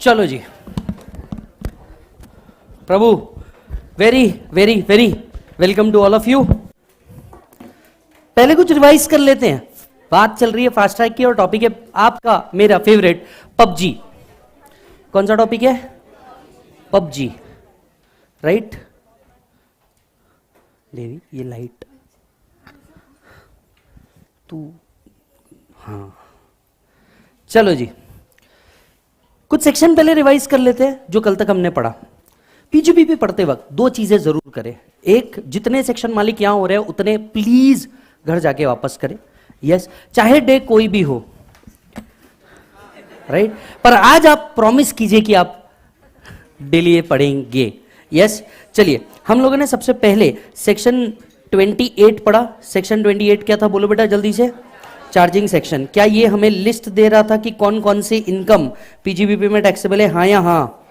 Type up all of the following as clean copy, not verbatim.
चलो जी प्रभु, very very very welcome to all of you. पहले कुछ रिवाइज कर लेते हैं। बात चल रही है फास्ट ट्रैक की और टॉपिक है आपका मेरा फेवरेट पबजी। कौन सा टॉपिक है? PUBG, right? देवी ये लाइट तू, हाँ चलो जी कुछ सेक्शन पहले रिवाइज कर लेते हैं जो कल तक हमने पढ़ा। पीजीबीपी पढ़ते वक्त दो चीजें जरूर करें। एक, जितने सेक्शन मालिक यहां हो रहे हैं उतने प्लीज घर जाके वापस करें। यस, चाहे डे कोई भी हो, राइट? पर आज आप प्रॉमिस कीजिए कि आप डेली ये पढ़ेंगे। यस, चलिए हम लोगों ने सबसे पहले सेक्शन 28 पढ़ा। सेक्शन 28 क्या था बोलो बेटा जल्दी से? Charging section. क्या ये हमें लिस्ट दे रहा था कि कौन कौन सी इनकम पीजीबीपी में टैक्सेबल है, हाँ या हाँ?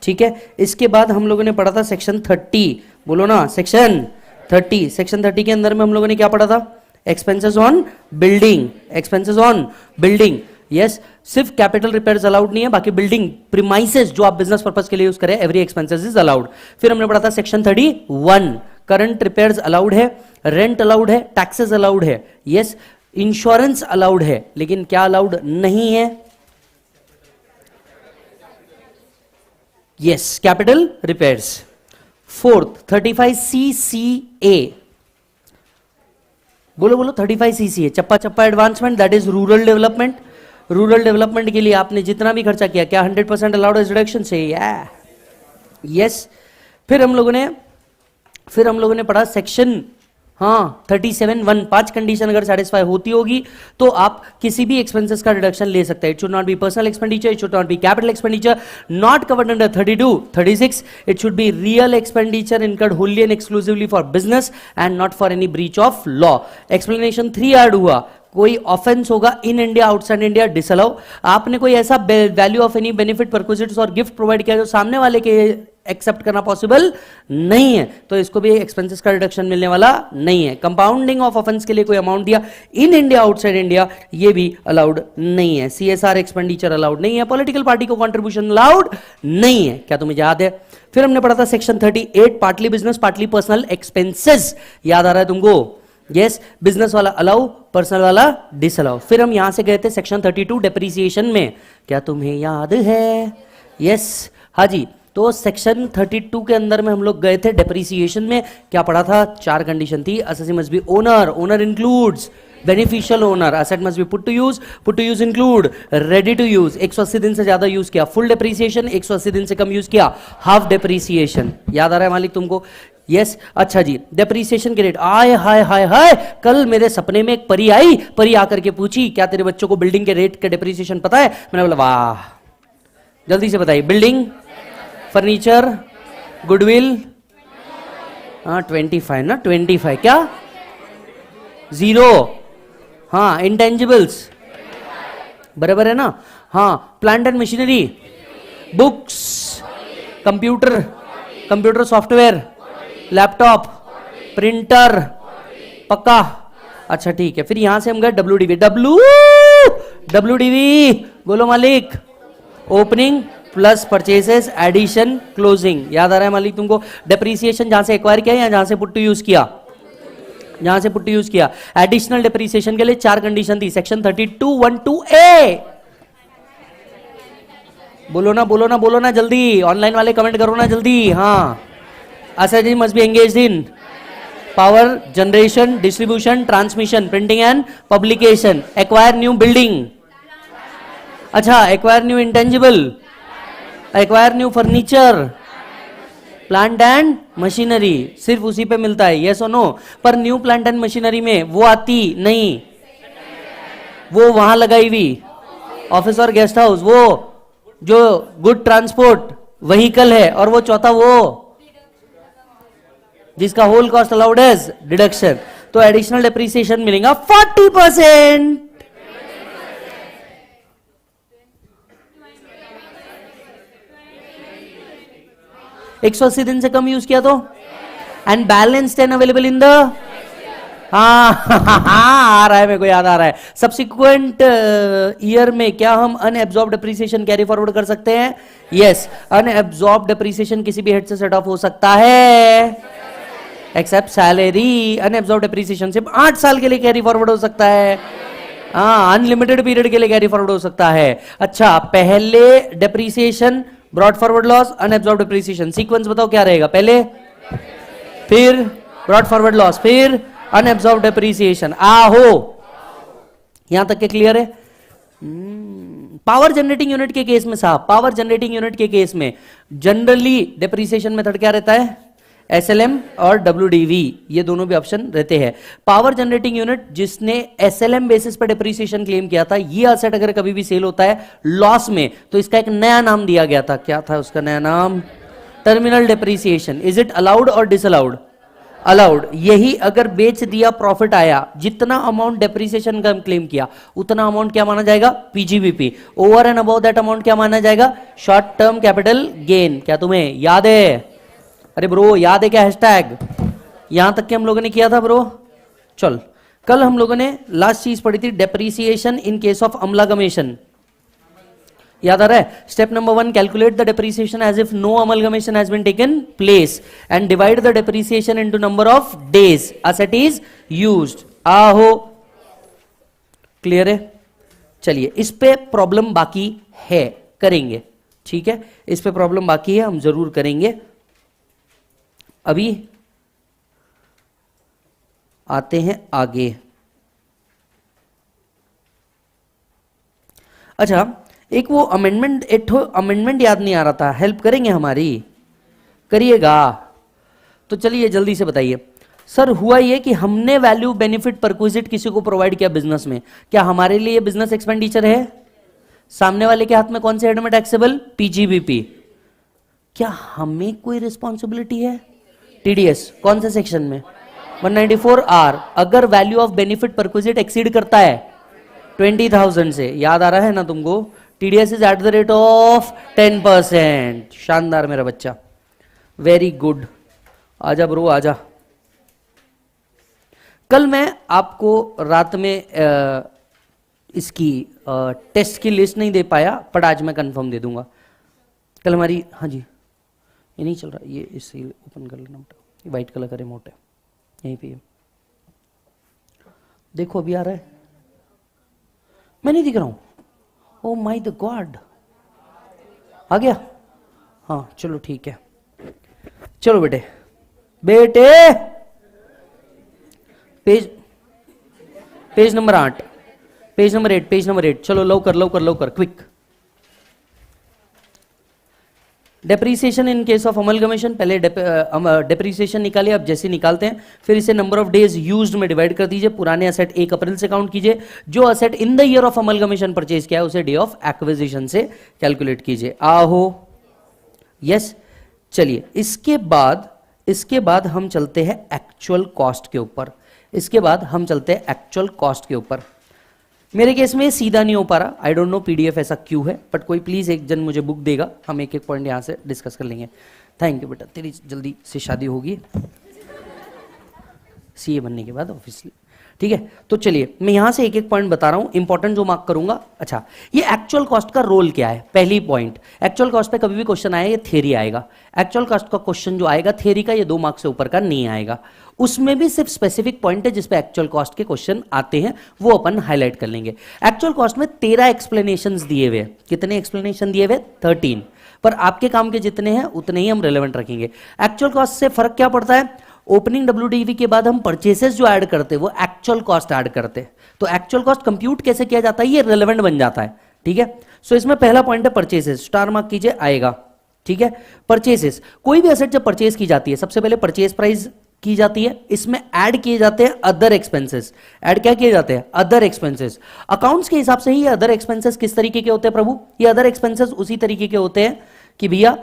ठीक है। इसके बाद हम लोगों ने पढ़ा था सेक्शन 30, बोलो ना सेक्शन 30। सेक्शन 30 के अंदर में हम लोगों ने क्या पढ़ा था? Expenses on building, expenses on building. Yes, सिर्फ कैपिटल रिपेयर्स अलाउड नहीं है, बाकी बिल्डिंग प्रीमाइसेस जो आप बिजनेस पर्पस के लिए यूज करें, एवरी एक्सपेंसेस इज अलाउड। फिर हमने पढ़ा था सेक्शन 31, करंट रिपेयर्स अलाउड है, रेंट अलाउड है, टैक्सेस अलाउड है, यस, इंश्योरेंस अलाउड है, लेकिन क्या अलाउड नहीं है? Yes, capital repairs. Fourth 35CCA, बोलो बोलो 35CCA, चप्पा चप्पा advancement, that is rural development. Rural development के लिए आपने जितना भी खर्चा किया क्या 100% अलाउड एज डिडक्शन से? यस। फिर हम लोगों ने पढ़ा सेक्शन 37(1), 5 कंडीशन अगर सेटिस्फाई होती होगी तो आप किसी भी एक्सपेंसेस का डिडक्शन ले सकते हैं। It should not be personal expenditure, it should not be capital expenditure, not covered under 32, 36, it should be real expenditure incurred होनली and exclusively for business and not for any breach of law. Explanation 3 add हुआ। कोई offence होगा in India outside India disallow. आपने कोई ऐसा value of any benefit perquisites और gift provide किया जो सामने वाले के एक्सेप्ट करना पॉसिबल नहीं है, तो इसको भी एक्सपेंसेस का रिडक्शन मिलने वाला नहीं है। कंपाउंडिंग ऑफ ऑफेंस के लिए कोई अमाउंट दिया इन इंडिया आउटसाइड इंडिया, ये भी अलाउड नहीं है। सीएसआर एक्सपेंडिचर अलाउड नहीं है, पॉलिटिकल पार्टी को कंट्रीब्यूशन अलाउड नहीं है। क्या तुम्हें याद है? फिर हमने पढ़ा था section 38, partly business partly personal expenses. याद आ रहा है तुमको? यस, बिजनेस वाला अलाउ, पर्सनल वाला डिसअलाउ। फिर हम यहां से गए थे सेक्शन 32 डेप्रिसिएशन में। क्या तुम्हें याद है? यस, हाँ जी। तो सेक्शन 32 के अंदर में हम लोग गए थे डेप्रिसिएशन में। क्या पढ़ा था? 4 कंडीशन थी। Asset must be owner, owner includes beneficial owner, asset must be put to use include ready to use. 180 दिन से ज्यादा यूज किया फुल डेप्रिसिएशन, 180 दिन से कम यूज किया हाफ डेप्रिसिएशन। याद आ रहा है मालिक तुमको? यस, अच्छा जी। डेप्रिसिएशन के रेट, आय हाय हाय हाय, कल मेरे सपने में एक परी आई, परी आकर के पूछी क्या तेरे बच्चों को बिल्डिंग के रेट के डेप्रिसिएशन पता है? मैंने बोला वाह, जल्दी से बताइए। बिल्डिंग, फर्नीचर, गुडविल, 25 ना, 25 क्या? 0, हाँ, इंटेंजिबल्स बराबर है ना? हाँ, plant and machinery, books, computer software, laptop, printer, पक्का? अच्छा ठीक है। फिर यहां से हम गए डब्ल्यूडीवी, बोलो मालिक। Opening plus purchases, addition, closing. याद आ रहा है मालिक तुमको? डेप्रिसिएशन जहां से एक्वायर किया या जहां से पुट टू यूज किया? जहां से पुट टू यूज किया। एडिशनल डेप्रिसिएशन के लिए 4 कंडीशन थी। सेक्शन 32(1)(2)(a), बोलो ना जल्दी। ऑनलाइन वाले कमेंट करो ना जल्दी। हाँ, asset must be engaged in power generation, distribution, transmission, printing and publication. Acquire new building, अच्छा, acquire new intangible, acquire new furniture, plant and machinery. सिर्फ उसी पे मिलता है, यस और नो? पर न्यू प्लांट एंड मशीनरी में वो आती नहीं, वो वहां लगाई हुई ऑफिस और गेस्ट हाउस, वो जो गुड ट्रांसपोर्ट व्हीकल है, और वो चौथा वो जिसका whole cost allowed as deduction. तो एडिशनल डेप्रिसिएशन मिलेगा 40%। 180 दिन से कम यूज किया तो, and balance 10 available in the हाँ आ रहा है, मेरे को याद आ रहा है। सब्सिक्वेंट ईयर में क्या हम अनएब्जॉर्ब डेप्रिसिएशन कैरी फॉरवर्ड कर सकते हैं? यस, अनएब्जॉर्ब डेप्रिसिएशन किसी भी हेड से सेट ऑफ हो सकता है एक्सेप्ट सैलरी। अनएब्जॉर्ब डेप्रिसिएशन सिर्फ 8 साल के लिए कैरी फॉरवर्ड हो सकता है। हाँ, अनलिमिटेड पीरियड के लिए कैरी फॉरवर्ड हो सकता है। अच्छा, पहले depreciation, brought forward loss, unabsorbed depreciation. Sequence बताओ क्या रहेगा? पहले, फिर ब्रॉड फॉरवर्ड लॉस, फिर अनएब्जॉर्ब डेप्रिसिएशन। आहो, यहां तक के क्लियर है? पावर जनरेटिंग यूनिट के केस में साहब, पावर जनरेटिंग यूनिट के केस में जनरली डेप्रिसिएशन मेथड क्या रहता है? एसएलएम और डब्ल्यूडीवी, ये दोनों भी ऑप्शन रहते हैं। पावर जनरेटिंग यूनिट जिसने एसएलएम बेसिस पर डेप्रिसिएशन क्लेम किया था, ये असेट अगर कभी भी सेल होता है लॉस में, तो इसका एक नया नाम दिया गया था। क्या था उसका नया नाम? Terminal depreciation. Is it allowed और डिसअलाउड? अलाउड। यही अगर बेच दिया, प्रॉफिट आया, जितना अमाउंट डेप्रिसिएशन का क्लेम किया उतना अमाउंट क्या माना जाएगा? PGBP. Over and above that amount क्या माना जाएगा? Short term capital gain. क्या तुम्हें याद है? अरे ब्रो याद है क्या? हैशटैग। यहां तक के हम लोगों ने किया था ब्रो। चल, कल हम लोगों ने लास्ट चीज पढ़ी थी, depreciation in case of amalgamation. याद आ रहा है? Step number 1, calculate the depreciation as if no amalgamation has been taken place and divide the depreciation into number of days asset is used. आहो, क्लियर है? चलिए, इस पे प्रॉब्लम बाकी है, करेंगे। ठीक है, इस पे प्रॉब्लम बाकी है, हम जरूर करेंगे। अभी आते हैं आगे। अच्छा, एक वो अमेंडमेंट, एक अमेंडमेंट याद नहीं आ रहा था, हेल्प करेंगे हमारी? करिएगा तो चलिए जल्दी से बताइए। सर हुआ ये कि हमने वैल्यू बेनिफिट परक्विजिट किसी को प्रोवाइड किया बिजनेस में, क्या हमारे लिए बिजनेस एक्सपेंडिचर है? सामने वाले के हाथ में कौन से हेड में टैक्सेबल? पीजीबीपी। क्या हमें कोई रिस्पॉन्सिबिलिटी है? टीडीएस। कौन से सेक्शन में? 194R। अगर value of benefit perquisite exceed करता है 20,000 से, याद आ रहा है ना तुमको? TDS is at the rate of 10%। शानदार मेरा बच्चा, वेरी गुड। आजा ब्रो आजा। कल मैं आपको रात में इसकी टेस्ट की लिस्ट नहीं दे पाया, पर आज मैं कंफर्म दे दूंगा। कल हमारी, हाँ जी, ये नहीं चल रहा, ये इससे ओपन कर लेना, व्हाइट कलर का रिमोट है यहीं पे। देखो अभी आ रहा है? मैं नहीं दिख रहा हूं? ओ माय द गॉड, आ गया? हाँ चलो ठीक है। चलो बेटे, बेटे page number 8, page number 8, page number 8। चलो लवकर लवकर लवकर, quick. Depreciation in case of amalgamation, पहले डेप्रीसिएशन निकालिए। अब जैसे निकालते हैं फिर इसे नंबर ऑफ डेज यूज्ड में डिवाइड कर दीजिए। पुराने असेट 1 अप्रैल से काउंट कीजिए, जो asset in the year of amalgamation purchase किया है उसे डे ऑफ एक्विजिशन से कैलकुलेट कीजिए। आहो, यस। चलिए, इसके बाद हम चलते हैं एक्चुअल कॉस्ट के ऊपर। एक्चुअल कॉस्ट के ऊपर मेरे केस में सीधा नहीं हो पा रहा, आई डोंट नो पीडीएफ ऐसा क्यों है, बट कोई प्लीज एक जन मुझे बुक देगा, हम एक एक पॉइंट यहां से डिस्कस कर लेंगे। थैंक यू बेटा, तेरी जल्दी से शादी होगी सीए बनने के बाद ऑब्वियसली। ठीक है, तो चलिए मैं यहां से एक एक पॉइंट बता रहा हूं, इंपॉर्टेंट जो मार्क करूंगा। अच्छा, ये एक्चुअल कॉस्ट का रोल क्या है? पहली पॉइंट, एक्चुअल कॉस्ट पे कभी भी क्वेश्चन आया ये थ्योरी आएगा। एक्चुअल कॉस्ट का क्वेश्चन जो आएगा थ्योरी का, ये 2 मार्क्स से ऊपर का नहीं आएगा। उसमें भी सिर्फ स्पेसिफिक पॉइंट है जिसपे एक्चुअल कॉस्ट के क्वेश्चन आते हैं, वो अपन हाईलाइट कर लेंगे। एक्चुअल कॉस्ट में 13 एक्सप्लेनेशंस दिए हुए। कितने एक्सप्लेनेशन दिए हुए? 13। पर आपके काम के जितने हैं उतने ही हम रेलेवेंट रखेंगे। एक्चुअल कॉस्ट से फर्क क्या पड़ता है? ओपनिंग डब्ल्यूडीवी के बाद हम परचेसेस जो ऐड करते हैं वो एक्चुअल कॉस्ट ऐड करते हैं, तो एक्चुअल कॉस्ट कंप्यूट कैसे किया जाता है ये रेलेवेंट बन जाता है। ठीक है, सो इसमें पहला पॉइंट है परचेसेस, स्टार मार्क कीजिए, आएगा। ठीक है, परचेसेस, कोई भी एसेट जब परचेस की जाती है सबसे पहले परचेस प्राइस की जाती है, इसमें ऐड किए जाते हैं अदर एक्सपेंसेस। ऐड क्या किए जाते हैं? Other expenses. अकाउंट्स के हिसाब से ही ये अदर एक्सपेंसेस किस तरीके के होते हैं प्रभु? ये अदर एक्सपेंसेस उसी तरीके के होते हैं कि भैया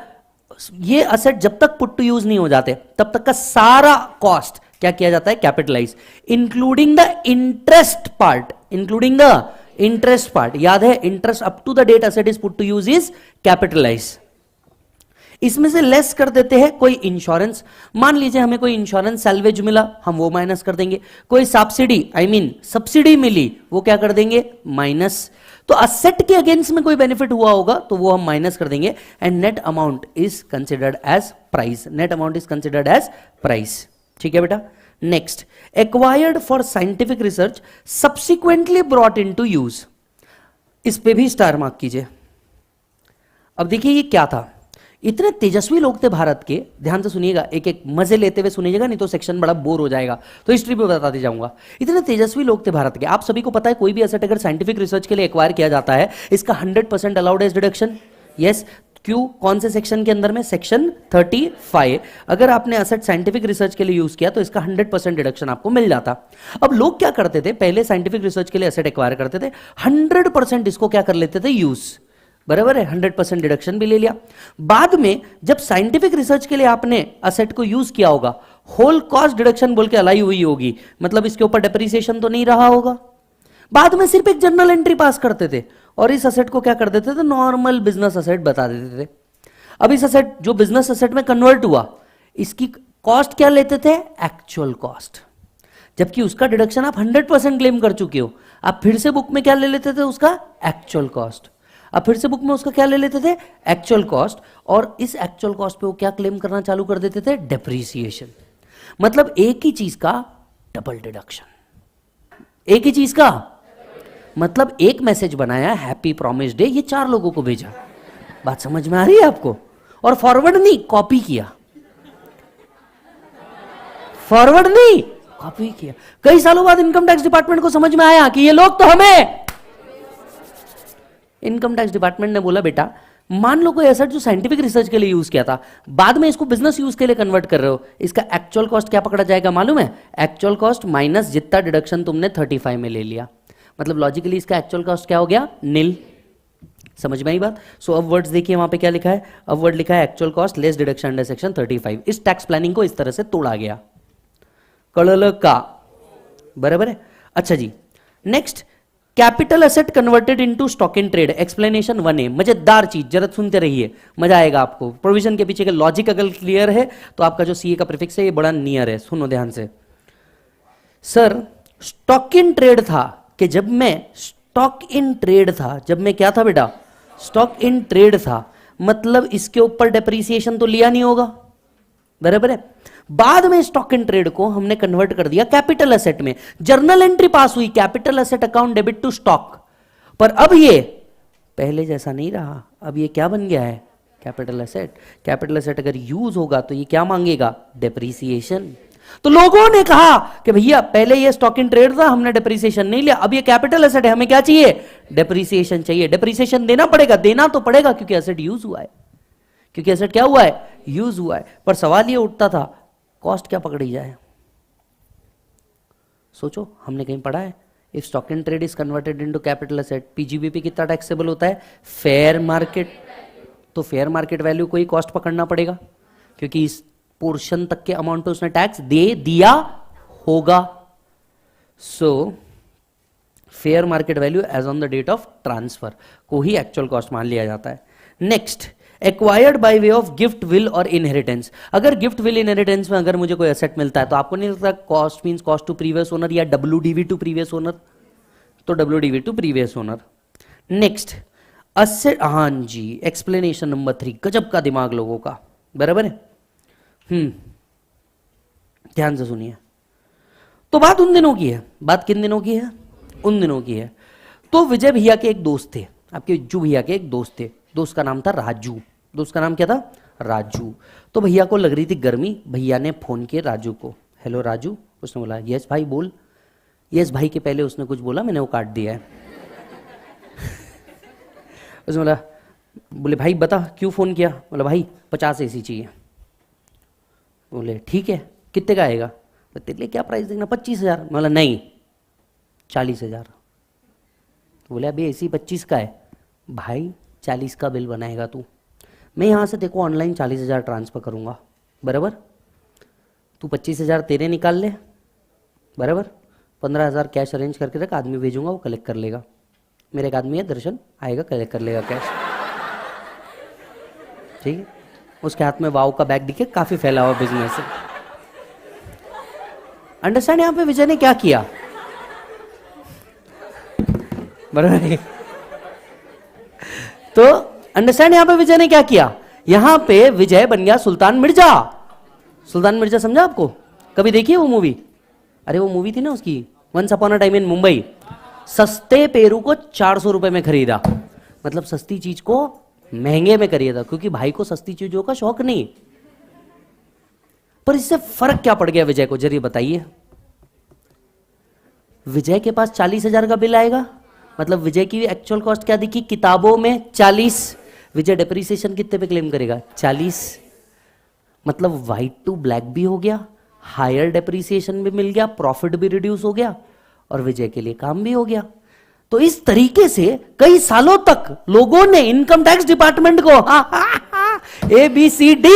ये असेट जब तक पुट टू यूज नहीं हो जाते तब तक का सारा कॉस्ट क्या किया जाता है? Capitalize, including the interest part. Including the interest part, याद है interest up to the date asset is put to use is capitalize. इसमें से लेस कर देते हैं कोई इंश्योरेंस, मान लीजिए हमें कोई इंश्योरेंस सैल्वेज मिला, हम वो माइनस कर देंगे। कोई सब्सिडी सब्सिडी मिली, वो क्या कर देंगे, माइनस। तो असेट के अगेंस्ट में कोई बेनिफिट हुआ होगा तो वो हम माइनस कर देंगे। And net amount is considered as price, net amount is considered as price. ठीक है बेटा। Next, acquired for scientific research subsequently brought into use, इस पे भी स्टार मार्क कीजिए। अब देखिए ये क्या था, इतने तेजस्वी लोग थे भारत के, ध्यान से सुनिएगा, एक एक मजे लेते हुए सुनिएगा, नहीं तो सेक्शन बड़ा बोर हो जाएगा, तो हिस्ट्री पे बताते जाऊंगा। इतने तेजस्वी लोग थे भारत के, आप सभी को पता है कोई भी एसेट अगर साइंटिफिक रिसर्च के लिए एक्वायर किया जाता है, इसका 100% अलाउड एज डिडक्शन। यस, क्यों, कौन से सेक्शन के अंदर में, सेक्शन 35। अगर आपने एसेट साइंटिफिक रिसर्च के लिए यूज किया तो इसका 100% डिडक्शन आपको मिल जाता। अब लोग क्या करते थे, पहले साइंटिफिक रिसर्च के लिए एसेट एक्वायर करते थे, 100% इसको क्या कर लेते थे, यूज, बराबर है, 100% डिडक्शन भी ले लिया। बाद में जब साइंटिफिक रिसर्च के लिए आपने असेट को यूज किया होगा, होल कॉस्ट डिडक्शन बोल के अलाई हुई होगी, मतलब इसके ऊपर डेप्रिसिएशन तो नहीं रहा होगा। बाद में सिर्फ एक जनरल एंट्री पास करते थे और इस असेट को क्या कर देते थे, नॉर्मल बिजनेस असेट बता देते थे। अब इस असेट जो बिजनेस असेट में कन्वर्ट हुआ, इसकी कॉस्ट क्या लेते थे, एक्चुअल कॉस्ट, जबकि उसका डिडक्शन आप 100% क्लेम कर चुके हो। आप फिर से बुक में क्या ले लेते थे, उसका एक्चुअल कॉस्ट। अब फिर से बुक में उसका क्या ले लेते थे, एक्चुअल कॉस्ट, और इस एक्चुअल कॉस्ट पे वो क्या क्लेम करना चालू कर देते थे, डेप्रिसिएशन। मतलब एक ही चीज का डबल डिडक्शन, एक ही चीज का, मतलब एक मैसेज बनाया हैप्पी प्रॉमिस डे, ये 4 लोगों को भेजा, बात समझ में आ रही है आपको, और फॉरवर्ड नहीं, कॉपी किया, फॉरवर्ड नहीं, कॉपी किया। कई सालों बाद इनकम टैक्स डिपार्टमेंट को समझ में आया कि ये लोग तो हमें, इनकम टैक्स डिपार्टमेंट ने बोला बेटा मान लो कोई एसेट जो साइंटिफिक रिसर्च के लिए यूज किया था, बाद में इसको बिजनेस यूज के लिए कन्वर्ट कर रहे हो, इसका एक्चुअल कॉस्ट क्या पकड़ा जाएगा मालूम है, एक्चुअल कॉस्ट माइनस जितना डिडक्शन तुमने 35 में ले लिया। मतलब लॉजिकली इसका एक्चुअल कॉस्ट क्या हो गया, निल। समझ में आई बात। सो अब वर्ड्स देखिए वहां पे क्या लिखा है, अब वर्ड लिखा है actual cost less deduction under section 35। इस टैक्स प्लानिंग को इस तरह से तोड़ा गया, कड़ल का, बराबर है। अच्छा जी, next, capital asset converted into stock in trade, explanation 1A। मजेदार चीज, जरा सुनते रहिए, मजा आएगा आपको। प्रोविजन के पीछे का लॉजिक अगर क्लियर है तो आपका जो सीए का प्रीफिक्स है ये बड़ा नियर है, सुनो ध्यान से। सर स्टॉक इन ट्रेड था कि जब मैं स्टॉक इन ट्रेड था, जब मैं क्या था बेटा, स्टॉक इन ट्रेड था, मतलब इसके ऊपर डेप्रिसिएशन तो लिया नहीं होगा, बराबर है। बाद में स्टॉक इन ट्रेड को हमने कन्वर्ट कर दिया कैपिटल एसेट में, जर्नल एंट्री पास हुई, capital asset account debit to stock. पर अब ये पहले जैसा नहीं रहा, अब ये क्या बन गया है, कैपिटल एसेट। कैपिटल एसेट अगर यूज होगा तो ये क्या मांगेगा, डेप्रिसिएशन। तो लोगों ने कहा कि भैया पहले ये स्टॉक इन ट्रेड था, हमने डेप्रिसिएशन नहीं लिया, अब ये कैपिटल एसेट है, हमें क्या चाहिए, डेप्रिसिएशन चाहिए। डेप्रिसिएशन देना पड़ेगा, देना तो पड़ेगा क्योंकि एसेट यूज हुआ है, क्योंकि एसेट क्या हुआ है, यूज हुआ है। पर सवाल ये उठता था कॉस्ट क्या पकड़ी जाए। सोचो, हमने कहीं पढ़ा है if stock in trade is converted into capital asset, PGBP कितना टैक्सेबल होता है, फेयर मार्केट। तो फेयर मार्केट वैल्यू को ही कॉस्ट पकड़ना पड़ेगा क्योंकि इस पोर्शन तक के अमाउंट पे उसने टैक्स दे दिया होगा। So fair market value as on the date of transfer को ही एक्चुअल कॉस्ट मान लिया जाता है। Next, acquired by way of gift will और इनहेरिटेंस। अगर गिफ्ट विल इनहेरिटेंस में अगर मुझे कोई एसेट मिलता है तो आपको नहीं लगता cost means cost to previous owner या डब्ल्यूडीवी टू प्रीवियस ओनर, तो WDV to previous owner. Next asset, हाँ जी, एक्सप्लेनेशन नंबर 3, गजब का दिमाग लोगों का, बराबर है। ध्यान से सुनिए। तो बात उन दिनों की है, बात किन दिनों की है, उन दिनों की है। तो विजय भैया के एक दोस्त थे, आपके विज्जू भैया के एक दोस्त थे, दोस्त का नाम था राजू। दोस्त का नाम क्या था, राजू। तो भैया को लग रही थी गर्मी, भैया ने फोन किया राजू को, हेलो राजू। उसने बोला यस भाई बोल। यस भाई के पहले उसने कुछ बोला, मैंने वो काट दिया है। उसने बोला, बोले भाई बता क्यों फोन किया। बोला भाई 50 एसी चाहिए। बोले ठीक है, कितने का आएगा। तेरे लिए क्या प्राइस देना, 25,000। बोला नहीं 40,000। बोले अभी एसी 25 का है। भाई 40 का बिल बनाएगा तू, मैं यहाँ से देखो ऑनलाइन 40,000 ट्रांसफर करूँगा, बराबर। तू 25,000 तेरे निकाल ले, बराबर। 15,000 कैश अरेंज करके रख, आदमी भेजूंगा वो कलेक्ट कर लेगा। मेरे एक आदमी है दर्शन, आएगा कलेक्ट कर लेगा कैश, ठीक है। उसके हाथ में वाव का बैग दिखे, काफी फैला हुआ बिजनेस है। अंडरस्टैंड यहां पे विजय ने क्या किया, बराबर है? तो अंडरस्टैंड यहां पे विजय ने क्या किया, यहां पे विजय बन गया सुल्तान मिर्जा। सुल्तान मिर्जा समझा आपको, कभी देखिए वो मूवी? अरे वो मूवी थी ना उसकी, once upon a time in Mumbai. सस्ते पेरू को 400 रुपए में खरीदा, मतलब सस्ती चीज को महंगे में खरीदा, क्योंकि भाई को सस्ती चीजों का शौक नहीं। पर इससे फर्क क्या पड़ गया विजय को, जरिए बताइए। विजय के पास 40,000 का बिल आएगा, मतलब विजय की एक्चुअल कॉस्ट क्या दिखी किताबों में 40। विजय डेप्रिसिएशन कितने पे क्लेम करेगा, 40। मतलब व्हाइट टू ब्लैक भी हो गया, हायर डेप्रिसिएशन भी मिल गया, प्रॉफिट भी रिड्यूस हो गया, और विजय के लिए काम भी हो गया। तो इस तरीके से कई सालों तक लोगों ने इनकम टैक्स डिपार्टमेंट को ABCD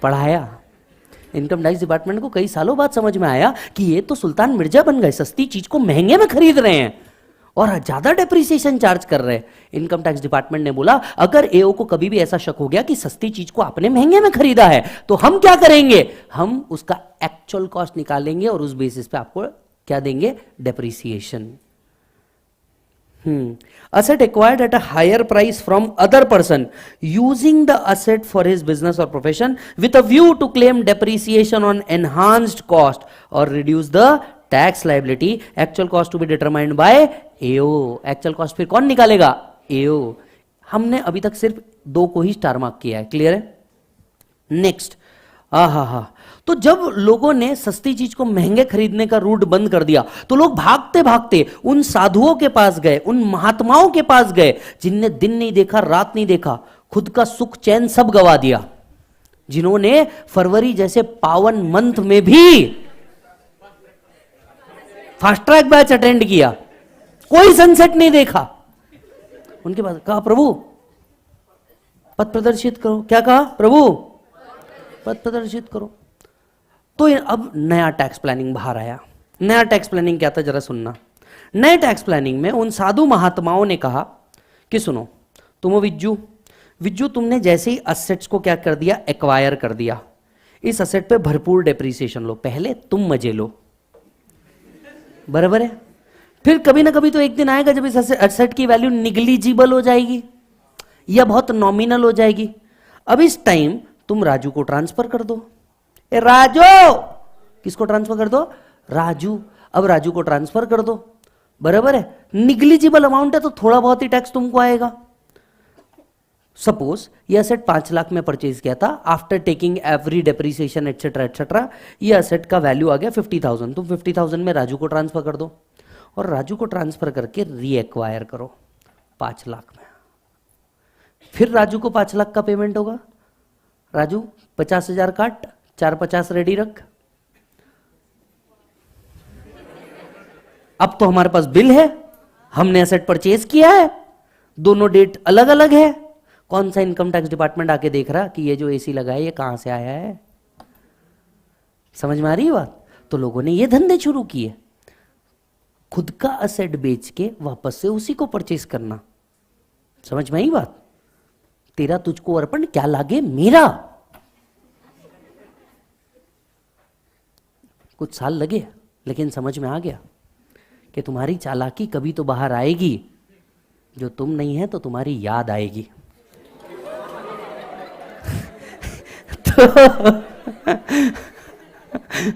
पढ़ाया। इनकम टैक्स डिपार्टमेंट को कई सालों बाद समझ में आया कि ये तो सुल्तान मिर्जा बन गए, सस्ती चीज को महंगे में खरीद रहे हैं और ज्यादा डेप्रिसिएशन चार्ज कर रहे हैं। इनकम टैक्स डिपार्टमेंट ने बोला अगर एओ को कभी भी ऐसा शक हो गया कि सस्ती चीज को आपने महंगे में खरीदा है, तो हम क्या करेंगे, हम उसका एक्चुअल कॉस्ट निकालेंगे और उस बेसिस पे आपको क्या देंगे, depreciation. Asset acquired at a higher price from other person using the asset for his business or profession with a view to claim depreciation on enhanced cost or reduce the tax liability. Actual cost to be determined by AO. Actual cost फिर कौन निकालेगा, AO। हमने अभी तक सिर्फ 2 को ही star mark किया है, क्लियर है? नेक्स्ट, तो जब लोगों ने सस्ती चीज को महंगे खरीदने का रूट बंद कर दिया, तो लोग भागते भागते उन साधुओं के पास गए, उन महात्माओं के पास गए जिनने दिन नहीं देखा, रात नहीं देखा, खुद का सुख चैन सब गवा दिया, जिन्होंने फरवरी जैसे पावन मंथ में भी फास्ट ट्रैक बैच अटेंड किया, कोई सनसेट नहीं देखा। उनके पास कहा प्रभु पथ प्रदर्शित करो। क्या कहा, प्रभु पथ प्रदर्शित करो। तो अब नया टैक्स प्लानिंग बाहर आया। नया टैक्स प्लानिंग क्या था, जरा सुनना। नए टैक्स प्लानिंग में उन साधु महात्माओं ने कहा कि सुनो तुम विज्जू तुमने जैसे ही असेट्स को क्या कर दिया, एक्वायर कर दिया, इस असेट पे भरपूर डेप्रिसिएशन लो, पहले तुम मजे लो, बराबर है? फिर कभी ना कभी तो एक दिन आएगा जब इस असेट की वैल्यू निग्लिजिबल हो जाएगी या बहुत नॉमिनल हो जाएगी। अब इस टाइम तुम राजू को ट्रांसफर कर दो। राजू, किसको ट्रांसफर कर दो, राजू। अब राजू को ट्रांसफर कर दो, बराबर है? निग्लिजिबल अमाउंट है तो थोड़ा बहुत ही टैक्स तुमको आएगा। सपोज ये असेट 5 लाख में परचेज किया था, after taking every depreciation etcetera etcetera, ये असेट का वैल्यू आ गया 50,000। तुम 50,000 में राजू को ट्रांसफर कर दो और राजू को ट्रांसफर करके रीएक्वायर करो 5 लाख में। फिर राजू को 5 लाख का पेमेंट होगा। राजू 50,000 काट, 450 रेडी रख। अब तो हमारे पास बिल है, हमने एसेट परचेज किया है, दोनों डेट अलग अलग है। कौन सा इनकम टैक्स डिपार्टमेंट आके देख रहा कि ये जो एसी लगा है ये कहां से आया है? समझ में आ रही है बात? तो लोगों ने ये धंधे शुरू किए, खुद का असेट बेच के वापस से उसी को परचेज करना। समझ में आई बात? तेरा तुझको अर्पण क्या लागे मेरा। कुछ साल लगे लेकिन समझ में आ गया कि तुम्हारी चालाकी कभी तो बाहर आएगी, जो तुम नहीं है तो तुम्हारी याद आएगी।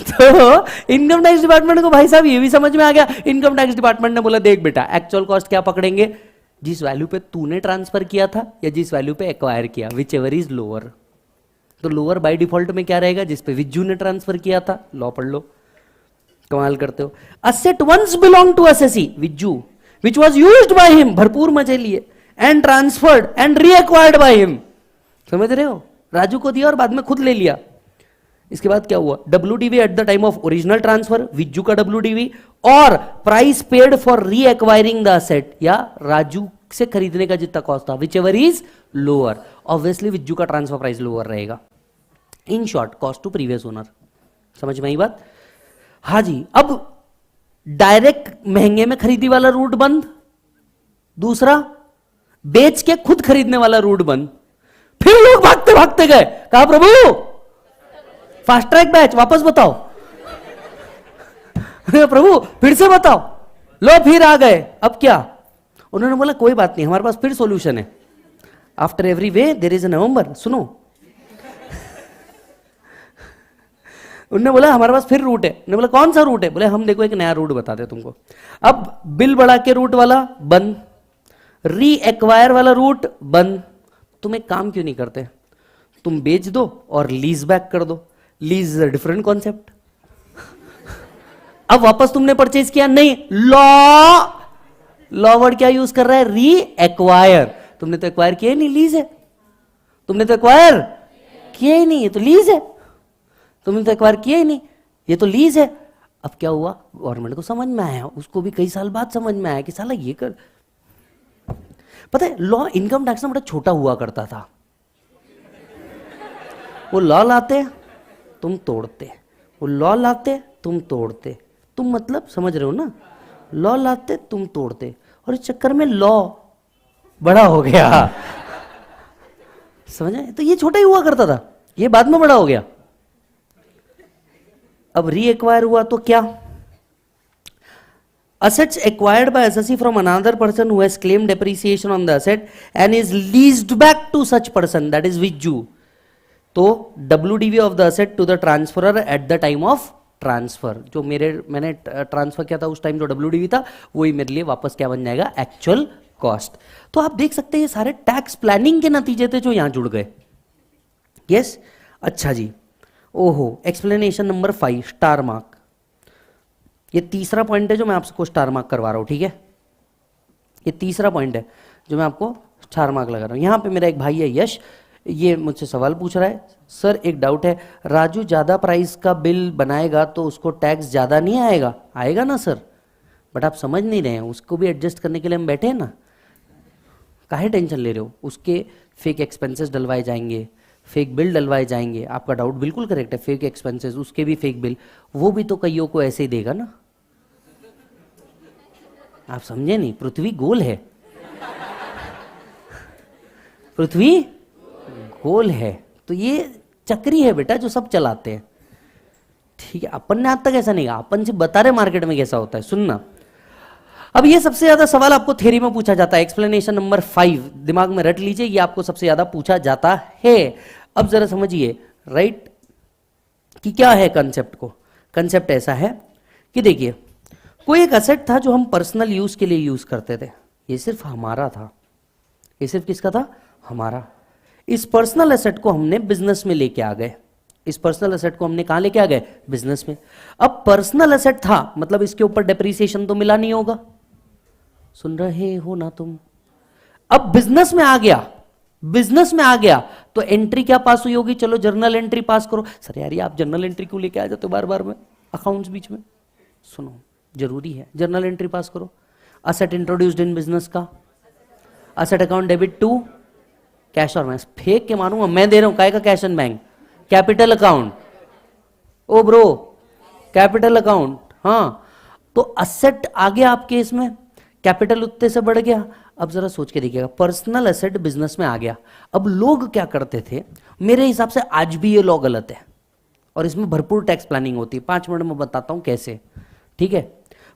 तो इनकम टैक्स डिपार्टमेंट को भाई साहब ये भी समझ में आ गया। इनकम टैक्स डिपार्टमेंट ने बोला देख बेटा, एक्चुअल कॉस्ट क्या पकड़ेंगे, जिस वैल्यू पे तूने ट्रांसफर किया था या जिस वैल्यू पे एक्वायर किया, विच एवर इज लोअर। तो लोअर बाय डिफॉल्ट में क्या रहेगा, जिस पे विज्जू ने ट्रांसफर किया था। लॉ पढ़ लो, कमाल करते हो। Asset once belong to assessee Vijju which was used by him, भरपूर मजे लिए, and transferred and reacquired by him. समझ रहे हो? राजू को दिया और बाद में खुद ले लिया। इसके बाद क्या हुआ, WDV at the time of original transfer, Vijju का WDV, और price paid for reacquiring the asset, या राजू से खरीदने का जितना कॉस्ट था, whichever is lower. Obviously Vijju का ट्रांसफर प्राइस लोअर रहेगा। In short, cost to previous owner. समझ में आई बात? हाँ जी। अब डायरेक्ट महंगे में खरीदी वाला रूट बंद, दूसरा बेच के खुद खरीदने वाला रूट बंद। फिर लोग भागते भागते गए, कहा प्रभु फास्ट ट्रैक बैच वापस बताओ। प्रभु फिर से बताओ, लो फिर आ गए, अब क्या? उन्होंने बोला कोई बात नहीं, हमारे पास फिर सॉल्यूशन है। After every way there is a November, सुनो। उन्होंने बोला हमारे पास फिर रूट है। उन्होंने बोला कौन सा रूट है? बोले हम देखो एक नया रूट बताते तुमको। अब बिल बढ़ा के रूट वाला बंद, री एक्वायर वाला रूट बंद। तुम एक काम क्यों नहीं करते, तुम बेच दो और लीज बैक कर दो। Lease is a different concept. अब वापस तुमने परचेज किया नहीं, लॉ वर्ड क्या यूज कर रहा है? री एक्वायर। तुमने तो एक्वायर किया ही नहीं, लीज है। तुमने तो एक्वायर किया ही नहीं, ये तो लीज है। तुमने तो एक्वायर किया ही नहीं, ये तो लीज है। अब क्या हुआ? गवर्नमेंट को समझ में आया, उसको भी कई साल बाद समझ में आया कि साला ये कर। पता है लॉ इनकम टैक्स में बड़ा छोटा हुआ करता था। वो लॉ लाते तुम तोड़ते, वो लॉ लाते तुम तोड़ते। तुम मतलब समझ रहे हो ना, लॉ लाते तुम तोड़ते, और इस चक्कर में लॉ बड़ा हो गया। समझ आए? तो ये छोटा ही हुआ करता था, ये बाद में बड़ा हो गया। अब री एक्वायर हुआ तो क्या? Assets acquired by assessee from another person who has claimed depreciation on the asset and is leased back to such person, that is with you. तो WDV of the asset to the transferor at the time of transfer, जो मैंने transfer किया था उस time जो WDV था वही मेरे लिए वापस क्या बन जाएगा? Actual cost. तो आप देख सकते हैं ये सारे टैक्स प्लानिंग के नतीजे थे जो यहां जुड़ गए। यस अच्छा जी। ओहो, एक्सप्लेनेशन नंबर 5 स्टार मार्क। ये तीसरा पॉइंट है जो मैं आपको स्टार मार्क करवा रहा हूं, ठीक है? ये तीसरा पॉइंट है जो मैं आपको स्टार मार्क लगा रहा हूं। यहां पे मेरा एक भाई है यश, ये मुझसे सवाल पूछ रहा है, सर एक डाउट है, राजू ज्यादा प्राइस का बिल बनाएगा तो उसको टैक्स ज्यादा नहीं आएगा? आएगा ना सर, बट आप समझ नहीं रहे हैं, उसको भी एडजस्ट करने के लिए हम बैठे हैं ना। काहे टेंशन ले रहे हो? उसके फेक एक्सपेंसेस डलवाए जाएंगे, फेक बिल डलवाए जाएंगे। आपका डाउट बिल्कुल करेक्ट है, फेक एक्सपेंसेस, उसके भी फेक बिल, वो भी तो कईयों को ऐसे ही देगा ना। आप समझे नहीं, पृथ्वी गोल है, पृथ्वी गोल है, तो ये चक्री है बेटा जो सब चलाते हैं, ठीक है? अपन ने आज तक ऐसा नहीं कहा, अपन से बता रहे मार्केट में कैसा होता है। सुनना, अब ये सबसे ज्यादा सवाल आपको थ्योरी में पूछा जाता है। एक्सप्लेनेशन नंबर 5 दिमाग में रट लीजिए, ये आपको सबसे ज्यादा पूछा जाता है। अब जरा समझिए राइट कि क्या है कंसेप्ट को। कंसेप्ट ऐसा है कि देखिए कोई एक असेट था जो हम पर्सनल यूज के लिए यूज करते थे, ये सिर्फ हमारा था। ये सिर्फ किसका था? हमारा। इस पर्सनल एसेट को हमने बिजनेस में लेके आ गए। इस पर्सनल एसेट को हमने कहां लेके आ गए? बिजनेस में। अब पर्सनल एसेट था मतलब इसके ऊपर डेप्रीसिएशन तो मिला नहीं होगा, सुन रहे हो ना तुम? अब बिजनेस में आ गया, बिजनेस में आ गया तो एंट्री क्या पास हुई होगी? चलो जर्नल एंट्री पास करो। सर यार ये आप जर्नल एंट्री क्यों लेके आ जाते हो बार बार में अकाउंट्स बीच में? सुनो जरूरी है, जर्नल एंट्री पास करो। असेट इंट्रोड्यूस्ड इन बिजनेस का, asset account debit to cash और बैंक। फेक के मानूंगा मैं दे रहा हूं, काय का cash and bank? Capital account. Oh bro capital account, हाँ। तो असेट आ गया आपके इसमें, कैपिटल उत्ते से बढ़ गया। अब जरा सोच के देखिएगा, पर्सनल एसेट बिजनेस में आ गया। अब लोग क्या करते थे, मेरे हिसाब से आज भी ये लॉ गलत है और इसमें भरपूर टैक्स प्लानिंग होती है। 5 मिनट में बताता हूं कैसे, ठीक है?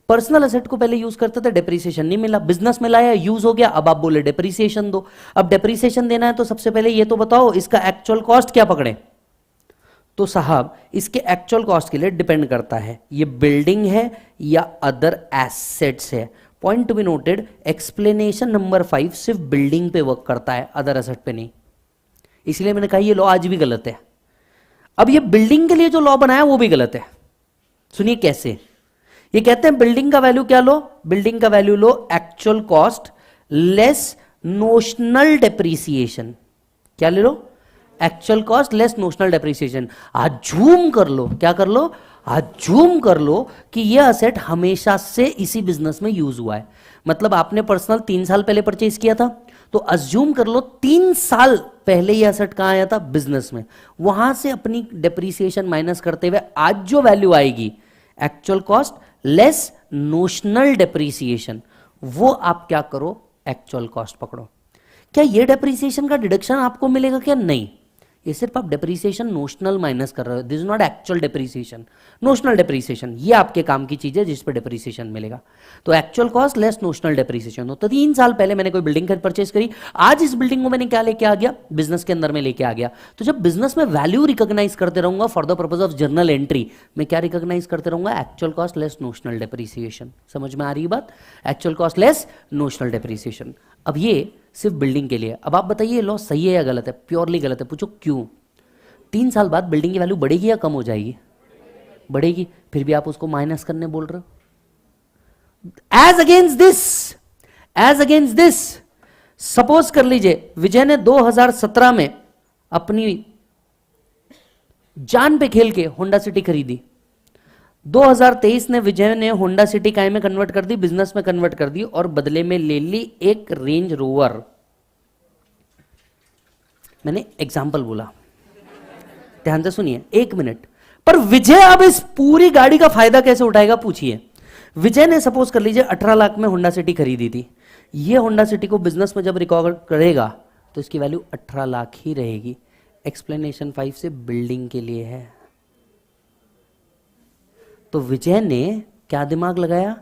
पर्सनल एसेट को पहले यूज करते थे, डेप्रीसिएशन नहीं मिला, बिजनेस में लाया, यूज हो गया, अब आप बोले डेप्रीसिएशन दो। अब डेप्रीसिएशन देना है तो सबसे पहले ये तो बताओ इसका एक्चुअल कॉस्ट क्या पकड़े? तो साहब इसके एक्चुअल कॉस्ट के लिए डिपेंड करता है ये बिल्डिंग है या अदर एसेट्स है। Point to be noted, explanation number 5 सिर्फ बिल्डिंग पे वर्क करता है, अदर एसेट पे नहीं। इसलिए मैंने कहा ये लॉ आज भी गलत है। अब ये बिल्डिंग के लिए जो लॉ बनाया वो भी गलत है। सुनिए कैसे। ये कहते हैं बिल्डिंग का वैल्यू क्या लो? बिल्डिंग का वैल्यू लो actual cost less notional depreciation. क्या ले लो? Actual cost less notional depreciation. आज जूम कर लो, क्या कर लो? आज जूम कर लो कि ये असेट हमेशा से इसी बिजनेस में यूज हुआ है। मतलब आपने पर्सनल 3 साल पहले परचेज किया था, तो अज्यूम कर लो 3 साल पहले ये असेट कहां आया था? बिजनेस में। वहां से अपनी डेप्रीसिएशन माइनस करते हुए आज जो वैल्यू आएगी actual cost less notional depreciation, वो आप क्या करो? एक्चुअल कॉस्ट पकड़ो। क्या ये डेप्रीसिएशन का डिडक्शन आपको मिलेगा क्या? नहीं, ये सिर्फ आप डेप्रीसिएशन नोशनल माइनस कर रहे हो, this is not actual depreciation, notional depreciation, ये आपके काम की चीज है जिस पर डेप्रीसिएशन मिलेगा। तो actual cost less notional depreciation. तो 3 साल पहले मैंने कोई बिल्डिंग परचेज करी, आज इस बिल्डिंग को मैंने क्या लेके आ गया? बिजनेस के अंदर में लेके आ गया। तो जब बिजनेस में वैल्यू रिकॉग्नाइज करते रहूंगा for the purpose of journal entry, मैं क्या रिकॉग्नाइज करते रहूंगा? Actual cost less notional depreciation. समझ में आ रही बात? Actual cost less notional depreciation. अब ये सिर्फ बिल्डिंग के लिए। अब आप बताइए लॉ सही है या गलत है? प्योरली गलत है। पूछो क्यों? 3 साल बाद बिल्डिंग की वैल्यू बढ़ेगी या कम हो जाएगी? बढ़ेगी, फिर भी आप उसको माइनस करने बोल रहे हो। एज अगेंस्ट दिस सपोज कर लीजिए विजय ने 2017 में अपनी जान पे खेल के होंडा सिटी खरीदी, 2023 ने विजय ने होंडा सिटी काय में कन्वर्ट कर दी? बिजनेस में कन्वर्ट कर दी, और बदले में ले ली एक रेंज रोवर। मैंने एग्जाम्पल बोला, ध्यान से सुनिए 1 मिनट। पर विजय अब इस पूरी गाड़ी का फायदा कैसे उठाएगा? पूछिए। विजय ने सपोज कर लीजिए 18 लाख में होंडा सिटी खरीदी थी, ये होंडा सिटी को बिजनेस में जब रिकवर करेगा तो इसकी वैल्यू 18 लाख ही रहेगी। एक्सप्लेनेशन 5 से बिल्डिंग के लिए है। तो विजय ने क्या दिमाग लगाया?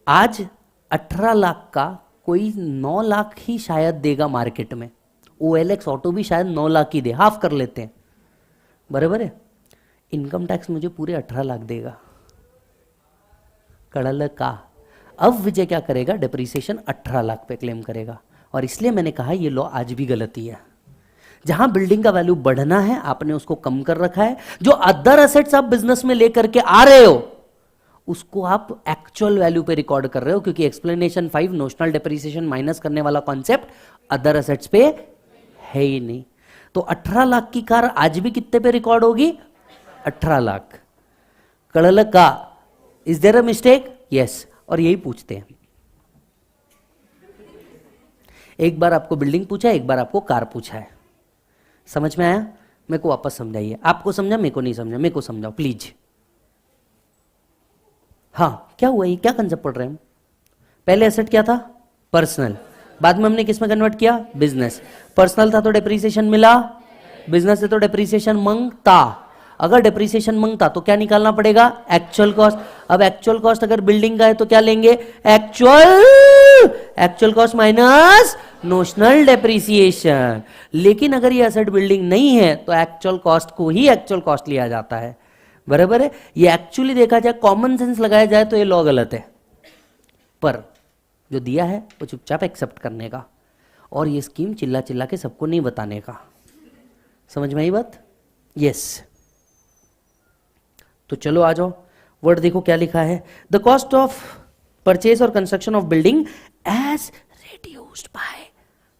आज 18 लाख का कोई 9 लाख ही शायद देगा मार्केट में, OLX ऑटो भी शायद 9 लाख ही दे, हाफ कर लेते हैं, बराबर है। इनकम टैक्स मुझे पूरे 18 लाख देगा, कड़ल का। अब विजय क्या करेगा? डेप्रीसिएशन 18 लाख पे क्लेम करेगा। और इसलिए मैंने कहा ये लॉ आज भी गलती है। जहां बिल्डिंग का वैल्यू बढ़ना है आपने उसको कम कर रखा है, जो अदर एसेट्स आप बिजनेस में लेकर के आ रहे हो उसको आप एक्चुअल वैल्यू पे रिकॉर्ड कर रहे हो, क्योंकि एक्सप्लेनेशन 5 नोशनल डेप्रीसिएशन माइनस करने वाला कॉन्सेप्ट अदर एसेट्स पे है ही नहीं। तो 18 लाख की कार आज भी कितने पे रिकॉर्ड होगी? 18 लाख। कड़ल का। Is there a mistake? Yes. और यही पूछते हैं, एक बार आपको बिल्डिंग पूछा है, एक बार आपको कार पूछा है। समझ में आया? मेरे को वापस समझाइए। आपको समझा, मेरे को नहीं समझा, मेरे को समझाओ प्लीज। हाँ, क्या हुआ? ये क्या कंसेप्ट पढ़ रहे हैं हम? पहले एसेट क्या था? पर्सनल। बाद में हमने किस में कन्वर्ट किया? बिजनेस। पर्सनल था तो डेप्रीसिएशन मिला, बिजनेस से तो डेप्रीसिएशन मांगता। अगर डेप्रीसिएशन मांगता तो क्या निकालना पड़ेगा? Actual cost. अब एक्चुअल कॉस्ट अगर बिल्डिंग का है तो क्या लेंगे? Actual cost minus notional depreciation. लेकिन अगर ये एसेट बिल्डिंग नहीं है तो एक्चुअल कॉस्ट को ही एक्चुअल कॉस्ट लिया जाता है, बराबर है। ये एक्चुअली देखा जाए, कॉमन सेंस लगाया जाए तो ये लॉ गलत है, पर जो दिया है वो चुपचाप एक्सेप्ट करने का, और ये स्कीम चिल्ला चिल्ला के सबको नहीं बताने का। समझ में आई बात? यस। तो चलो आ जाओ, वर्ड देखो क्या लिखा है। द कॉस्ट ऑफ परचेज और construction of building as reduced by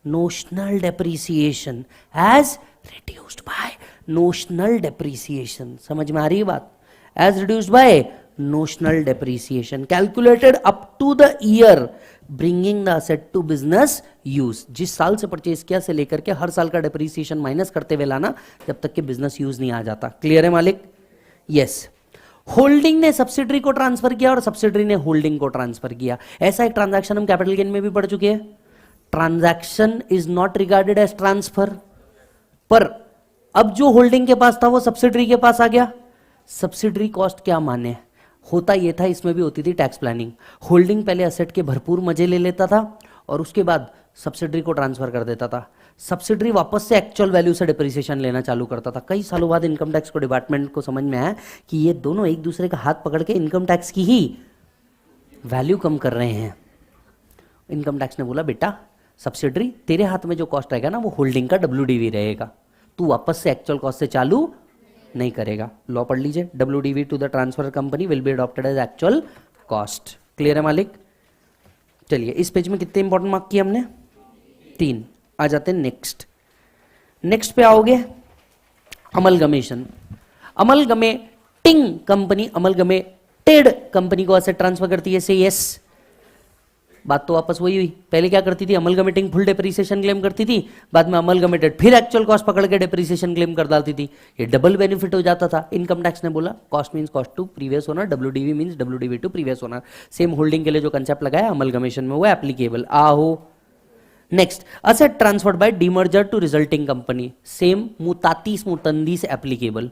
notional depreciation, as reduced by notional depreciation। समझ में आ रही है बात? as reduced by notional depreciation calculated up to the year bringing the asset to business use। जिस साल से purchase किया से लेकर के हर साल का डेप्रीसिएशन माइनस करते हुए लाना जब तक कि बिजनेस यूज नहीं आ जाता। क्लियर है मालिक? यस। होल्डिंग ने सब्सिडरी को ट्रांसफर किया और सब्सिडरी ने होल्डिंग को ट्रांसफर किया। ऐसा एक ट्रांजैक्शन हम कैपिटल गेन में भी पढ़ चुके हैं। Transaction is not regarded as transfer, पर अब जो होल्डिंग के पास था वो सब्सिडरी के पास आ गया। सब्सिडरी कॉस्ट क्या माने? होता ये था, इसमें भी होती थी टैक्स प्लानिंग। होल्डिंग पहले एसेट के भरपूर मजे ले लेता था और उसके बाद सब्सिडरी को ट्रांसफर कर देता था। सब्सिडरी वापस से एक्चुअल वैल्यू से डिप्रिसिएशन लेना चालू करता था। कई सालों बाद इनकम टैक्स को डिपार्टमेंट को समझ में आया कि ये दोनों एक दूसरे का हाथ पकड़ के इनकम टैक्स की ही वैल्यू कम कर रहे हैं। इनकम टैक्स ने बोला बेटा सब्सिडरी तेरे हाथ में जो कॉस्ट रहेगा ना वो होल्डिंग का WDV रहेगा, तू वापस से एक्चुअल कॉस्ट से चालू नहीं करेगा। लॉ पढ़ लीजिए, WDV to the transfer company will be adopted as actual cost. Clear है मालिक? चलिए इस पेज में कितने इंपॉर्टेंट मार्क किए हमने? 3। आ जाते हैं नेक्स्ट पे आओगे amalgamation. Amalgamating company amalgamated company को ऐसे ट्रांसफर करती है। से यस, बात तो वापस वही हुई। पहले क्या करती थी? अमलगमेटिंग फुल डेप्रीसिएशन क्लेम करती थी, बाद में अमलगमेटेड फिर एक्चुअल कॉस्ट पकड़ के डेप्रीसिएशन क्लेम कर डालती थी। ये डबल बेनिफिट हो जाता था। इनकम टैक्स ने बोला cost means cost to previous owner, WDV means WDV to previous owner. Same holding के लिए जो कंसेप्ट लगाया अमलगमेशन में वो एप्लीकेबल। आहो next, asset transferred by demerger to resulting company, same mutatis mutandis applicable.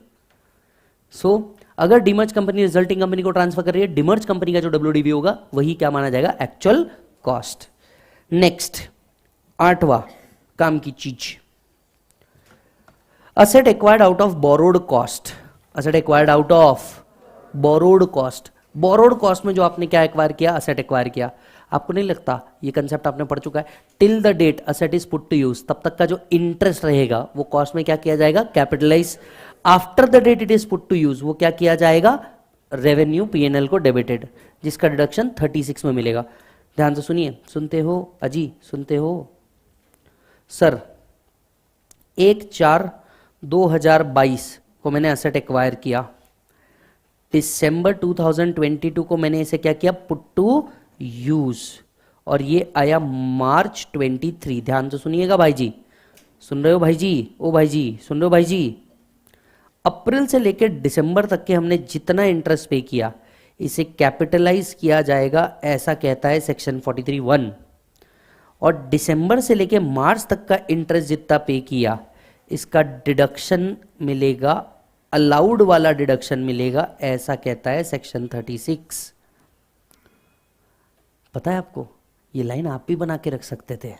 So अगर डीमर्ज कंपनी रिजल्टिंग कंपनी को transfer कर रही है, डीमर्ज कंपनी का जो डब्ल्यूडीवी होगा वही क्या माना जाएगा, एक्चुअल कॉस्ट. नेक्स्ट, आठवां काम की चीज, asset acquired out of borrowed cost. Asset acquired out of borrowed cost. Borrowed cost में जो आपने क्या एक्वायर किया, असेट एक्वायर किया. आपको नहीं लगता ये कंसेप्ट आपने पढ़ चुका है, till the date asset is put to use, तब तक का जो इंटरेस्ट रहेगा वो कॉस्ट में क्या किया जाएगा, capitalise. After the date it is put to use, वो क्या किया जाएगा, रेवेन्यू पीएनएल को डेबिटेड, जिसका डिडक्शन 36 में मिलेगा. ध्यान से सुनिए, सुनते हो अजी, सुनते हो सर. 1/4/2022 को मैंने असेट एक्वायर किया, दिसंबर 2022 को मैंने इसे क्या किया, पुट टू यूज, और ये आया मार्च 23. ध्यान से सुनिएगा भाई जी, सुन रहे हो भाई जी, ओ भाई जी सुन रहे हो भाई जी. अप्रैल से लेकर दिसंबर तक के हमने जितना इंटरेस्ट पे किया इसे कैपिटलाइज किया जाएगा, ऐसा कहता है सेक्शन 43(1). और दिसंबर से लेकर मार्च तक का इंटरेस्ट जितना पे किया इसका डिडक्शन मिलेगा, अलाउड वाला डिडक्शन मिलेगा, ऐसा कहता है सेक्शन 36. पता है आपको, ये लाइन आप भी बना के रख सकते थे,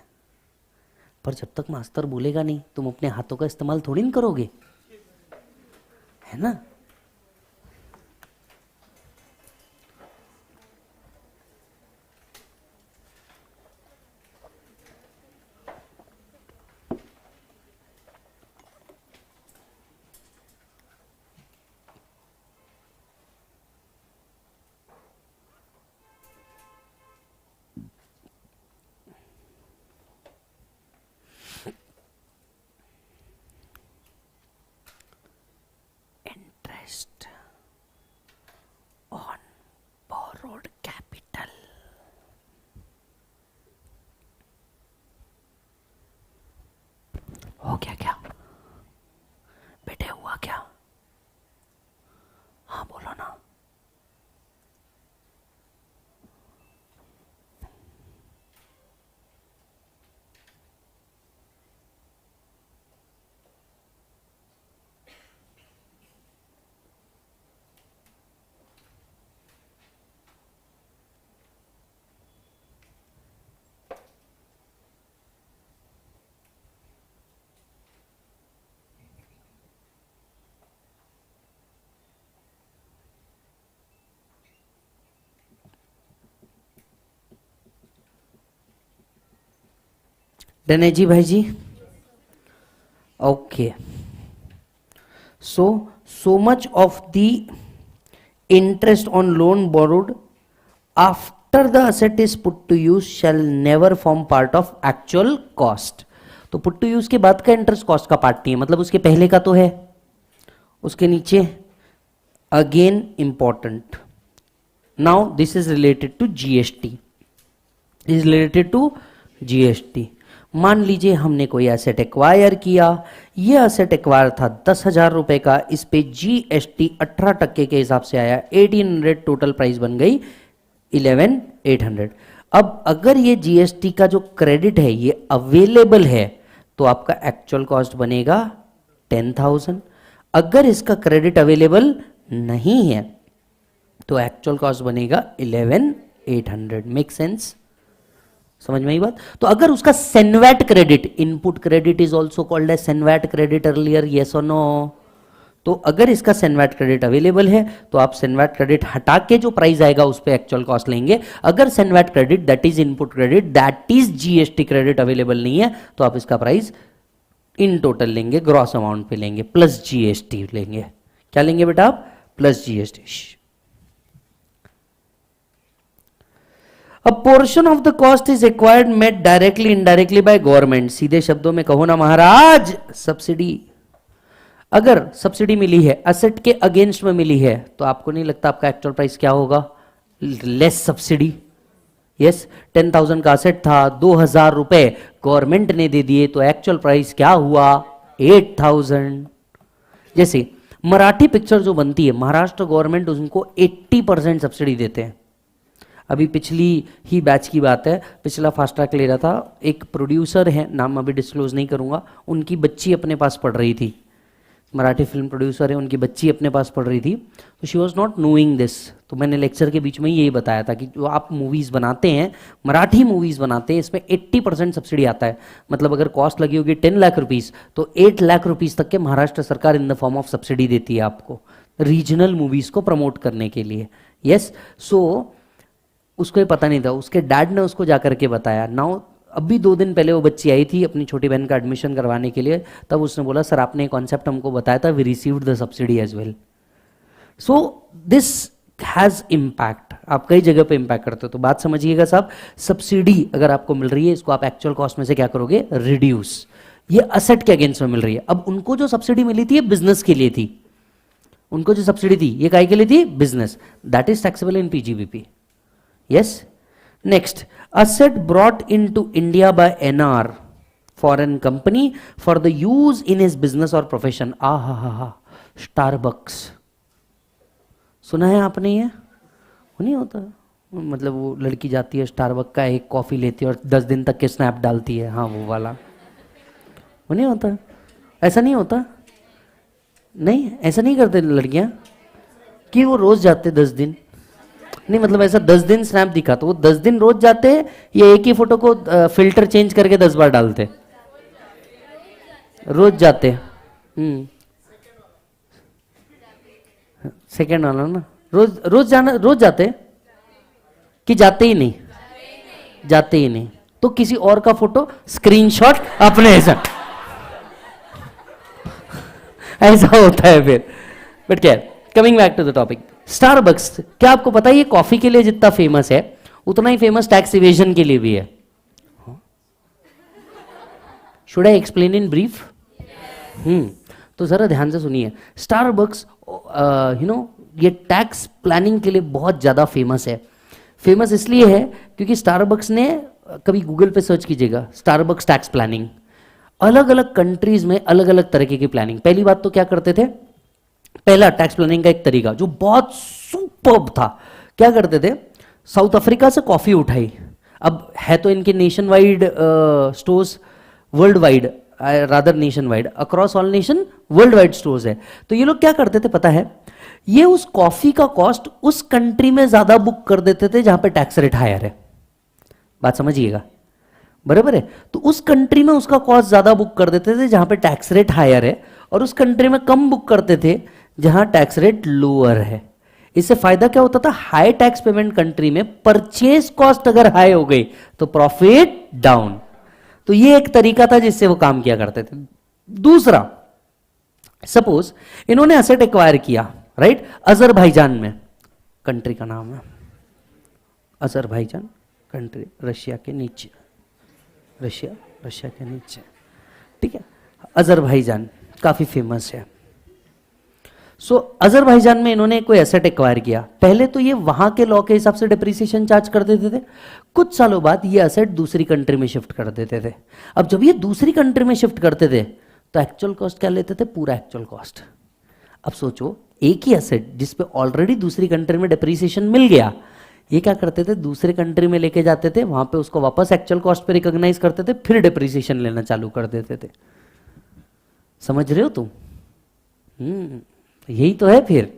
पर जब तक मास्टर बोलेगा नहीं तुम अपने हाथों का इस्तेमाल थोड़ी ना करोगे, है ना. Interest on borrowed capital. हो गया क्या बेटे, हुआ क्या, हाँ बोलो ना. डन है जी भाई जी, okay. so much of the interest on loan borrowed after the asset is put to use shall never form part of actual cost. तो put to use के बाद का इंटरेस्ट कॉस्ट का पार्ट नहीं है, मतलब उसके पहले का तो है. उसके नीचे again important, now this is related to GST, is related to GST. मान लीजिए हमने कोई एसेट एक्वायर किया, ये एसेट एक्वायर था 10,000 रुपए का, इस पे जीएसटी 18% के हिसाब से आया, 1800, टोटल प्राइस बन गई 11,800. अब अगर ये जीएसटी का जो क्रेडिट है ये अवेलेबल है तो आपका एक्चुअल कॉस्ट बनेगा 10,000. अगर इसका क्रेडिट अवेलेबल नहीं है तो एक्चुअल कॉस्ट बनेगा 11,800. मेक सेंस, समझ में आई बात. तो अगर उसका CENVAT credit, input credit is also called as CENVAT credit earlier, yes और नो. तो अगर इसका सेनवैट क्रेडिट अवेलेबल है तो आप सेनवैट क्रेडिट हटा के जो प्राइस आएगा उस पे एक्चुअल कॉस्ट लेंगे. अगर CENVAT credit that is input credit that is GST credit available नहीं है तो आप इसका प्राइस इन टोटल लेंगे, ग्रॉस अमाउंट पे लेंगे, प्लस जीएसटी लेंगे. क्या लेंगे बेटा आप, plus GST. A portion of the cost is acquired met directly indirectly by government. सीधे शब्दों में कहो ना महाराज, सब्सिडी. अगर सब्सिडी मिली है, असेट के अगेंस्ट में मिली है, तो आपको नहीं लगता आपका एक्चुअल प्राइस क्या होगा, लेस सब्सिडी. यस, 10,000 का असेट था, 2,000 रुपए गवर्नमेंट ने दे दिए तो एक्चुअल प्राइस क्या हुआ, 8,000. जैसे मराठी पिक्चर जो बनती है, महाराष्ट्र गवर्नमेंट उनको 80% सब्सिडी देते हैं. अभी पिछली ही बैच की बात है, पिछला फास्ट ट्रैक ले रहा था, एक प्रोड्यूसर है, नाम अभी डिस्क्लोज नहीं करूँगा, उनकी बच्ची अपने पास पढ़ रही थी, मराठी फिल्म प्रोड्यूसर है, उनकी बच्ची अपने पास पढ़ रही थी, तो she was not knowing this. तो मैंने लेक्चर के बीच में यही बताया था कि जो आप मूवीज़ बनाते हैं, मराठी मूवीज़ बनाते हैं, इसमें 80% सब्सिडी आता है। मतलब अगर कॉस्ट लगी होगी 10 लाख रुपीज़, तो 8 लाख रुपीज़ तक के महाराष्ट्र सरकार in the form of subsidy देती है आपको, रीजनल मूवीज़ को प्रमोट करने के लिए। यस, सो उसको ये पता नहीं था, उसके डैड ने उसको जाकर के बताया। नाउ अभी 2 दिन पहले वो बच्ची आई थी अपनी छोटी बहन का एडमिशन करवाने के लिए, तब उसने बोला सर आपने कॉन्सेप्ट हमको बताया था, we received the subsidy as well. So this has impact, आप कई जगह पे इम्पैक्ट करते हो। तो बात समझिएगा साहब, सब्सिडी अगर आपको मिल रही है, इसको आप एक्चुअल कॉस्ट में से क्या करोगे, रिड्यूस। ये असेट के अगेंस्ट में मिल रही है। अब उनको जो सब्सिडी मिली थी ये बिजनेस के लिए थी, उनको जो सब्सिडी थी ये काय के लिए थी, business, that is taxable in PGBP. Yes, next, asset brought into India by NR, foreign company, for the use in his business or profession. हा, स्टारबक्स सुना है आपने? ये नहीं होता, मतलब वो लड़की जाती है स्टारबक्स का एक कॉफी लेती है और 10 दिन तक के स्नैप डालती है, हाँ वो वाला, वो नहीं होता? ऐसा नहीं होता? नहीं, ऐसा नहीं करते लड़कियां कि वो रोज जाते 10 दिन? नहीं, मतलब ऐसा 10 दिन स्नैप दिखा तो वो 10 दिन रोज जाते हैं, ये एक ही फोटो को फिल्टर चेंज करके 10 बार डालते? रोज जाते। सेकेंड वाला ना, रोज जाना, रोज जाते कि जाते ही नहीं? जाते ही नहीं, तो किसी और का फोटो स्क्रीनशॉट अपने ऐसा होता है फिर। बट क्या, coming back to the topic, Starbucks, क्या आपको पता है ये कॉफी के लिए जितना फेमस है उतना ही फेमस टैक्स इवेजन के लिए भी है? Should I explain in brief? तो जरा ध्यान से सुनिए, स्टारबक्स ये टैक्स प्लानिंग के लिए बहुत ज्यादा फेमस है। फेमस इसलिए है क्योंकि स्टारबक्स ने, कभी गूगल पे सर्च कीजिएगा स्टारबक्स टैक्स प्लानिंग, अलग अलग कंट्रीज में अलग अलग तरीके की प्लानिंग। पहली बात तो क्या करते थे, पहला टैक्स प्लानिंग का एक तरीका जो बहुत सुपर्ब था, क्या करते थे, साउथ अफ्रीका से कॉफी उठाई, अब है तो इनके nation wide stores, world wide, rather nation wide, across all nation world wide stores है। तो ये लोग क्या करते थे पता है, ये उस कॉफी का कॉस्ट उस कंट्री में ज्यादा बुक कर देते थे जहां पे टैक्स रेट हायर है। बात समझिएगा, बराबर है? तो उस कंट्री में उसका कॉस्ट ज्यादा बुक कर देते थे जहां पे टैक्स रेट हायर है, और उस कंट्री में कम बुक करते थे जहां टैक्स रेट लोअर है। इससे फायदा क्या होता था, हाई टैक्स पेमेंट कंट्री में परचेज कॉस्ट अगर हाई हो गई तो प्रॉफिट डाउन। तो ये एक तरीका था जिससे वो काम किया करते थे। दूसरा, सपोज इन्होंने एसेट एक्वायर किया, राइट, अजरबैजान में, कंट्री का नाम है अजरबैजान, कंट्री रशिया के नीचे, रशिया के नीचे, ठीक है, अजरबैजान काफी फेमस है। सो अजरबैजान में इन्होंने कोई एसेट एक्वायर किया, पहले तो ये वहां के लॉ के हिसाब से डिप्रिसिएशन चार्ज कर देते थे, कुछ सालों बाद ये एसेट दूसरी कंट्री में शिफ्ट कर देते थे। अब जब ये दूसरी कंट्री में शिफ्ट करते थे तो एक्चुअल कॉस्ट क्या लेते थे, पूरा एक्चुअल कॉस्ट। अब सोचो, एक ही एसेट जिसपे ऑलरेडी दूसरी कंट्री में डिप्रिसिएशन मिल गया, ये क्या करते थे, दूसरे कंट्री में लेके जाते थे, वहां पे उसको वापस एक्चुअल कॉस्ट पे रिकॉग्नाइज करते थे, फिर डिप्रिसिएशन लेना चालू कर देते थे। समझ रहे हो तुम? यही तो है। फिर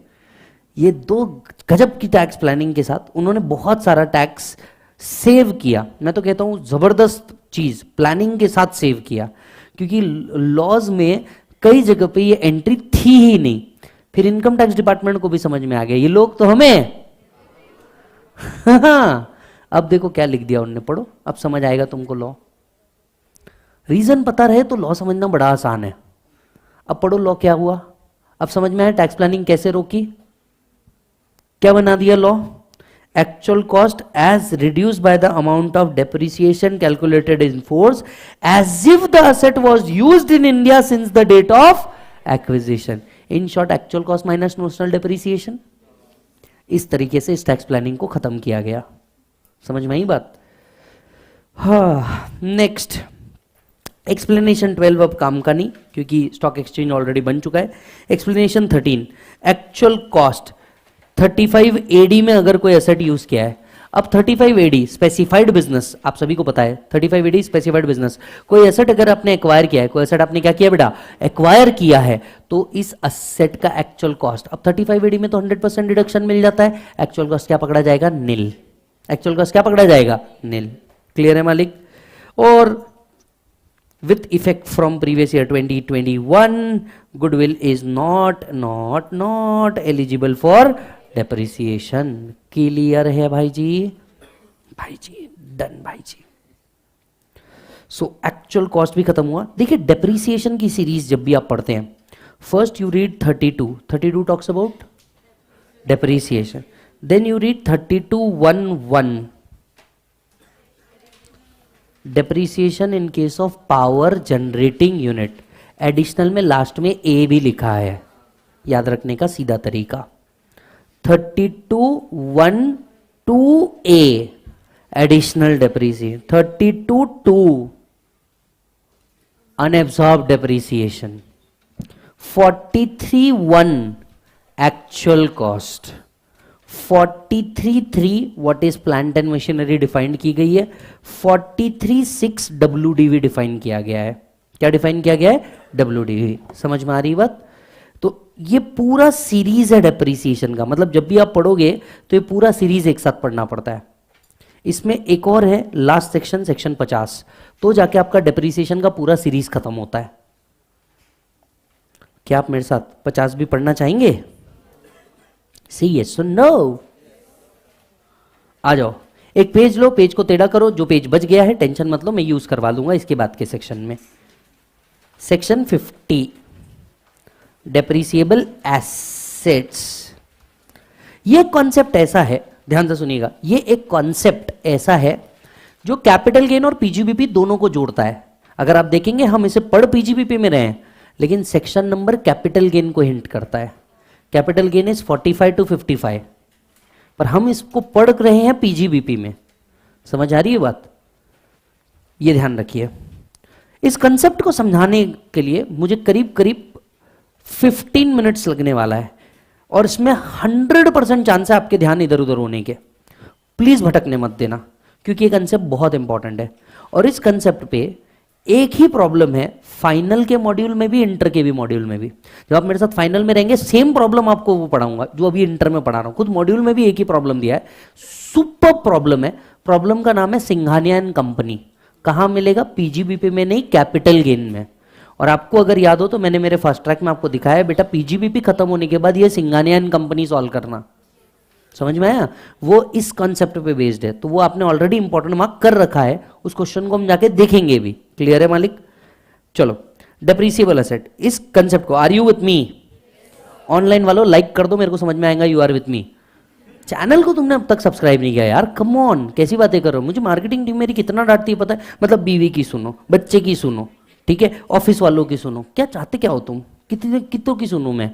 ये दो गजब की टैक्स प्लानिंग के साथ उन्होंने बहुत सारा टैक्स सेव किया। मैं तो कहता हूं जबरदस्त चीज प्लानिंग के साथ सेव किया, क्योंकि लॉज में कई जगह पे ये एंट्री थी ही नहीं। फिर इनकम टैक्स डिपार्टमेंट को भी समझ में आ गया ये लोग तो हमें अब देखो क्या लिख दिया उन्होंने, पढ़ो, अब समझ आएगा तुमको लॉ। रीजन पता रहे तो लॉ समझना बड़ा आसान है। अब पढ़ो लॉ क्या हुआ, अब समझ में आया टैक्स प्लानिंग कैसे रोकी, क्या बना दिया law, actual cost as reduced by the amount of depreciation calculated in force as if the asset was used in India since the date of acquisition. In short, actual cost minus notional depreciation. इस तरीके से इस tax planning को खत्म किया गया। समझ में आई बात? हाँ, नेक्स्ट एक्सप्लेनेशन 12 अब काम का नहीं, क्योंकि स्टॉक एक्सचेंज ऑलरेडी बन चुका है। एक्सप्लेनेशन 13, एक्चुअल कॉस्ट 35 AD में अगर कोई एसेट यूज किया है, अब 35 एडी स्पेसिफाइड बिजनेस, आप सभी को पता है 35 एडी स्पेसिफाइड बिजनेस, कोई एसेट अगर आपने एक्वायर किया है, कोई एसेट आपने क्या किया बेटा, एक्वायर किया है, तो इस एसेट का एक्चुअल कॉस्ट, अब 35 एडी में तो 100% डिडक्शन मिल जाता है, एक्चुअल कॉस्ट क्या पकड़ा जाएगा, नील, एक्चुअल कॉस्ट क्या पकड़ा जाएगा, नील। क्लियर है मालिक? और with effect from previous year 2021 goodwill is not eligible for depreciation। Clear है भाई जी? भाई जी डन भाई जी। सो एक्चुअल कॉस्ट भी खत्म हुआ। देखिए डेप्रिसिएशन की सीरीज जब भी आप पढ़ते हैं, first you read 32 talks about depreciation, then you read 32(1)(1) depreciation in case of power generating unit. Additional में लास्ट में ए भी लिखा है, याद रखने का सीधा तरीका। 32(1)(2)(a) additional depreciation, 32(2) unabsorbed depreciation, 43(1) actual cost, 43(3) what is plant and machinery defined की गई है, 43(6) WDV डिफाइन किया गया है। क्या डिफाइन किया गया है, WDV। समझ में आ रही बात? तो ये पूरा सीरीज है डेप्रीसिएशन का, मतलब जब भी आप पढ़ोगे तो ये पूरा सीरीज एक साथ पढ़ना पड़ता है। इसमें एक और है लास्ट सेक्शन, सेक्शन 50, तो जाके आपका डेप्रीसिएशन का पूरा सीरीज खत्म होता है। क्या आप मेरे साथ 50 भी पढ़ना चाहेंगे? सी यस और नो? आ जाओ, एक पेज लो, पेज को टेढ़ा करो, जो पेज बच गया है टेंशन मत लो, मैं यूज करवा लूंगा इसके बाद के सेक्शन में। Section 50 depreciable assets. ये कॉन्सेप्ट ऐसा है, ध्यान से सुनिएगा, ये एक कॉन्सेप्ट ऐसा है जो कैपिटल गेन और पीजीबीपी दोनों को जोड़ता है। अगर आप देखेंगे हम इसे पढ़ पीजीबीपी में रहे हैं, लेकिन सेक्शन नंबर कैपिटल गेन को हिंट करता है। कैपिटल गेन इज 45 to 55, पर हम इसको पढ़ रहे हैं पीजीबीपी में। समझ आ रही है बात? ये ध्यान रखिए। इस कंसेप्ट को समझाने के लिए मुझे करीब करीब 15 मिनट्स लगने वाला है, और इसमें 100% चांस है आपके ध्यान इधर उधर होने के। प्लीज भटकने मत देना, क्योंकि ये कंसेप्ट बहुत इंपॉर्टेंट है। और इस कंसेप्ट पे एक ही प्रॉब्लम है फाइनल के मॉड्यूल में भी, इंटर के भी मॉड्यूल में भी। जब आप मेरे साथ फाइनल में रहेंगे, सेम प्रॉब्लम आपको वो पढ़ाऊंगा जो अभी इंटर में पढ़ा रहा हूं। खुद मॉड्यूल में भी एक ही प्रॉब्लम दिया है, सुपर प्रॉब्लम है। प्रॉब्लम का नाम है सिंघानिया एंड कंपनी। कहां मिलेगा? पीजीबीपी में नहीं, कैपिटल गेन में। और आपको अगर याद हो तो मैंने मेरे फर्स्ट ट्रैक में आपको दिखाया है, बेटा पीजीबीपी खत्म होने के बाद ये सिंघानिया एंड कंपनी सॉल्व करना। समझ में आया? वो इस कॉन्सेप्ट पे बेस्ड है, तो वो आपने ऑलरेडी इंपॉर्टेंट मार्क कर रखा है। उस क्वेश्चन को हम जाके देखेंगे भी। क्लियर है मालिक? चलो, डेप्रीसिएबल एसेट, इस कंसेप्ट को, are you with me? Online वालों लाइक कर दो, मेरे को समझ में आएगा you are with me. Channel को तुमने अब तक सब्सक्राइब नहीं किया यार, कम ऑन, कैसी बातें कर रहे हो? मुझे मार्केटिंग टीम मेरी कितना डांटती है पता है। मतलब बीवी की सुनो, बच्चे की सुनो, ठीक है, ऑफिस वालों की सुनो, क्या चाहते क्या हो तुम? कितनों की सुनो मैं?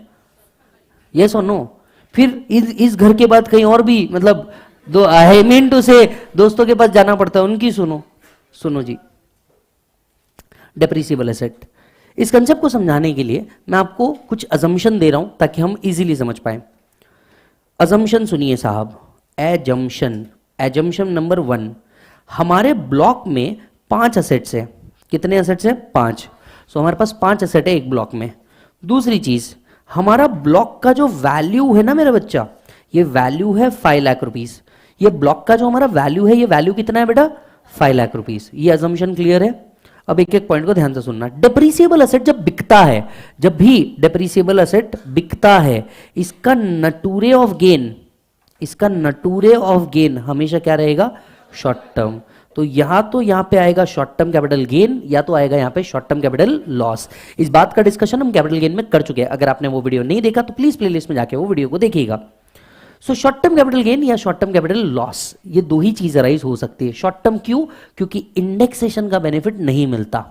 ये सुनो, फिर इस घर के बाद कहीं और भी, मतलब दो आई मीन टू से दोस्तों के पास जाना पड़ता है, उनकी सुनो। सुनो जी, डेप्रीसिएबल एसेट, इस कंसेप्ट को समझाने के लिए मैं आपको कुछ अजम्पशन दे रहा हूं ताकि हम इजीली समझ पाए। अजम्पशन सुनिए साहब, एजम्पशन। एजम्पशन नंबर 1, हमारे ब्लॉक में 5 एसेट्स हैं। कितने एसेट्स हैं? 5। सो हमारे पास 5 एसेट है एक ब्लॉक में। दूसरी चीज, हमारा ब्लॉक का जो वैल्यू है ना मेरा बच्चा, ये वैल्यू है 5 लाख रुपीस। ये ब्लॉक का जो हमारा वैल्यू है, ये वैल्यू कितना है बेटा? 5 लाख रुपीस। ये अजम्पशन क्लियर है? अब एक एक पॉइंट को ध्यान से सुनना। डेप्रीसिएबल एसेट जब बिकता है, जब भी डेप्रीसिएबल एसेट बिकता है, इसका नटूरे ऑफ गेन, इसका नटूरे ऑफ गेन हमेशा क्या रहेगा? Short term. तो यहां पे आएगा शॉर्ट टर्म कैपिटल गेन, या तो आएगा यहां पे शॉर्ट टर्म कैपिटल लॉस। इस बात का डिस्कशन हम कैपिटल गेन में कर चुके हैं। अगर आपने वो वीडियो नहीं देखा तो प्लीज प्लेलिस्ट में जाके वो वीडियो को देखिएगा। So short term capital gain या शॉर्ट टर्म कैपिटल लॉस, ये दो ही चीज राइज हो सकती है। शॉर्ट टर्म क्यों? क्योंकि इंडेक्सेशन का बेनिफिट नहीं मिलता।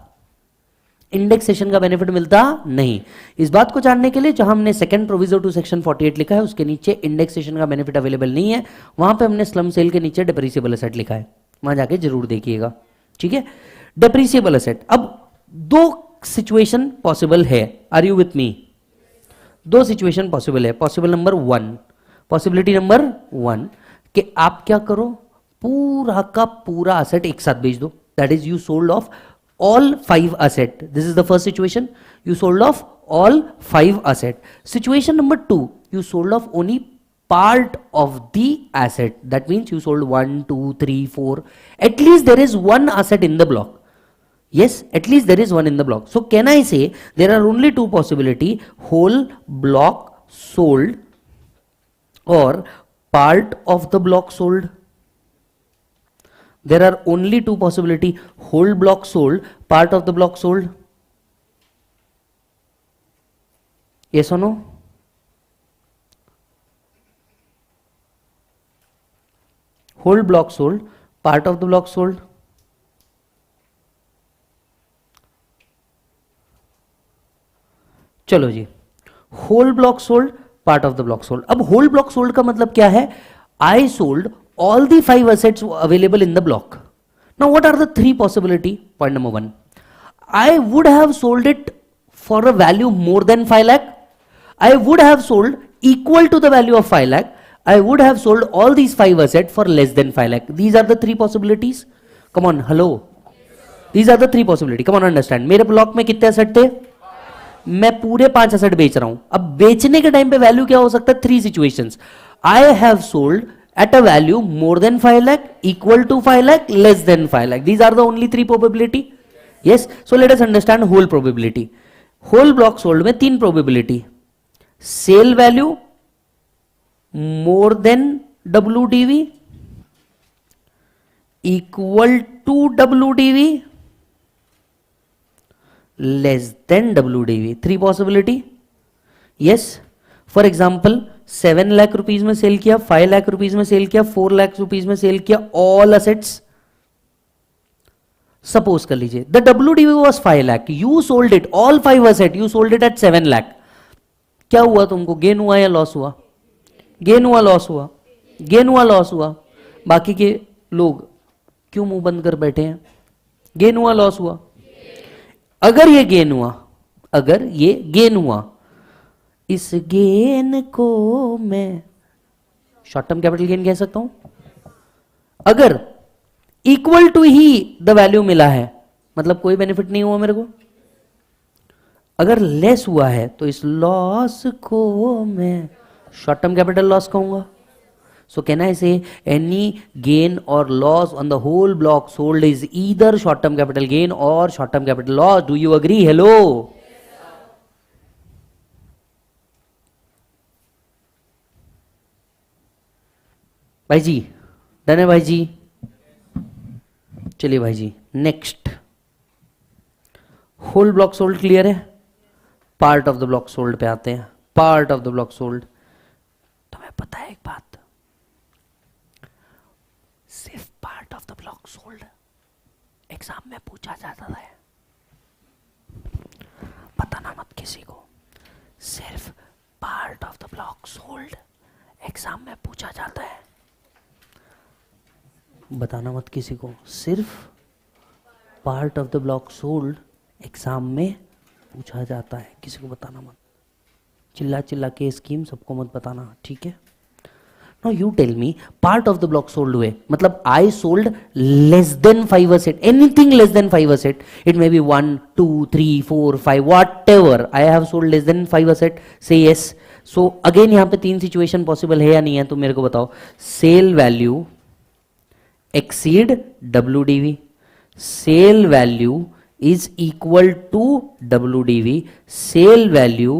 इंडेक्सेशन का बेनिफिट मिलता नहीं। इस बात को जानने के लिए जहां हमने सेकंड प्रोविजो टू सेक्शन 48 लिखा है, उसके नीचे इंडेक्सेशन का बेनिफिट अवेलेबल नहीं है, वहां पे हमने स्लम सेल के नीचे डेप्रीसिएबल एसेट लिखा है, वहां जाके जरूर देखिएगा। ठीक है, डेप्रीसिएबल एसेट। अब 2 सिचुएशन पॉसिबल है, are you with me? 2 situation possible है। पॉसिबल नंबर 1, पॉसिबिलिटी नंबर 1 कि आप क्या करो, पूरा का पूरा असेट एक साथ बेच दो, that is you sold off all 5 asset. This is the first situation. You sold off all 5 asset. Situation number 2, you sold off only part of the asset. That means you sold 1, 2, 3, 4. At least there is one asset in the block. Yes, at least there is one in the block. So can I say there are only 2 possibility, whole block sold or part of the block sold? There are only 2 possibility, whole block sold, part of the block sold. Yes or no? Whole block sold, part of the block sold. चलो जी, whole block sold, part of the block sold. अब whole block sold का मतलब क्या है? I sold all the 5 assets available in the block. Now what are the 3 possibility? Point number 1, I would have sold it for a value more than 5 lakh. I would have sold equal to the value of 5 lakh. I would have sold all these 5 assets for less than 5 lakh. These are the 3 possibilities. Come on, hello. These are the 3 possibility. Come on, understand. मेरे block में कितने asset थे? मैं पूरे 5 asset बेच रहा हूं. अब बेचने के टाइम पे वैल्यू क्या हो सकता है? 3 situations. I have sold at a value more than 5 lakh, equal to 5 lakh, less than 5 lakh. These are the only 3 probability. Yes, so let us understand whole probability. Whole block sold में 3 probability. Sale value more than WDV, equal to WDV, less than WDV. 3 possibility. Yes, for example 7 lakh rupees में cell किया, 5 lakh rupees में cell किया, 4 lakh rupees में cell किया, all assets. Suppose कर लीजिए the WDV was 5 lakh, you sold it all 5 asset, you sold it at 7 lakh. क्या हुआ तुमको? गेन हुआ या लॉस हुआ? गेन हुआ, लॉस हुआ? गेन हुआ, लॉस हुआ? बाकी के लोग क्यों मुंह बंद कर बैठे हैं? गेन हुआ, लॉस हुआ? अगर ये गेन हुआ, अगर ये गेन हुआ, इस गेन को मैं शॉर्ट टर्म कैपिटल गेन कह सकता हूं. अगर इक्वल टू ही द वैल्यू मिला है, मतलब कोई बेनिफिट नहीं हुआ मेरे को. अगर लेस हुआ है तो इस लॉस को मैं शॉर्ट टर्म कैपिटल लॉस कहूंगा. सो can I say any gain और loss on the whole block sold is either short term capital gain or short term capital loss. Do you agree? Hello. भाई जी done है? भाई जी चलिए भाई जी next. Whole block sold clear है. Part of the block sold पे आते हैं. Part of the block sold. तुम्हें पता है एक बात, सिर्फ part of the block sold exam में पूछा जाता है. बताना मत किसी को. सिर्फ part of the block sold exam में पूछा जाता है. बताना मत किसी को. सिर्फ part of the block sold exam में पूछा जाता है. किसी को बताना मत. चिल्ला चिल्ला के स्कीम सबको मत बताना, ठीक है? Now you tell me, part of the block sold हुए मतलब I sold less than 5 asset. Anything less than 5 asset. It may be 1, 2, 3, 4, 5, whatever. I have sold less than 5 asset. Say yes. So again यहां पे 3 situation possible है या नहीं है? तो मेरे को बताओ. Sale value exceed WDV, sale value is equal to WDV, sale value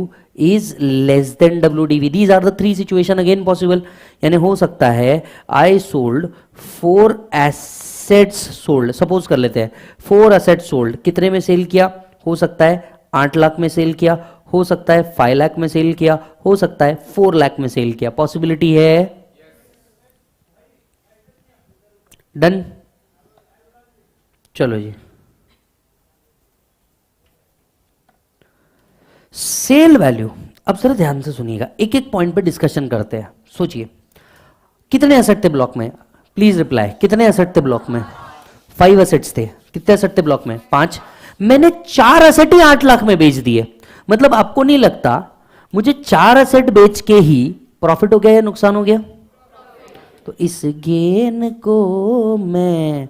is less than WDV. These are the 3 situation again possible. यानी हो सकता है I sold 4 assets sold. Suppose कर लेते हैं 4 assets sold. कितने में सेल किया? हो सकता है 8 लाख में सेल किया, हो सकता है 5 लाख में सेल किया, हो सकता है 4 लाख में सेल किया. पॉसिबिलिटी है. डन. चलो जी. Cell value. अब जरा ध्यान से सुनिएगा, एक एक पॉइंट पे डिस्कशन करते हैं. सोचिए कितने एसेट थे ब्लॉक में? Please reply. कितने एसेट थे ब्लॉक में? 5 एसेट्स थे. कितने एसेट थे ब्लॉक में? 5. मैंने 4 एसेट ही 8 लाख में बेच दिए. मतलब आपको नहीं लगता मुझे 4 एसेट बेच के ही प्रॉफिट हो गया या नुकसान हो गया? तो इस गेन को मैं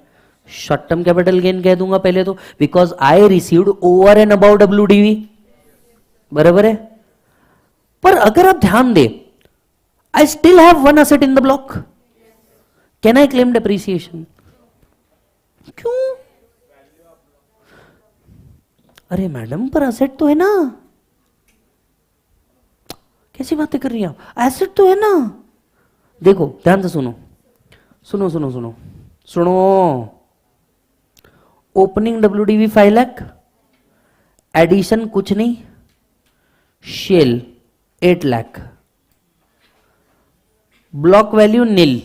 शॉर्ट टर्म कैपिटल गेन कह दूंगा पहले तो, because I received over and about WDV, बराबर है। पर अगर आप ध्यान दे, I still have one asset in the block, can I claim depreciation? क्यों? अरे मैडम, पर असेट तो है ना, कैसी बातें कर रही हैं आप, एसेट तो है ना। देखो ध्यान से सुनो सुनो सुनो सुनो सुनो, ओपनिंग WDV 5 लाख, एडिशन कुछ नहीं, sale 8 lakh, block value nil,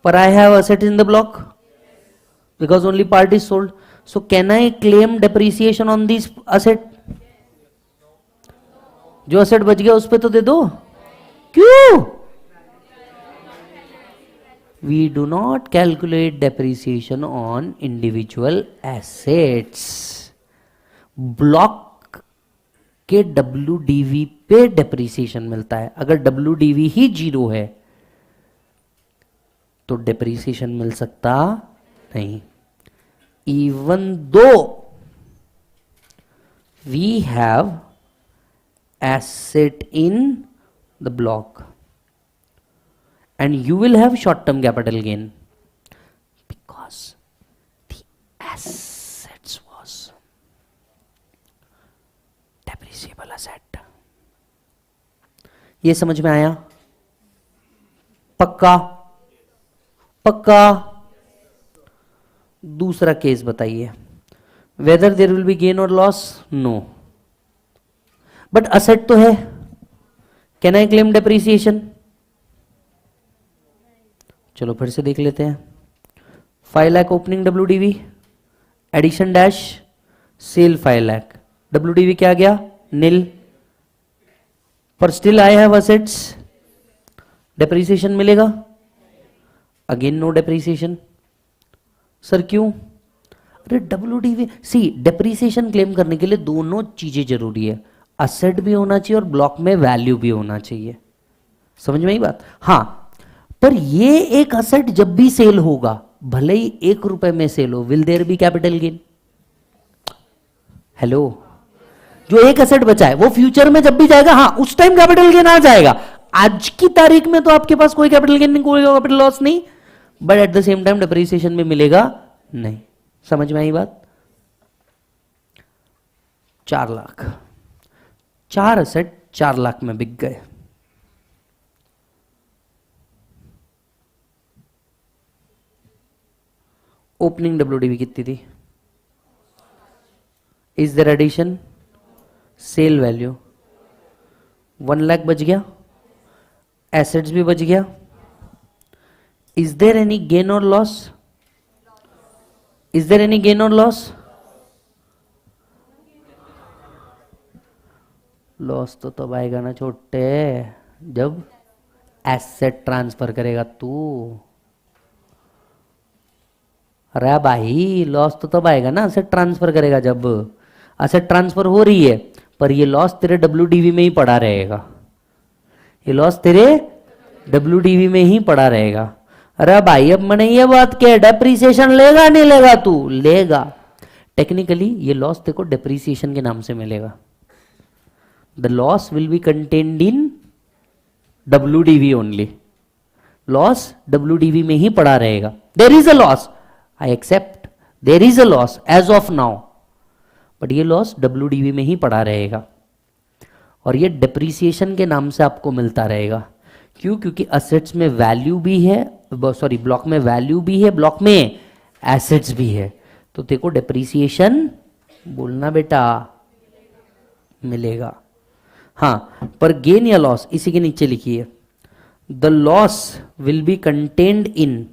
पर I have asset in the block because only part is sold, so can I claim depreciation on this asset? जो असेट बच गया उस पे तो दे दो। क्यों? We do not calculate depreciation on individual assets. Block के WDV पे डेप्रीसिएशन मिलता है, अगर WDV ही 0 है तो डेप्रीसिएशन मिल सकता नहीं। Even though we have asset in the block and you will have short term capital gain because the assets was depreciable asset। ये समझ में आया? पक्का? पक्का? दूसरा केस बताइए, whether there will be gain or loss? No, but asset तो है, कैन आई क्लेम डेप्रीसिएशन? चलो फिर से देख लेते हैं। 5 lakh opening WDV, addition dash sale 5 lakh, WDV क्या गया? नील, पर still I have assets, depreciation मिलेगा? Again no depreciation. सर क्यों? अरे WDV सी, डेप्रीसिएशन क्लेम करने के लिए दोनों चीजें जरूरी है, असेट भी होना चाहिए और ब्लॉक में वैल्यू भी होना चाहिए। समझ में आई बात? हाँ, पर ये एक असेट जब भी सेल होगा, भले ही 1 रुपए में सेल हो, will there be capital gain? Hello, जो एक असेट बचा है वो फ्यूचर में जब भी जाएगा, हाँ उस टाइम कैपिटल गेन आ जाएगा। आज की तारीख में तो आपके पास कोई कैपिटल गेन नहीं, कोई कैपिटल लॉस नहीं, but at the same time depreciation भी मिलेगा नहीं। समझ में आई बात? 4 लाख, 4 असेट 4 लाख में बिक गए। ओपनिंग WDV कितनी थी? Is there addition? Sale value 1 lakh बच गया, एसेट्स भी बच गया। इज देयर एनी गेन और loss? Is there any gain और लॉस? लॉस तो तब आएगा ना छोटे, जब एसेट ट्रांसफर करेगा तू। अरे भाई, लॉस तो तब आएगा ना एसेट ट्रांसफर करेगा जब। एसेट ट्रांसफर हो रही है पर ये लॉस तेरे WDV में ही पड़ा रहेगा, ये लॉस तेरे WDV में ही पड़ा रहेगा। अरे भाई, अब मैंने ये बात क्या, डेप्रीसिएशन लेगा नहीं लेगा? तू लेगा। टेक्निकली ये लॉस तेरे को डेप्रीसिएशन के नाम से मिलेगा। The loss will be contained in WDV only. Loss WDV में ही पड़ा रहेगा। There is a loss, I accept. There is a loss as of now, but ये loss WDV में ही पड़ा रहेगा और ये depreciation के नाम से आपको मिलता रहेगा। क्यों? क्योंकि assets में value भी है, सॉरी ब्लॉक में value भी है, ब्लॉक में assets भी है, तो तेरे को depreciation बोलना बेटा मिलेगा। हाँ, पर गेन या लॉस इसी के नीचे लिखिए, the loss will be contained in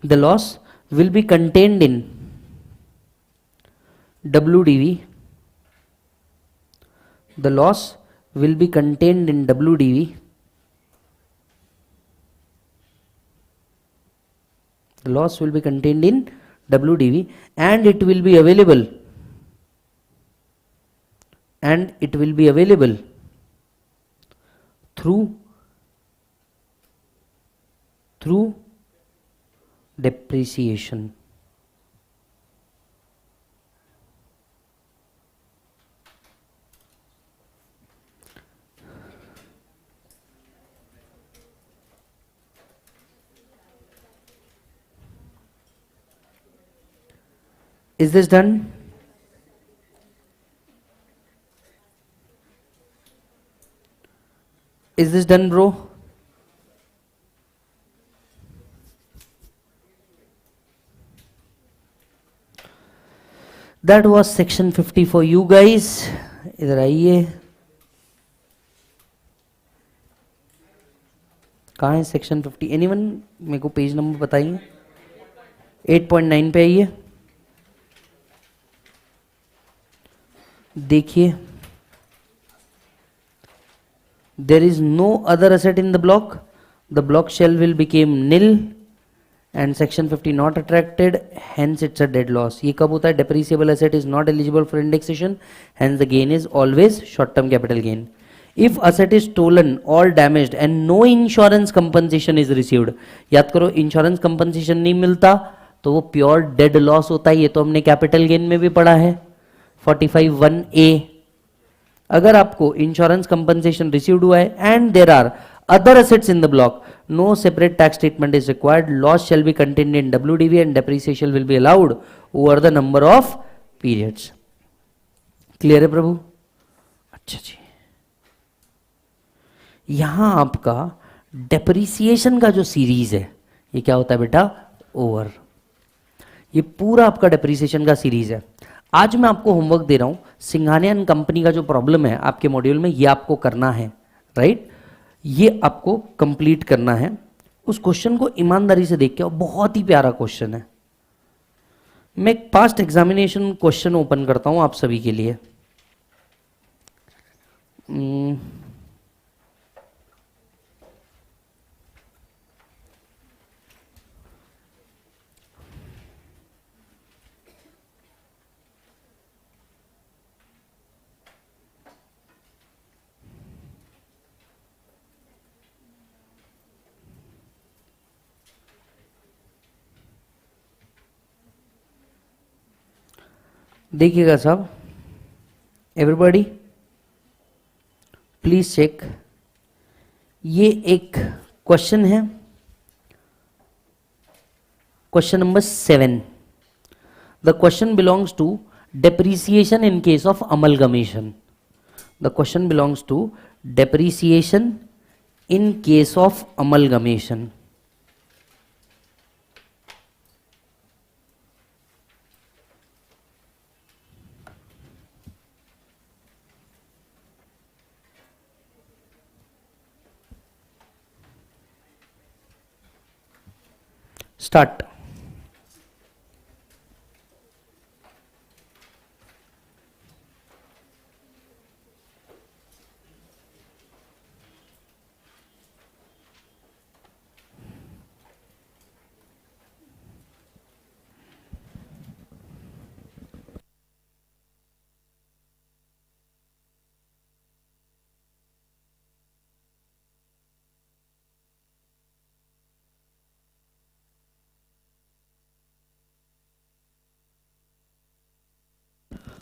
the loss will be contained in WDV. The loss will be contained in WDV loss will be contained in WDV and it will be available through depreciation. Is this done? Is this done, bro? That was section 50 for you guys. इधर आइए. कहाँ है section 50? Anyone मेरे को page number बताइए. 8.9 पे आइए. देखिए, there is no other asset in the block. The block shell will become nil and section 50 not attracted, hence it's a dead loss. ये कब होता है? Depreciable asset is not eligible for indexation, hence the gain is always short term capital gain. If asset is stolen or damaged and no insurance compensation is received, याद करो insurance compensation नहीं मिलता तो वो pure dead loss होता है. ये तो हमने capital gain में भी पढ़ा है 45(1)(a. अगर आपको इंश्योरेंस कंपनसेशन रिसीव्ड हुआ है and there are other assets in the block, no separate tax treatment is required. Loss shall be contained in WDV and depreciation will be allowed over the number of periods. Clear है प्रभु? अच्छा जी. यहां आपका depreciation का जो series है ये क्या होता है बेटा? ओवर. ये पूरा आपका डेप्रिसिएशन का सीरीज है. आज मैं आपको होमवर्क दे रहा हूं. सिंघानिया कंपनी का जो प्रॉब्लम है आपके मॉड्यूल में, ये आपको करना है, राइट? ये आपको कंप्लीट करना है. उस क्वेश्चन को ईमानदारी से देख के, और बहुत ही प्यारा क्वेश्चन है. मैं एक पास्ट एग्जामिनेशन क्वेश्चन ओपन करता हूं आप सभी के लिए. देखिएगा साहब, एवरीबॉडी प्लीज चेक. ये एक क्वेश्चन है, question number 7. The question belongs to depreciation in case of amalgamation. The question belongs to depreciation in case of amalgamation. Start.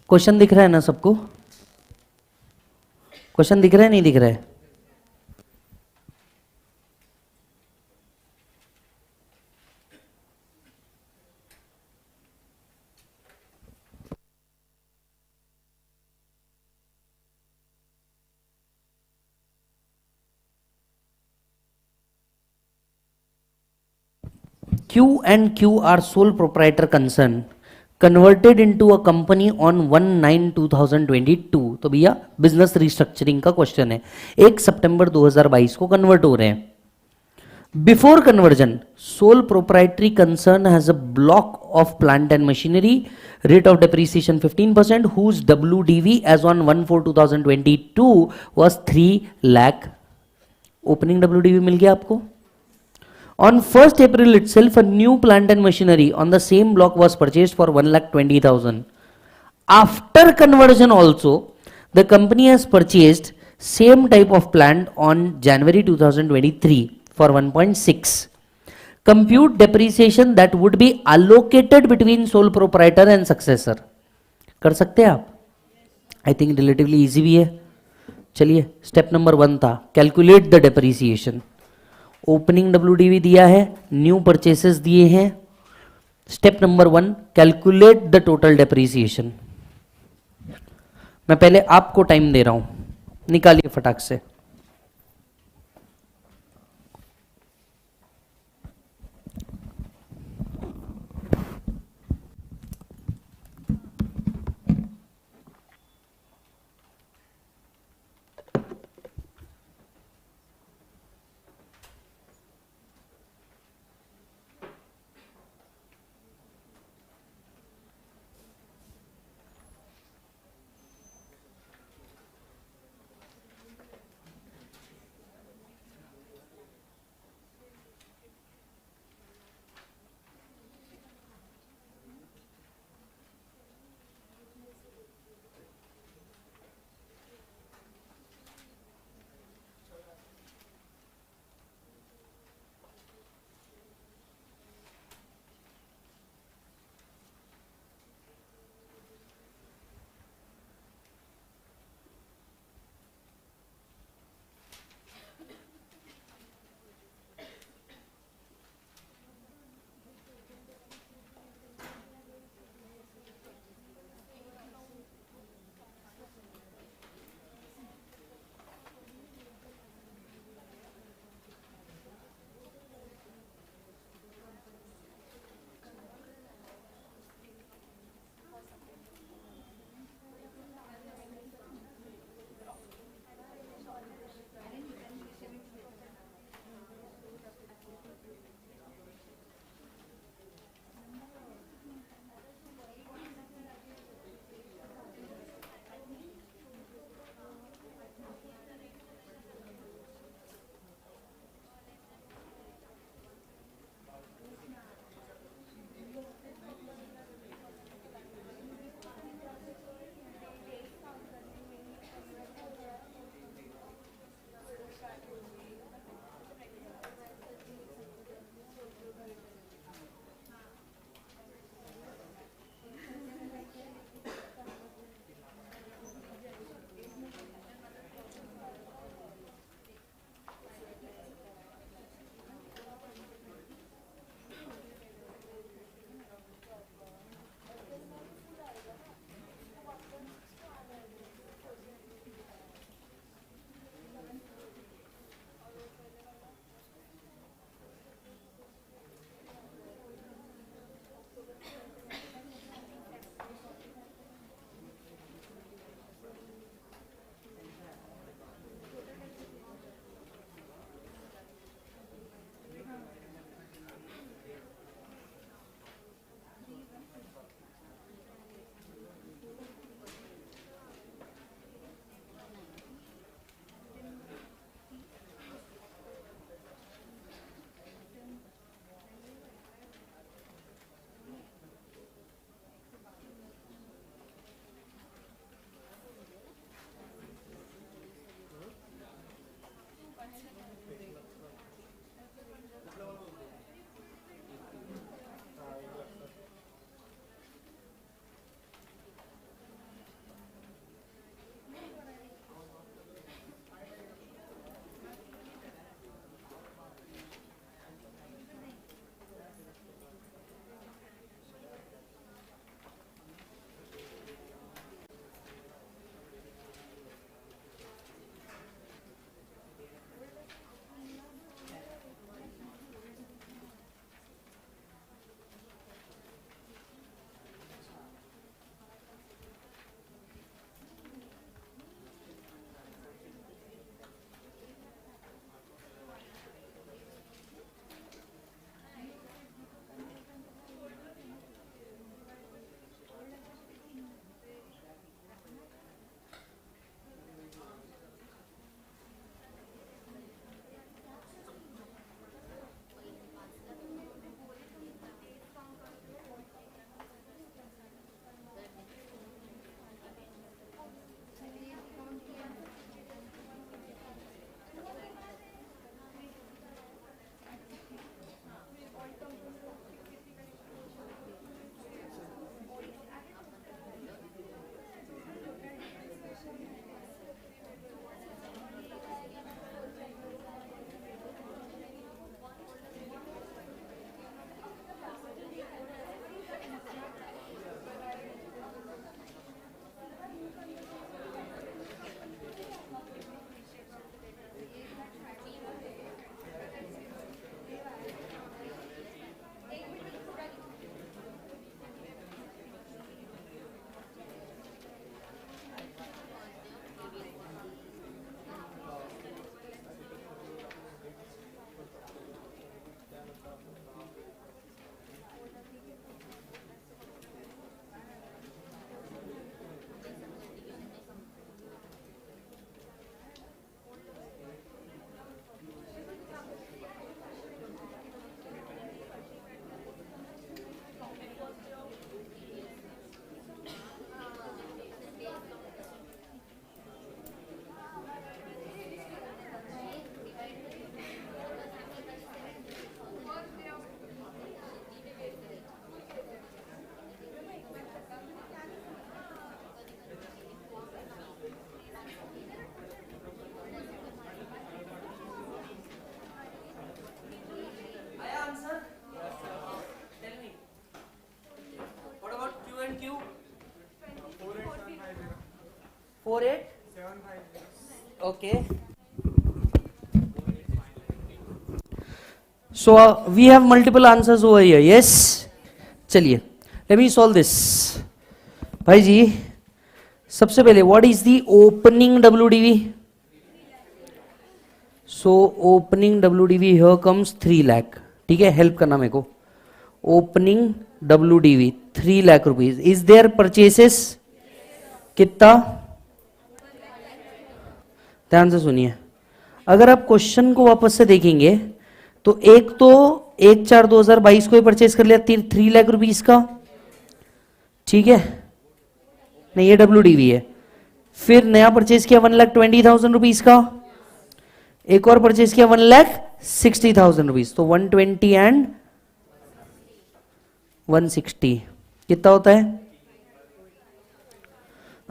Question दिख रहा है ना सबको? क्वेश्चन दिख रहा है, नहीं दिख रहा है? Q and Q are sole proprietor concern converted into a company on 1/9/2022. तो भैया बिजनेस रिस्ट्रक्चरिंग का क्वेश्चन है. 1 सितंबर 2022 को कन्वर्ट हो रहे हैं. Before conversion sole proprietary concern has a block of plant and machinery, rate of depreciation 15%, whose WDV as on 1/4/2022 was 3 lakh. Opening WDV मिल गया आपको. On 1st April itself, a new plant and machinery on the same block was purchased for 1,20,000. After conversion also, the company has purchased same type of plant on January 2023 for 1.6. Compute depreciation that would be allocated between sole proprietor and successor. कर सकते हैं आप? I think relatively easy भी है. चलिए, step number 1 था calculate the depreciation. Opening WDV दिया है, न्यू परचेसेस दिए हैं. Step number 1 calculate the total depreciation. मैं पहले आपको टाइम दे रहा हूं, निकालिए फटाक से. 48 okay so we have multiple answers over here yes चलिए लेट मी सॉल्व दिस भाई जी सबसे पहले what is the opening WDV so opening WDV here comes 3 lakh ठीक है हेल्प करना मेरे को opening WDV 3 lakh rupees is there purchases कितना ध्यान से सुनिए अगर आप क्वेश्चन को वापस से देखेंगे तो 1/4/2022 को ही परचेस कर लिया 3 लाख रुपीस का ठीक है नहीं ये डब्ल्यूडीवी है फिर नया परचेस किया 1,20,000 रुपीस का एक और परचेस किया 1,60,000 रुपीस तो 120 एंड 160 कितना होता है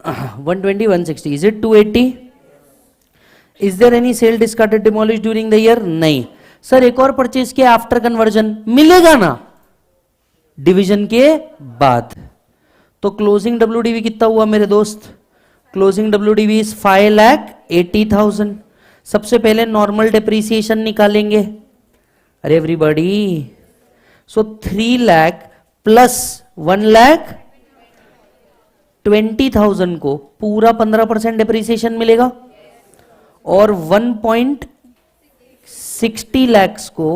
120 160 is it 280 is there any sale discarded demolish during the year नहीं सर एक और परचेज किया आफ्टर कन्वर्जन मिलेगा ना डिवीजन के बाद तो क्लोजिंग डब्ल्यूडीवी कितना हुआ मेरे दोस्त क्लोजिंग डब्ल्यूडीवी इज 5,80,000 सबसे पहले नॉर्मल डेप्रिसिएशन निकालेंगे अरे एवरीबॉडी सो 3 लाख प्लस 1,20,000 को पूरा 15% डेप्रिसिएशन मिलेगा और 1.60 lakhs को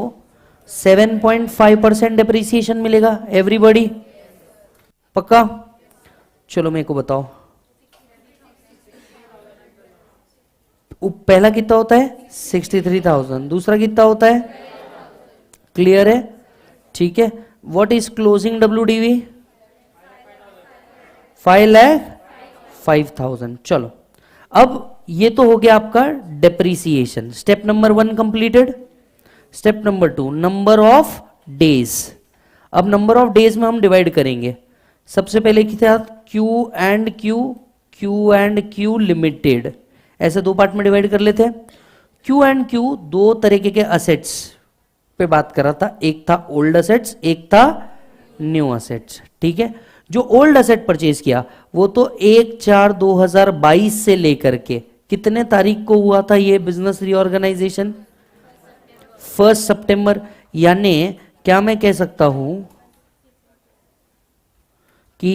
7.5% डेप्रिसिएशन मिलेगा एवरीबॉडी पक्का चलो मेरे को बताओ पहला कितना होता है 63,000 दूसरा कितना होता है क्लियर है ठीक है व्हाट इज क्लोजिंग डब्ल्यूडीवी 5,05,000 चलो अब ये तो हो गया आपका depreciation step number 1 completed step number 2 number of days अब नंबर ऑफ डेज में हम डिवाइड करेंगे सबसे पहले क्या क्यू एंड क्यू लिमिटेड ऐसे दो पार्ट में डिवाइड कर लेते हैं क्यू एंड क्यू दो तरीके के असेट्स पे बात कर रहा था एक था ओल्ड असेट्स एक था न्यू असेट्स ठीक है जो ओल्ड असेट परचेज किया वो तो 1/4/2022 से लेकर के कितने तारीख को हुआ था ये बिजनेस रीऑर्गेनाइजेशन 1 सितंबर यानी क्या मैं कह सकता हूं कि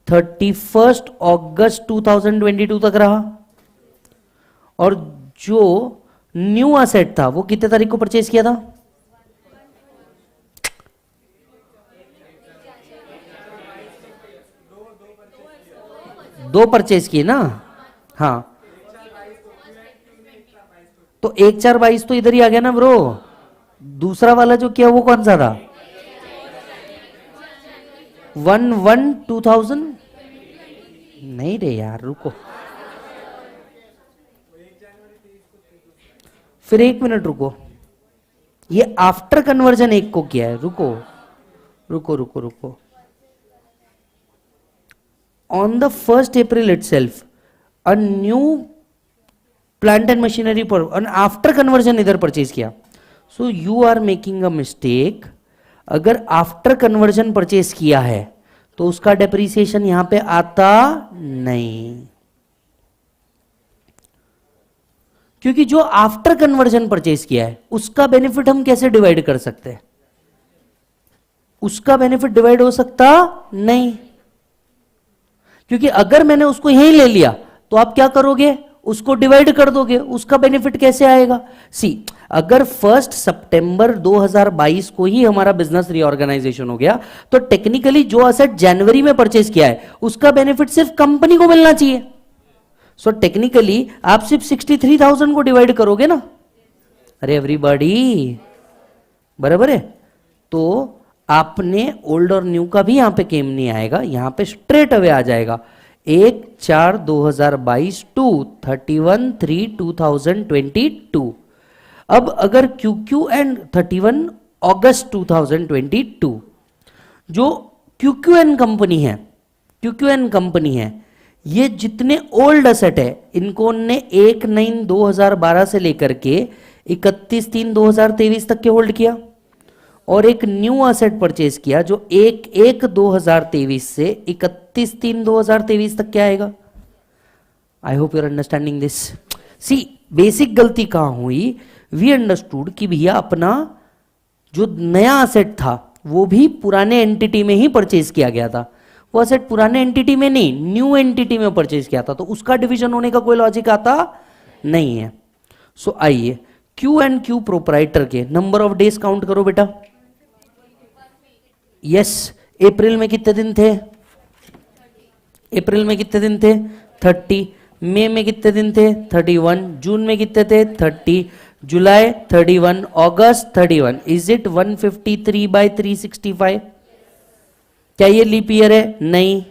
31 अगस्त 2022 तक रहा और जो न्यू असेट था वो कितने तारीख को परचेज किया था दो परचेज किए ना हाँ तो 1/4/22 तो इधर ही आ गया ना ब्रो दूसरा वाला जो किया वो कौन सा था 1/1/2000 नहीं रे यार रुको फिर 1 मिनट रुको ये आफ्टर कन्वर्जन एक को किया है रुको रुको रुको रुको on the 1st April itself a new plant and machinery पर and after conversion इधर परचेज किया so you are making a mistake अगर आफ्टर कन्वर्जन परचेज किया है तो उसका डेप्रिसिएशन यहां पे आता नहीं क्योंकि जो आफ्टर कन्वर्जन परचेज किया है उसका बेनिफिट हम कैसे डिवाइड कर सकते हैं उसका बेनिफिट डिवाइड हो सकता नहीं क्योंकि अगर मैंने उसको यहीं ले लिया तो आप क्या करोगे उसको डिवाइड कर दोगे उसका बेनिफिट कैसे आएगा सी अगर 1 सितंबर 2022 को ही हमारा बिजनेस रीऑर्गेनाइजेशन हो गया तो टेक्निकली जो असेट जनवरी में परचेज किया है उसका बेनिफिट सिर्फ कंपनी को मिलना चाहिए सो टेक्निकली आप सिर्फ 63,000 को डिवाइड करोगे ना अरे एवरीबॉडी बराबर है तो आपने ओल्ड और न्यू का भी यहां पे केम नहीं आएगा यहां पे स्ट्रेट अवे आ जाएगा 1/4/2022 टू 31/3/2022 अब अगर QQ एंड 31 अगस्त 2022 जो QQN कंपनी है ये जितने ओल्ड असेट है इनको ने 1/9/2012 से लेकर के 31/3/2023 तक के होल्ड किया और एक न्यू असेट परचेज किया जो 1/1/2023 से 31/3/2023 तक क्या आएगा I hope your understanding this. See basic गलती कहां हुई, वी अंडरस्टूड कि भैया अपना जो नया असेट था वो भी पुराने एंटिटी में ही परचेज किया गया था, वो असेट पुराने एंटिटी में नहीं न्यू एंटिटी में परचेज किया था, तो उसका डिवीजन होने का कोई लॉजिक आता नहीं है. सो आइए क्यू एंड क्यू प्रोपराइटर के नंबर ऑफ डेज काउंट करो बेटा. यस, अप्रैल में कितने दिन थे, अप्रैल में कितने दिन थे 30, मई में कितने दिन थे 31, जून में कितने थे 30, जुलाई 31, अगस्त 31. Is it 153/365? क्या ये लीप ईयर है? नहीं.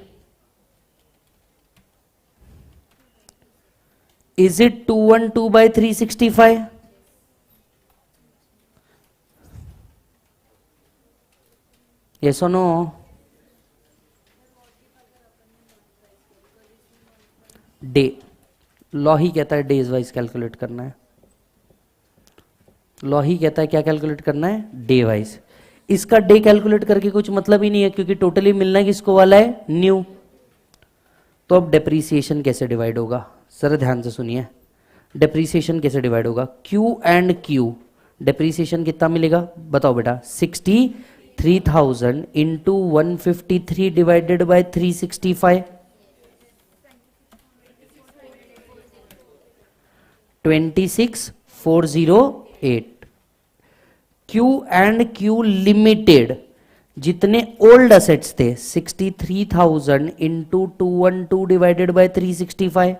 Is it 212/365? यस और नो? डे, लॉ ही कहता है डेज वाइज कैलकुलेट करना है. लॉ ही कहता है क्या कैलकुलेट करना है, डे वाइज. इसका डे कैलकुलेट करके कुछ मतलब ही नहीं है क्योंकि टोटली मिलना किसको वाला है, न्यू. तो अब डेप्रीसिएशन कैसे डिवाइड होगा, सर ध्यान से सुनिए. डेप्रीसिएशन कैसे डिवाइड होगा, क्यू एंड क्यू, डेप्रीसिएशन कितना मिलेगा बताओ बेटा. 63,000 into 153 divided by 365, 26,408. Q and Q limited जितने ओल्ड असेट्स थे 63,000 इंटू 212 डिवाइडेड बाय 365,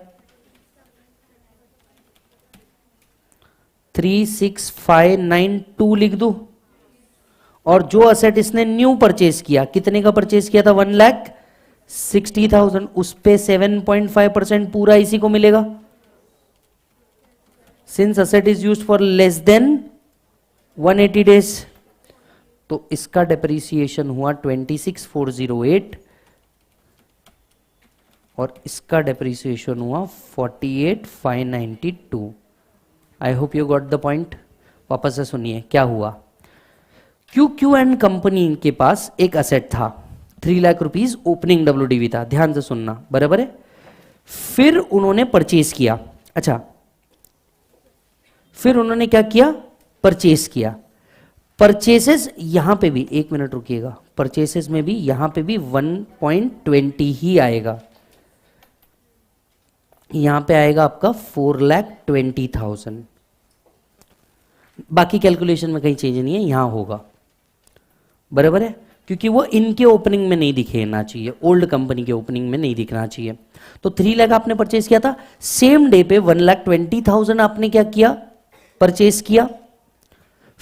36592 लिख दूं. और जो असेट इसने न्यू परचेज किया, कितने का परचेज किया था 1,60,000, उस पे 7.5% पूरा इसी को मिलेगा. Since asset is used for less than 180 days, तो इसका डेप्रीसिएशन हुआ 26,408 और इसका डेप्रीसिएशन हुआ 48,592. I hope you got the point. वापस से सुनिए क्या हुआ. क्यू एंड कंपनी के पास एक असेट था 3 लाख रुपीज, ओपनिंग WDV था. ध्यान से सुनना, बराबर है. फिर उन्होंने परचेज किया. अच्छा, फिर उन्होंने क्या किया, परचेज किया. परचेसेस यहां पे भी, एक मिनट रुकिएगा, परचेसेस में भी यहां पे भी 1.20 ही आएगा. यहां पे आएगा आपका 4,20,000. बाकी कैलकुलेशन में कहीं चेंज नहीं है, यहां होगा, बराबर है. क्योंकि वो इनके ओपनिंग में नहीं दिखना चाहिए, ओल्ड कंपनी के ओपनिंग में नहीं दिखना चाहिए. तो 3 लाख आपने परचेज किया था, सेम डे पे 1,20,000 आपने क्या किया, परचेज किया.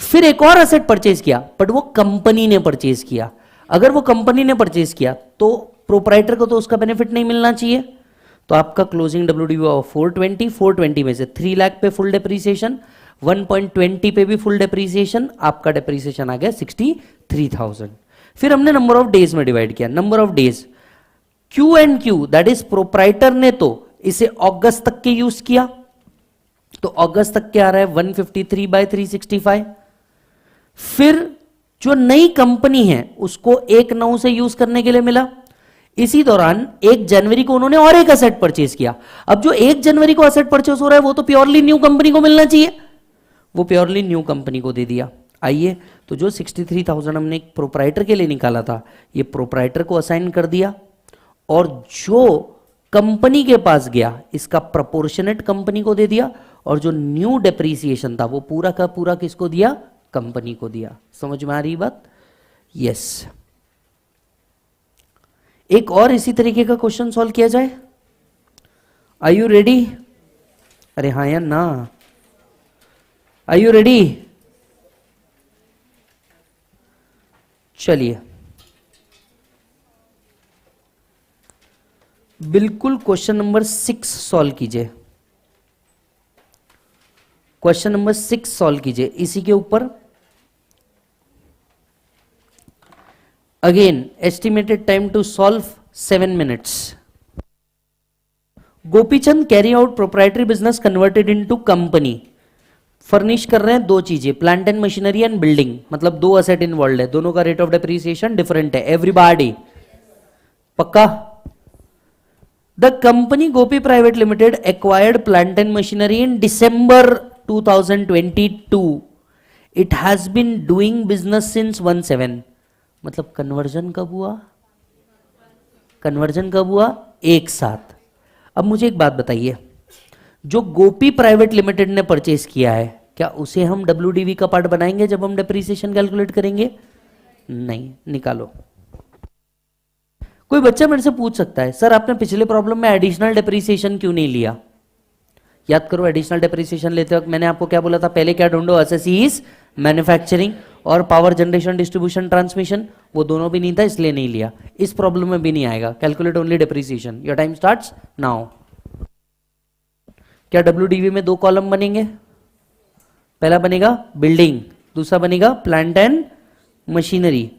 फिर एक और असेट परचेज किया, बट वो कंपनी ने परचेज किया. अगर वो कंपनी ने परचेज किया तो प्रोपराइटर को तो उसका बेनिफिट नहीं मिलना चाहिए. तो आपका क्लोजिंग WDV 420 में से 3 लाख पे फुल डेप्रीसिएशन, 1.20 पे भी फुल डेप्रीसिएशन, आपका डेप्रीसिएशन आ गया 63,000. फिर हमने नंबर ऑफ डेज में डिवाइड किया. Number of days, Q and Q that is proprietor ने तो इसे अगस्त तक के यूज किया, तो अगस्त तक क्या आ रहा है 153/365. फिर जो नई कंपनी है उसको 1/9 से यूज करने के लिए मिला. इसी दौरान 1 जनवरी को उन्होंने और एक असेट परचेज किया. अब जो 1 जनवरी को असेट परचेज हो रहा है वो तो प्योरली न्यू कंपनी को मिलना चाहिए, वो प्योरली न्यू कंपनी को दे दिया. आइए, तो जो 63,000 हमने एक प्रोपराइटर के लिए निकाला था, ये प्रोपराइटर को असाइन कर दिया. और जो कंपनी के पास गया इसका प्रोपोर्शनेट कंपनी को दे दिया. और जो न्यू डेप्रीसिएशन था वो पूरा का पूरा किसको दिया, कंपनी को दिया. समझ में आ रही बात? यस. एक और इसी तरीके का क्वेश्चन सॉल्व किया जाए. Are you ready? अरे हाँ या ना, आर यू रेडी? चलिए, बिल्कुल क्वेश्चन नंबर 6 सॉल्व कीजिए. क्वेश्चन नंबर 6 सॉल्व कीजिए. इसी के ऊपर again estimated time to solve 7 minutes. Gopichand carry out proprietary business converted into company. Furnish कर रहे हैं 2 चीजें, plant and machinery and building, मतलब 2 असेट इन्वॉल्व है, दोनों का रेट ऑफ डेप्रिसिएशन डिफरेंट है. एवरीबॉडी पक्का? The company Gopi private limited acquired plant and machinery in December 2022. It has been doing business since 17. मतलब कन्वर्जन कब हुआ? कन्वर्जन कब हुआ? एक साथ. अब मुझे एक बात बताइए, जो गोपी प्राइवेट लिमिटेड ने परचेज किया है, क्या उसे हम WDV का पार्ट बनाएंगे जब हम डेप्रीसिएशन कैलकुलेट करेंगे? नहीं. निकालो. कोई बच्चा मेरे से पूछ सकता है, सर आपने पिछले प्रॉब्लम में एडिशनल डेप्रीसिएशन क्यों नहीं लिया? याद करो, एडिशनल डेप्रीसिएशन लेते वक्त मैंने आपको क्या बोला था? पहले क्या ढूंढो? एसएसईज, मैन्युफैक्चरिंग और पावर जनरेशन, डिस्ट्रीब्यूशन, ट्रांसमिशन. वो दोनों भी नहीं था, इसलिए नहीं लिया. इस प्रॉब्लम में भी नहीं आएगा. Calculate only depreciation. Your time starts now. क्या WDV में दो कॉलम बनेंगे? पहला बनेगा बिल्डिंग, दूसरा बनेगा प्लांट एंड मशीनरी.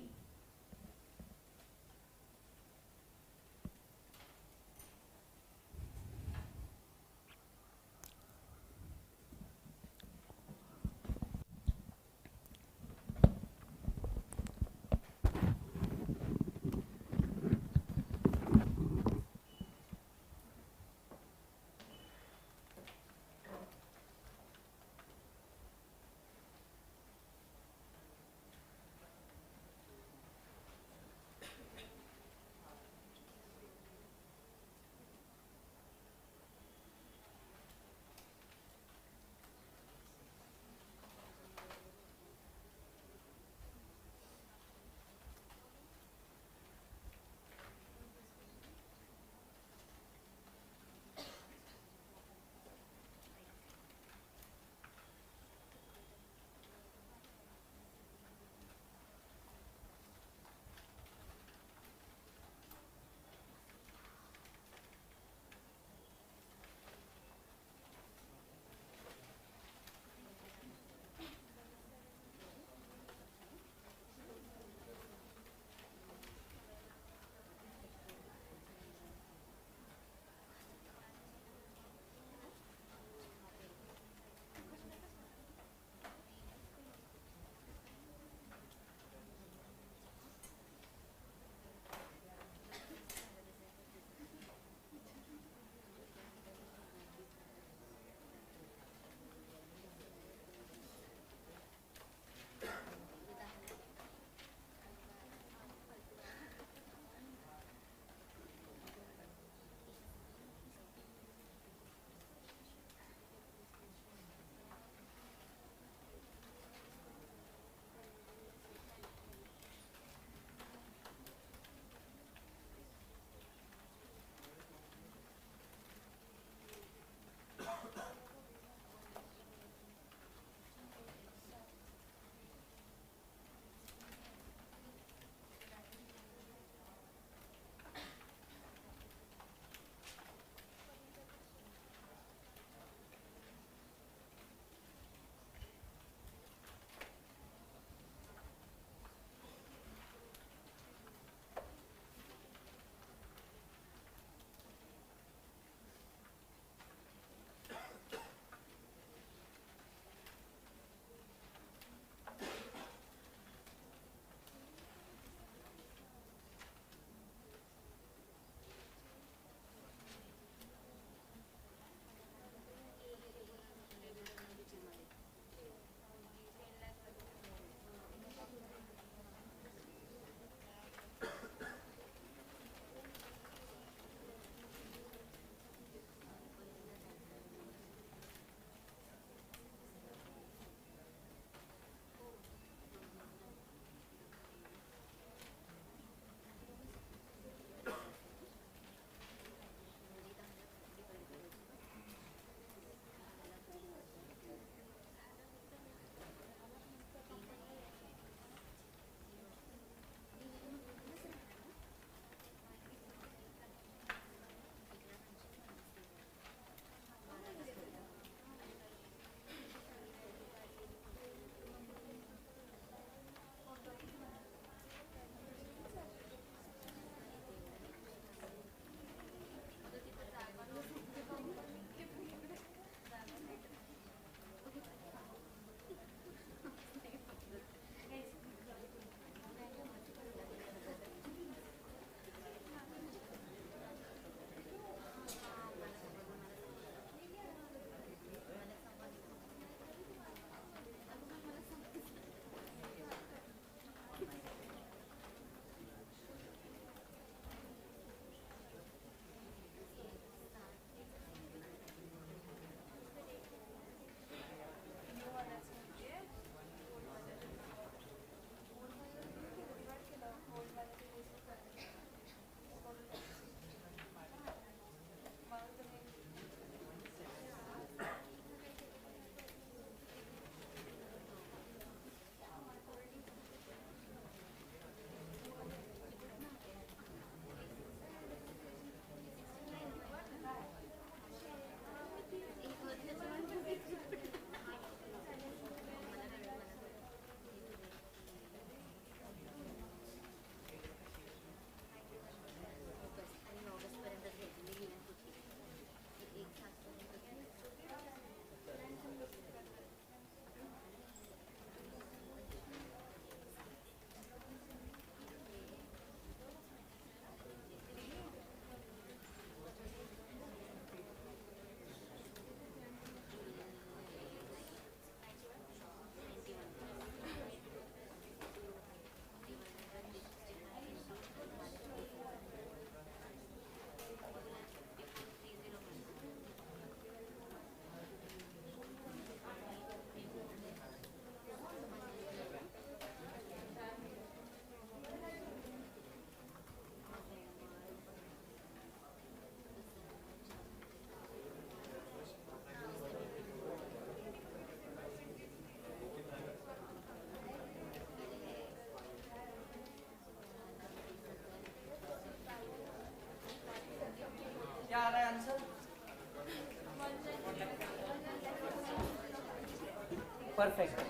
परफेक्ट।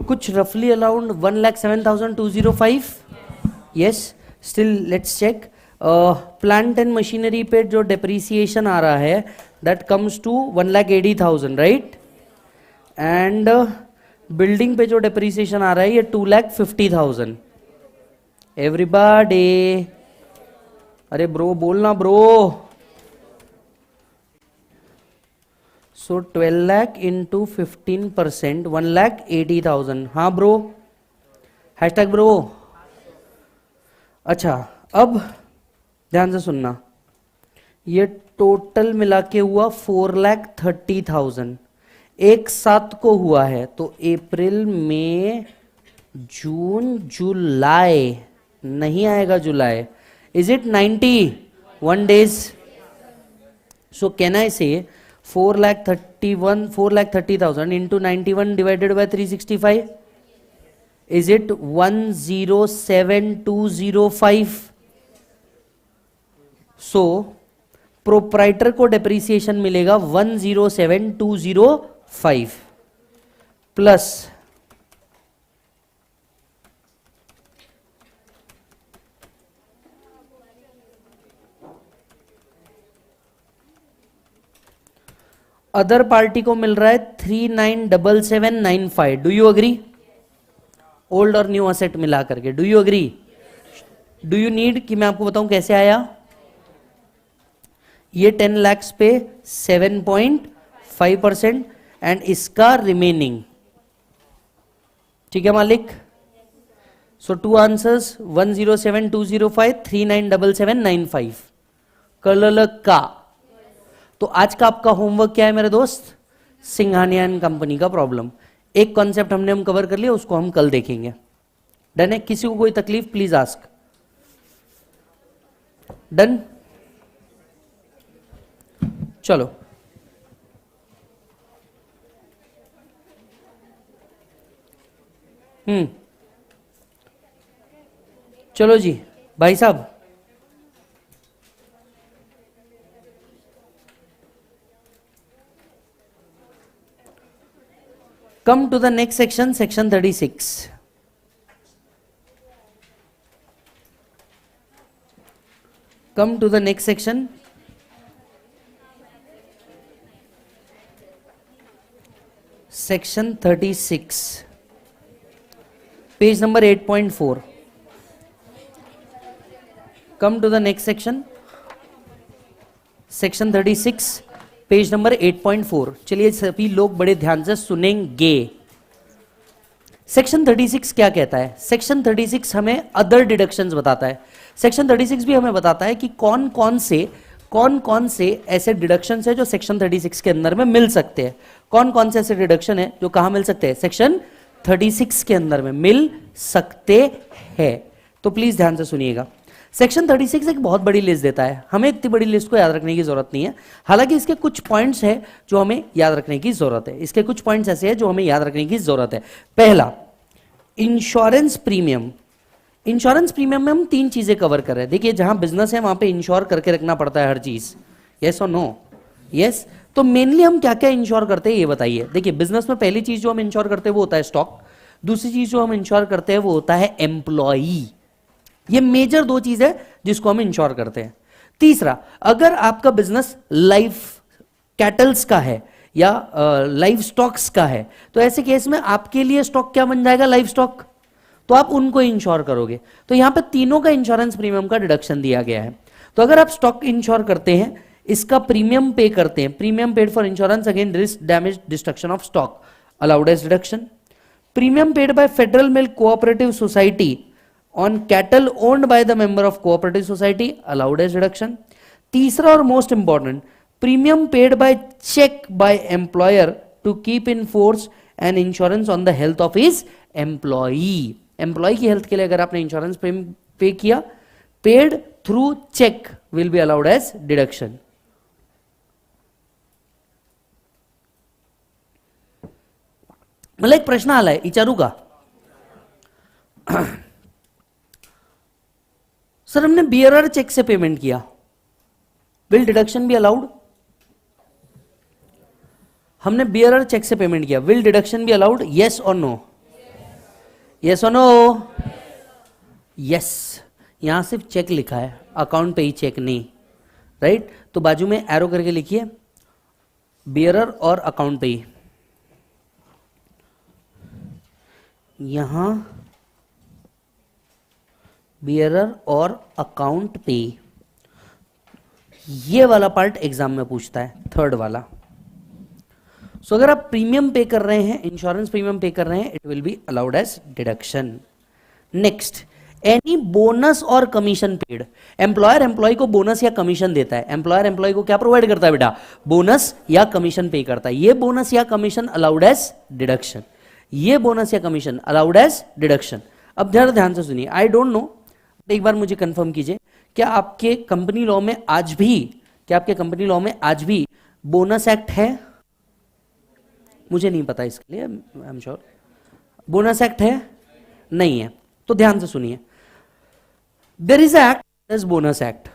कुछ रफली around 1,07,205। Yes, still let's check. Plant and machinery पे जो डेप्रीसिएशन आ रहा है that comes to 1,80,000, right. And building पे जो डेप्रीसिएशन आ रहा है ये 2,50,000। एवरीबॉडी, अरे ब्रो बोलना ब्रो। सो 12 लाख इंटू 15%, 1,80,000। हाँ ब्रो, हैशटैग ब्रो। अच्छा, अब ध्यान से सुनना, ये टोटल मिला के हुआ 4,30,000 एक साथ को हुआ है। तो अप्रैल मई जून जुलाई नहीं आएगा, जुलाई। Is it 91 days? So can I say 4,30,000 into 91 divided by 365? Is it 107,205? So proprietor को डेप्रीसिएशन मिलेगा 107,205 प्लस अदर पार्टी को मिल रहा है 397795। Do you agree? ओल्ड और न्यू असेट मिला करके, do you agree? Do you need कि मैं आपको बताऊं कैसे आया? ये 10 lakhs पे 7.5% एंड इसका रिमेनिंग। ठीक है मालिक? सो 2 आंसर्स, 107,205, 397795। कल का। तो आज का आपका होमवर्क क्या है मेरे दोस्त? सिंघानिया एंड कंपनी का प्रॉब्लम। एक कॉन्सेप्ट हमने हम कवर कर लिया, उसको हम कल देखेंगे। डन है? किसी को कोई तकलीफ प्लीज आस्क। डन? चलो चलो जी भाई साहब, come to the next section, section 36. Come to the next section. Section 36. Page number 8.4. Come to the next section. Section 36. Page number 8.4। चलिए सभी लोग बड़े ध्यान से सुनेंगे। सेक्शन 36 क्या कहता है? सेक्शन 36 हमें अदर डिडक्शंस बताता है। सेक्शन 36 भी हमें बताता है कि कौन कौन से ऐसे डिडक्शंस है जो सेक्शन 36 के अंदर में मिल सकते हैं। कौन कौन से ऐसे डिडक्शन है जो कहां मिल सकते हैं? सेक्शन 36 के अंदर में मिल सकते हैं। तो प्लीज ध्यान से सुनिएगा। सेक्शन 36 एक बहुत बड़ी लिस्ट देता है, हमें इतनी बड़ी लिस्ट को याद रखने की जरूरत नहीं है। हालांकि इसके कुछ पॉइंट्स हैं जो हमें याद रखने की जरूरत है। इसके कुछ पॉइंट्स ऐसे हैं जो हमें याद रखने की जरूरत है। पहला, इंश्योरेंस प्रीमियम। इंश्योरेंस प्रीमियम में हम 3 चीजें कवर कर रहे हैं। देखिए, जहां बिजनेस है वहां पे इंश्योर करके रखना पड़ता है हर चीज। यस और नो? यस। तो मेनली हम क्या क्या इंश्योर करते हैं ये बताइए। देखिए, बिजनेस में पहली चीज जो हम इंश्योर करते हैं वो होता है स्टॉक। दूसरी चीज जो हम इंश्योर करते हैं वो होता है एम्प्लॉई। ये मेजर 2 चीज है जिसको हम इंश्योर करते हैं। तीसरा, अगर आपका बिजनेस लाइफ कैटल्स का है या लाइफ स्टॉक्स का है तो ऐसे केस में आपके लिए स्टॉक क्या बन जाएगा? Life stock. तो आप उनको इंश्योर करोगे। तो यहां पे तीनों का इंश्योरेंस प्रीमियम का डिडक्शन दिया गया है। तो अगर आप स्टॉक इंश्योर करते हैं, इसका प्रीमियम पे करते हैं, premium paid for insurance against risk damage destruction of stock, allowed as deduction. Premium paid by federal milk cooperative society on cattle owned by the member of cooperative society, allowed as deduction. तीसरा और most important, premium paid by cheque by employer to keep in force an insurance on the health of his employee. Employee की health के लिए अगर आपने insurance pay किया, paid through cheque will be allowed as deduction. मतलब एक प्रश्न आला है इचारू का, सर हमने बीआरआर चेक से पेमेंट किया, विल डिडक्शन बी अलाउड? हमने बियरर चेक से पेमेंट किया, will deduction be allowed? Yes और नो? यस और नो? यस। यहां सिर्फ चेक लिखा है, अकाउंट पे ही चेक नहीं, राइट? तो बाजू में एरो करके लिखिए बियरर और अकाउंट पे ही। यहां बियरर और अकाउंट पे, ये वाला पार्ट एग्जाम में पूछता है, थर्ड वाला। सो अगर आप प्रीमियम पे कर रहे हैं, इंश्योरेंस प्रीमियम पे कर रहे हैं, it will be allowed as deduction. Next, any bonus और कमीशन पेड। एम्प्लॉयर एम्प्लॉय को बोनस या कमीशन देता है। एम्प्लॉयर एम्प्लॉय को क्या प्रोवाइड करता है बेटा? बोनस या कमीशन पे करता है। ये बोनस या कमीशन अलाउड एज डिडक्शन। ये बोनस या कमीशन अलाउड एज डिडक्शन। अब ध्यान से सुनिए, आई डोंट नो, एक बार मुझे कंफर्म कीजिए, क्या आपके कंपनी लॉ में आज भी बोनस एक्ट है? मुझे नहीं पता इसके लिए, I am sure. Bonus act है? नहीं है। तो ध्यान से सुनिए, there is act as bonus act,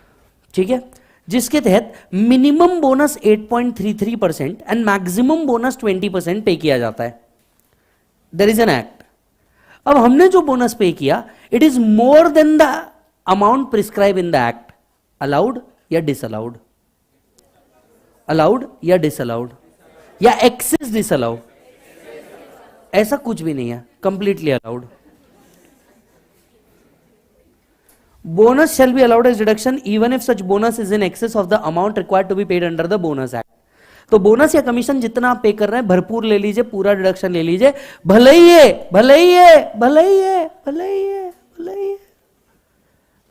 ठीक है, जिसके तहत minimum bonus 8.33% and maximum bonus 20% pay किया जाता है। There is an act. अब हमने जो बोनस पे किया, it is more than the amount prescribe in the act. Allowed या डिसअलाउड? अलाउड या डिसअलाउड? या एक्सेस डिसअलाउड? ऐसा कुछ भी नहीं है, completely allowed. Bonus shall be allowed as deduction even if such bonus is in excess of the amount required to be paid under the bonus act. तो bonus या commission जितना आप पे कर रहे हैं भरपूर ले लीजिए, पूरा डिडक्शन ले लीजिए, भले ही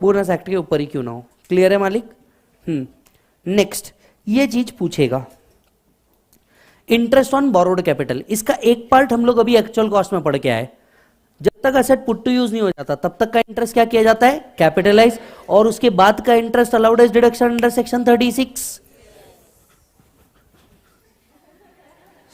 बोनस एक्ट के ऊपर ही क्यों ना हो। क्लियर है मालिक? नेक्स्ट, ये चीज पूछेगा, इंटरेस्ट ऑन बोरोड कैपिटल। इसका एक पार्ट हम लोग अभी एक्चुअल कॉस्ट में पढ़ के आए। जब तक असेट पुट टू यूज नहीं हो जाता तब तक का इंटरेस्ट क्या किया जाता है? कैपिटलाइज। और उसके बाद का interest allowed as deduction under section 36।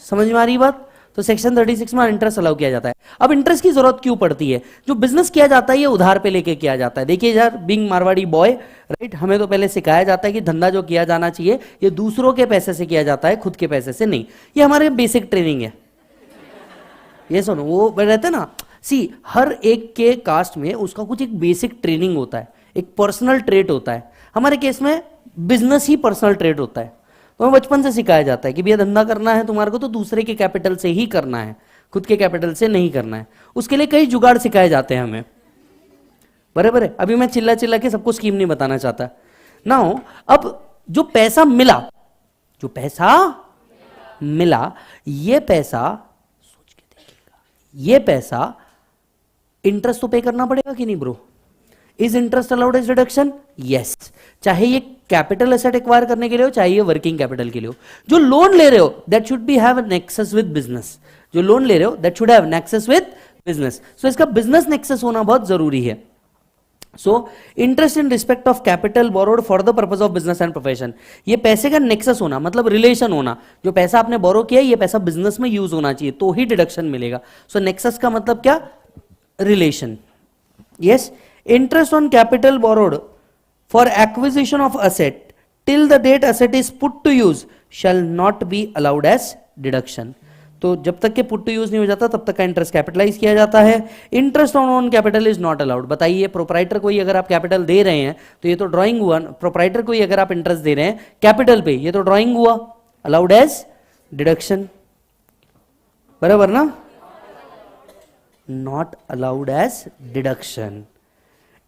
समझ में आ रही बात? तो सेक्शन 36 में इंटरेस्ट अलाउ किया जाता है। अब इंटरेस्ट की जरूरत क्यों पड़ती है? जो बिजनेस किया जाता है ये उधार पे लेके किया जाता है। देखिए यार, बीइंग मारवाड़ी बॉय, राइट, हमें तो पहले सिखाया जाता है कि धंधा जो किया जाना चाहिए ये दूसरों के पैसे से किया जाता है, खुद के पैसे से नहीं। ये हमारे बेसिक ट्रेनिंग है। ये सुनो, वो रहते ना, सी हर एक के कास्ट में उसका कुछ एक बेसिक ट्रेनिंग होता है, एक पर्सनल ट्रेट होता है। हमारे केस में बिजनेस ही पर्सनल ट्रेट होता है। तो हमें बचपन से सिखाया जाता है कि भैया धंधा करना है तुम्हारे को तो दूसरे के कैपिटल से ही करना है, खुद के कैपिटल से नहीं करना है। उसके लिए कई जुगाड़ सिखाए जाते हैं हमें, बराबर है। अभी मैं चिल्ला चिल्ला के सबको स्कीम नहीं बताना चाहता ना हो। अब जो पैसा मिला, ये पैसा इंटरेस्ट तो पे करना पड़ेगा कि नहीं bro? Is interest allowed as deduction? Yes. चाहे ये कैपिटल एसेट एक्वायर करने के लिए हो, चाहे ये वर्किंग कैपिटल के लिए हो। जो लोन ले रहे हो that should be have nexus with business. जो लोन ले रहे हो that should have nexus with business. So इसका बिजनेस नेक्सस होना बहुत जरूरी है। So interest in respect of capital borrowed for the purpose of business and profession. ये पैसे का नेक्सस होना मतलब रिलेशन होना। जो पैसा आपने बोरो किया ये पैसा बिजनेस में यूज होना चाहिए तो ही डिडक्शन मिलेगा। सो नेक्सस का मतलब क्या? Relation. Yes. Interest on capital borrowed for acquisition of asset till the date asset is put to use shall not be allowed as deduction. तो जब तक के पुट टू यूज नहीं हो जाता तब तक का इंटरेस्ट कैपिटलाइज किया जाता है। Interest on own capital is not allowed. बताइए, प्रोप्राइटर को ही अगर आप कैपिटल दे रहे हैं तो ये तो ड्राइंग हुआ। प्रोप्राइटर को ही अगर आप इंटरेस्ट दे रहे हैं कैपिटल पे, ये तो ड्राइंग हुआ, अलाउड एज डिडक्शन, बराबर ना? Not allowed as deduction.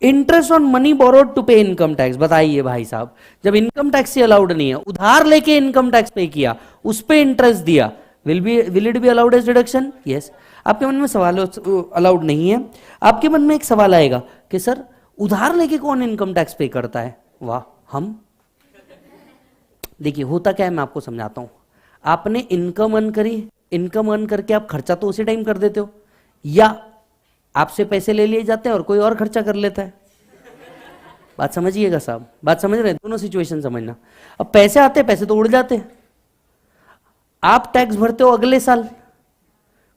Interest on money borrowed to pay income tax. बताइए भाई साहब, जब इनकम टैक्स ही अलाउड नहीं है, उधार लेके इनकम टैक्स पे किया, उस पे इंटरेस्ट दिया, will it be allowed as deduction? Yes. आपके मन में सवाल अलाउड नहीं है। आपके मन में एक सवाल आएगा कि सर उधार लेके कौन इनकम टैक्स पे करता है? वाह, हम। देखिए होता क्या है, मैं आपको समझाता हूं। आपने इनकम अर्न करी, इनकम अर्न करके आप खर्चा तो उसी टाइम कर देते हो, या आपसे पैसे ले लिए जाते हैं और कोई और खर्चा कर लेता है। बात समझिएगा साहब, बात समझ रहे हैं? दोनों सिचुएशन समझना। अब पैसे आते हैं, पैसे तो उड़ जाते हैं। आप टैक्स भरते हो अगले साल,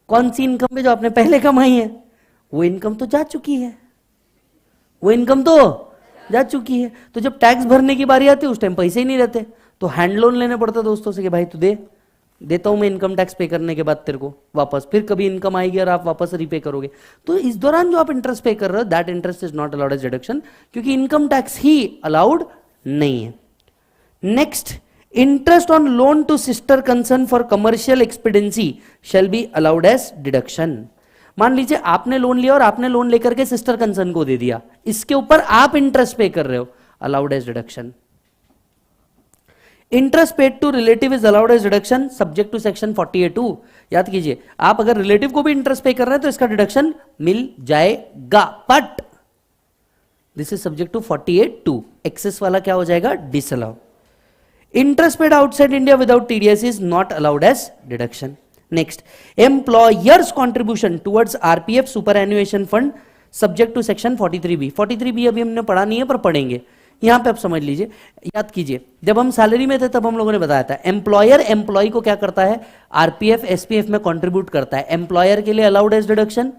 कौन सी इनकम पे? जो आपने पहले कमाई है, वो इनकम तो जा चुकी है, वो इनकम तो जा चुकी है। तो जब टैक्स भरने की बारी आती है उस टाइम पैसे ही नहीं रहते, तो हैंड लोन लेने पड़ता दोस्तों से कि भाई तू दे, देता हूं मैं इनकम टैक्स पे करने के बाद तेरे को वापस, फिर कभी इनकम आएगी और आप वापस रीपे करोगे। तो इस दौरान जो आप इंटरेस्ट पे कर रहे हो that interest is not allowed as deduction, क्योंकि इनकम टैक्स ही अलाउड नहीं है। Next, interest on loan to sister concern for commercial expediency shall be allowed as deduction. मान लीजिए आपने लोन लिया और आपने लोन लेकर के सिस्टर कंसर्न को दे दिया, इसके ऊपर आप इंटरेस्ट पे कर रहे हो, allowed as deduction. Interest paid to relative is allowed as deduction subject to section 48(2). याद कीजिए, आप अगर रिलेटिव को भी इंटरेस्ट पे कर रहे हैं तो इसका डिडक्शन मिल जाएगा, but this is subject to 48(2). Excess वाला क्या हो जाएगा, disallow. Interest paid outside India without TDS is not allowed as deduction. Next, employer's contribution towards RPF superannuation fund subject to section 43(b). 43(b) अभी हमने पढ़ा नहीं है पर पढ़ेंगे, यहां पे आप समझ लीजिए, याद कीजिए। जब हम सैलरी में थे तब हम लोगों ने बताया था एम्प्लॉयर एम्प्लॉय को क्या करता है, आरपीएफ एसपीएफ में कंट्रीब्यूट करता है। एम्प्लॉयर के लिए अलाउड एज डिडक्शन,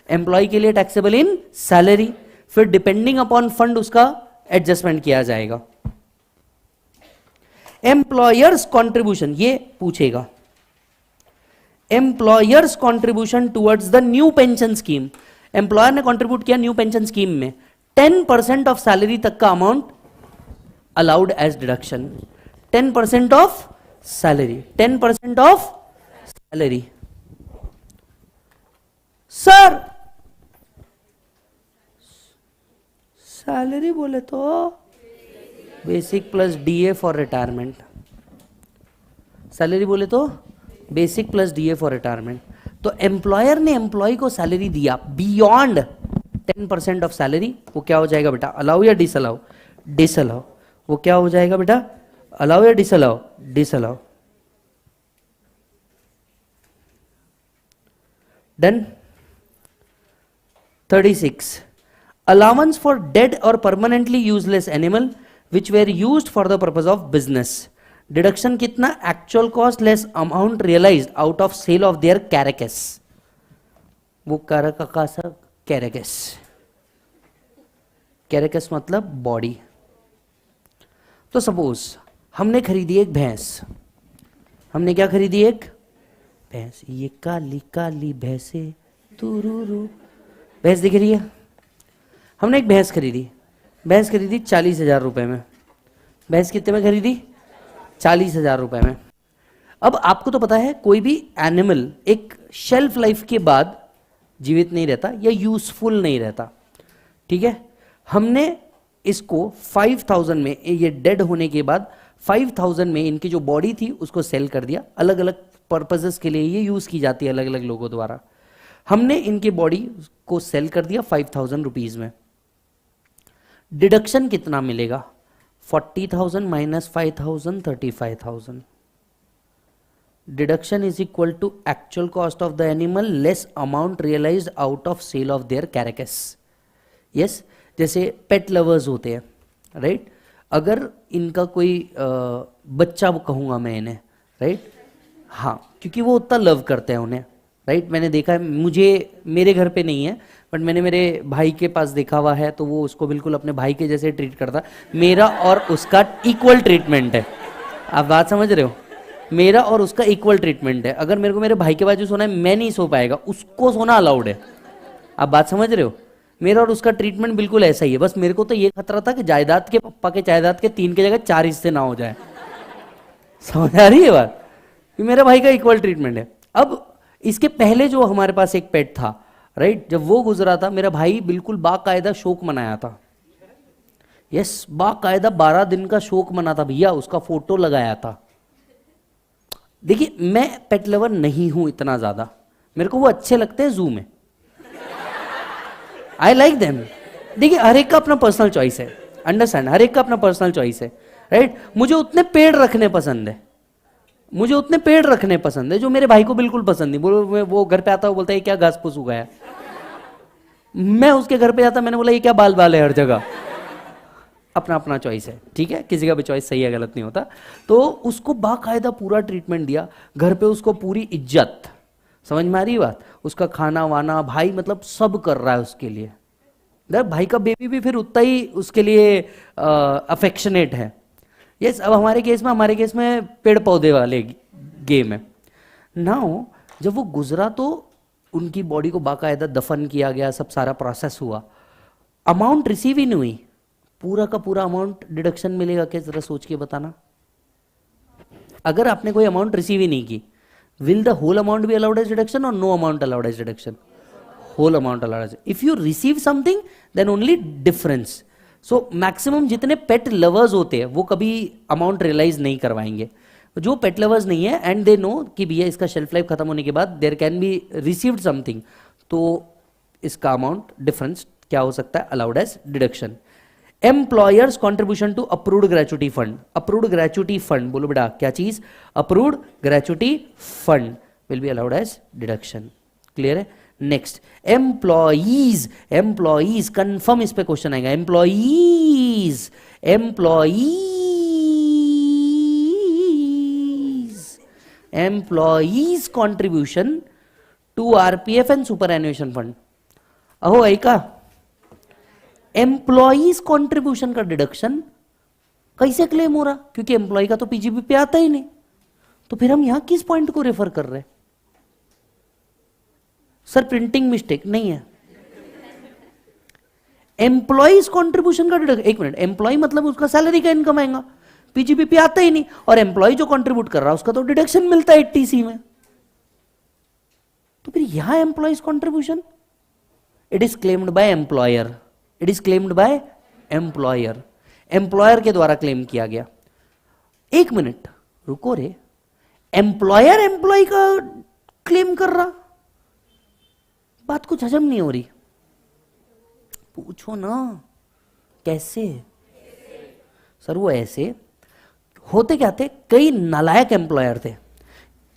एम्प्लॉय के लिए टैक्सेबल इन सैलरी, फिर डिपेंडिंग अपॉन फंड उसका एडजस्टमेंट किया जाएगा। एम्प्लॉयर्स कॉन्ट्रीब्यूशन, ये पूछेगा, employer's contribution towards the new pension scheme. Employer ने कंट्रीब्यूट किया न्यू पेंशन स्कीम में, 10% ऑफ सैलरी तक का amount allowed as deduction. 10% of salary, 10% of salary. Sir salary बोले तो basic plus DA for retirement, salary बोले तो basic plus DA for retirement. तो एम्प्लॉयर ने एम्प्लॉय को सैलरी दिया बियॉन्ड 10% ऑफ सैलरी, वो क्या हो जाएगा बेटा, अलाउ या डिसअलाउ, डिसअलाउ। वो क्या हो जाएगा बेटा, अलाउ या disallow, disallow. Done. 36, allowance for dead और permanently useless animal which were used for the purpose of business. Deduction कितना, actual cost less amount realised out of sale of their carcass. वो carcass, कैरेकस मतलब body. तो suppose हमने खरीदी एक भैंस, हमने क्या खरीदी, एक भैंस, ये काली काली भैंसे तुरुरु, भैंस दिख रही है। हमने एक भैंस खरीदी, भैंस खरीदी 40,000 रुपए में। भैंस कितने में खरीदी, 40,000 रुपए में। अब आपको तो पता है कोई भी एनिमल एक शेल्फ लाइफ के बाद जीवित नहीं रहता या यूजफुल नहीं रहता, ठीक है। हमने इसको 5,000 में, ये डेड होने के बाद 5,000 में इनकी जो बॉडी थी उसको सेल कर दिया। अलग अलग पर्पसेस के लिए ये यूज की जाती है अलग अलग लोगों द्वारा। हमने इनकी बॉडी को सेल कर दिया 5,000 रुपीज में। डिडक्शन कितना मिलेगा, 40,000 minus 5,000 35,000। Deduction is equal to actual cost of the animal less amount realised out of sale of their carcass. Yes, जैसे पेट लवर्स होते हैं, राइट। अगर इनका कोई बच्चा कहूंगा मैं इन्हें, राइट, हाँ, क्योंकि वो उतना लव करते हैं उन्हें, राइट। मैंने देखा है, मुझे मेरे घर पे नहीं है बट मैंने मेरे भाई के पास देखा हुआ है, तो वो उसको बिल्कुल अपने भाई के जैसे ट्रीट करता। मेरा और उसका इक्वल ट्रीटमेंट है, आप बात समझ रहे हो, मेरा और उसका इक्वल ट्रीटमेंट है। अगर मेरे को मेरे भाई के बाजू सोना है, मैं नहीं सो पाएगा, उसको सोना अलाउड है। आप बात समझ रहे हो, मेरा और उसका ट्रीटमेंट बिल्कुल ऐसा ही है। बस मेरे को तो ये खतरा था कि जायदाद के, पप्पा के जायदाद के 3 की जगह 4 हिस्से ना हो जाए। समझ आ रही है बात, कि मेरे भाई का इक्वल ट्रीटमेंट है। अब इसके पहले जो हमारे पास एक पेट था, राइट, जब वो गुजरा था, मेरा भाई बिल्कुल बाकायदा शोक मनाया था। यस, बाकायदा 12 दिन का शोक मना था भैया, उसका फोटो लगाया था। देखिए, मैं पेट लवर नहीं हूं इतना ज्यादा, मेरे को वो अच्छे लगते हैं जू में, आई लाइक देम। देखिए, हर एक का अपना पर्सनल चॉइस है, अंडरस्टैंड, हर एक का अपना पर्सनल चॉइस है, राइट। मुझे उतने पेड़ रखने पसंद है, मुझे उतने पेड़ रखने पसंद है जो मेरे भाई को बिल्कुल पसंद नहीं। बोलो, वो घर पे आता है, बोलता है क्या घास फूस उगाया। मैं उसके घर पे जाता, मैंने बोला ये क्या बाल बाल है हर जगह। अपना अपना चॉइस है, ठीक है, किसी का भी चॉइस सही है गलत नहीं होता। तो उसको बाकायदा पूरा ट्रीटमेंट दिया, घर पे उसको पूरी इज्जत, समझ में आ रही बात, उसका खाना वाना भाई मतलब सब कर रहा है उसके लिए, भाई का बेबी भी फिर उतना ही उसके लिए अफेक्शनेट है। यस, अब हमारे केस में पेड़ पौधे वाले गेम है। नाउ जब वो गुजरा तो उनकी बॉडी को बाकायदा दफन किया गया, सब सारा प्रोसेस हुआ, अमाउंट रिसीव ही नहीं हुई, पूरा का पूरा अमाउंट डिडक्शन मिलेगा क्या? जरा सोच के बताना। अगर आपने कोई अमाउंट रिसीव ही नहीं की, will the whole amount be allowed as deduction और no amount allowed as deduction? Whole amount allowed as. If you receive something then only difference. So maximum जितने पेट लवर्स होते हैं वो कभी अमाउंट रियलाइज नहीं करवाएंगे। जो पेट लवर्स नहीं है एंड दे नो कि भैया इसका शेल्फ लाइफ खत्म होने के बाद there can be received something, तो इसका अमाउंट डिफरेंस क्या हो सकता है? Allowed as deduction. Employer's contribution to approved gratuity fund. Approved gratuity fund बोलो बेटा क्या चीज? Approved gratuity fund will be allowed as deduction. Clear है? Next, employees. एम्प्लॉईज कंफर्म इस पे क्वेश्चन आएगा। Employees, employees contribution to RPF and superannuation fund. अहो ऐका, एम्प्लॉईज कॉन्ट्रीब्यूशन का डिडक्शन कैसे क्लेम हो रहा? क्योंकि एम्प्लॉय का तो पीजीबी पे आता ही नहीं, तो फिर हम यहां किस पॉइंट को रेफर कर रहे हैं? सर प्रिंटिंग मिस्टेक नहीं है। एम्प्लॉइज कॉन्ट्रीब्यूशन का डिडक्शन, एक मिनट, एम्प्लॉय मतलब उसका सैलरी का इनकम आएगा, पीजीबी पे आता ही नहीं, और एम्प्लॉय जो कंट्रीब्यूट कर रहा है उसका तो डिडक्शन मिलता है 80C में, तो फिर यहां employees contribution it is claimed by employer. It is claimed by employer, employer के द्वारा क्लेम किया गया। एक मिनट रुको रे, एम्प्लॉयर एम्प्लॉय का क्लेम कर रहा, बात कुछ हजम नहीं हो रही। पूछो ना कैसे? सर वो ऐसे होते क्या थे, कई नालायक एम्प्लॉयर थे।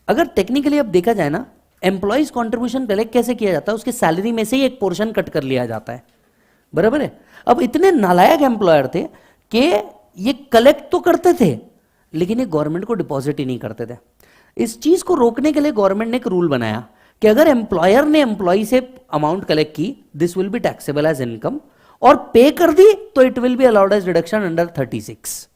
अगर टेक्निकली अब देखा जाए ना, एम्प्लॉइज कंट्रीब्यूशन पहले कैसे किया जाता है, उसके सैलरी में से ही एक पोर्शन कट कर लिया जाता है, बराबर है। अब इतने नालायक एम्प्लॉयर थे कि ये कलेक्ट तो करते थे लेकिन ये गवर्नमेंट को डिपॉजिट ही नहीं करते थे। इस चीज को रोकने के लिए गवर्नमेंट ने एक रूल बनाया कि अगर एम्प्लॉयर ने एम्प्लॉय से अमाउंट कलेक्ट की, this will be taxable as income, और पे कर दी तो it will be allowed as deduction under 36।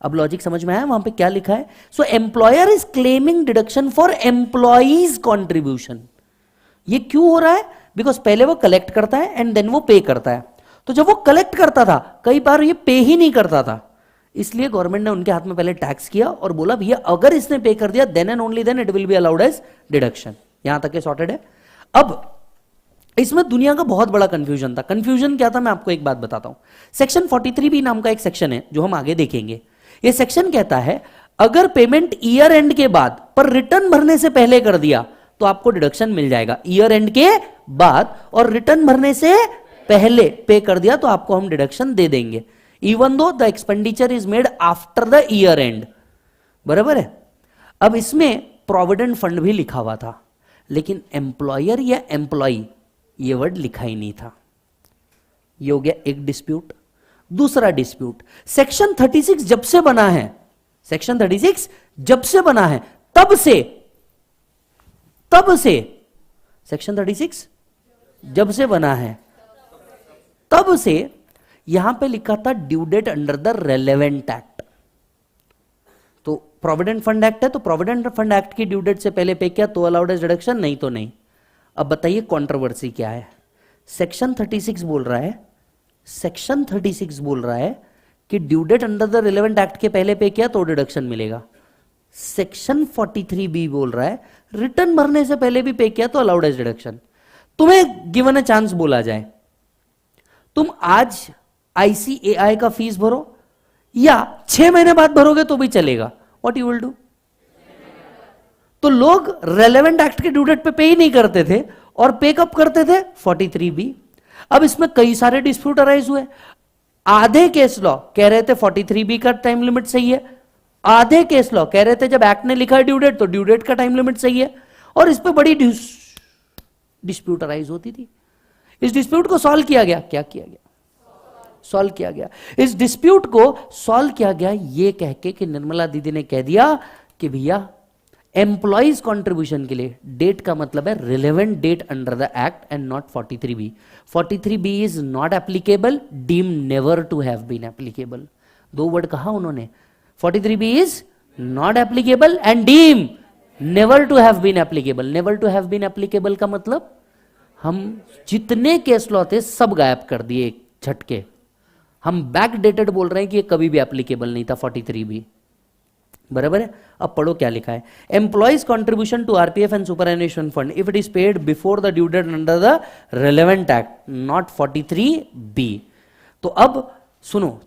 अब लॉजिक समझ में आया वहां पे क्या लिखा है? So employer is claiming deduction for employees contribution. ये क्यों हो रहा है? बिकॉज पहले वो कलेक्ट करता है एंड देन वो पे करता है, तो जब वो कलेक्ट करता था कई बार ये पे ही नहीं करता था, इसलिए गवर्नमेंट ने उनके हाथ में पहले टैक्स किया और बोला भैया अगर इसने पे कर दिया then and only then it will be allowed as deduction. यहां तक ये सॉर्टेड है। अब इसमें दुनिया का बहुत बड़ा कंफ्यूजन था। कंफ्यूजन क्या था मैं आपको एक बात बताता हूं। सेक्शन 43B नाम का एक सेक्शन है जो हम आगे देखेंगे। ये सेक्शन कहता है अगर पेमेंट ईयर एंड के बाद पर रिटर्न भरने से पहले कर दिया तो आपको डिडक्शन मिल जाएगा। ईयर एंड के बाद और रिटर्न भरने से पहले पे कर दिया तो आपको हम डिडक्शन दे देंगे, even though the expenditure is made after the year and, बराबर है। अब इसमें प्रोविडेंट फंड भी लिखा हुआ था, लेकिन एम्प्लॉयर या एम्प्लॉई ये वर्ड लिखा ही नहीं था। ये हो गया एक डिस्प्यूट। दूसरा डिस्प्यूट, सेक्शन 36 जब से बना है, सेक्शन 36 जब से बना है तब से सेक्शन 36 जब से बना है तब से यहां पे लिखा था due date under the relevant act. तो प्रोविडेंट फंड एक्ट है तो प्रोविडेंट फंड एक्ट की ड्यू डेट से पहले पे किया तो अलाउड एज डिडक्शन, नहीं तो नहीं। अब बताइए कंट्रोवर्सी क्या है? सेक्शन 36 बोल रहा है, सेक्शन 36 बोल रहा है कि due date under the relevant act के पहले पे किया तो डिडक्शन मिलेगा। सेक्शन 43B बोल रहा है रिटर्न भरने से पहले भी पे किया तो अलाउड एज डिडक्शन। तुम्हें गिवन अ चांस बोला जाए तुम आज ICAI का फीस भरो या 6 महीने बाद भरोगे तो भी चलेगा, व्हाट यू विल डू? तो लोग रेलेवेंट एक्ट के ड्यू डेट पे ही नहीं करते थे और पे कब करते थे? 43B। अब इसमें कई सारे डिस्प्यूट अराइज हुए। आधे केस लॉ कह रहे थे 43B का टाइम लिमिट सही है, आधे केस लॉ कह रहे थे जब एक्ट ने लिखा है ड्यू डेट तो ड्यू डेट का टाइम लिमिट सही है, और इस पे बड़ी डिस्प्यूट अराइज होती थी। इस डिस्प्यूट को सॉल्व किया गया, क्या किया गया? सॉल्व किया गया। इस डिस्प्यूट को सॉल्व किया गया ये कह के कि निर्मला दीदी ने कह दिया कि भैया एम्प्लॉइज कंट्रीब्यूशन के लिए डेट का मतलब है relevant date under the act and not 43B. 43B is not applicable, deem never to have been applicable. दो वर्ड कहा उन्होंने. 43B is not applicable and deem never to have been applicable. Never to have been applicable का मतलब हम जितने case law थे सब गायब कर दिए एक झटके. हम बैक डेटेड बोल रहे हैं कि ये कभी भी एप्लीकेबल नहीं था 43B. बराबर है. अब पढ़ो क्या लिखा है. Employees contribution to RPF and superannuation fund if it is paid before the due date under the relevant act not 43B. तो अब सुनो,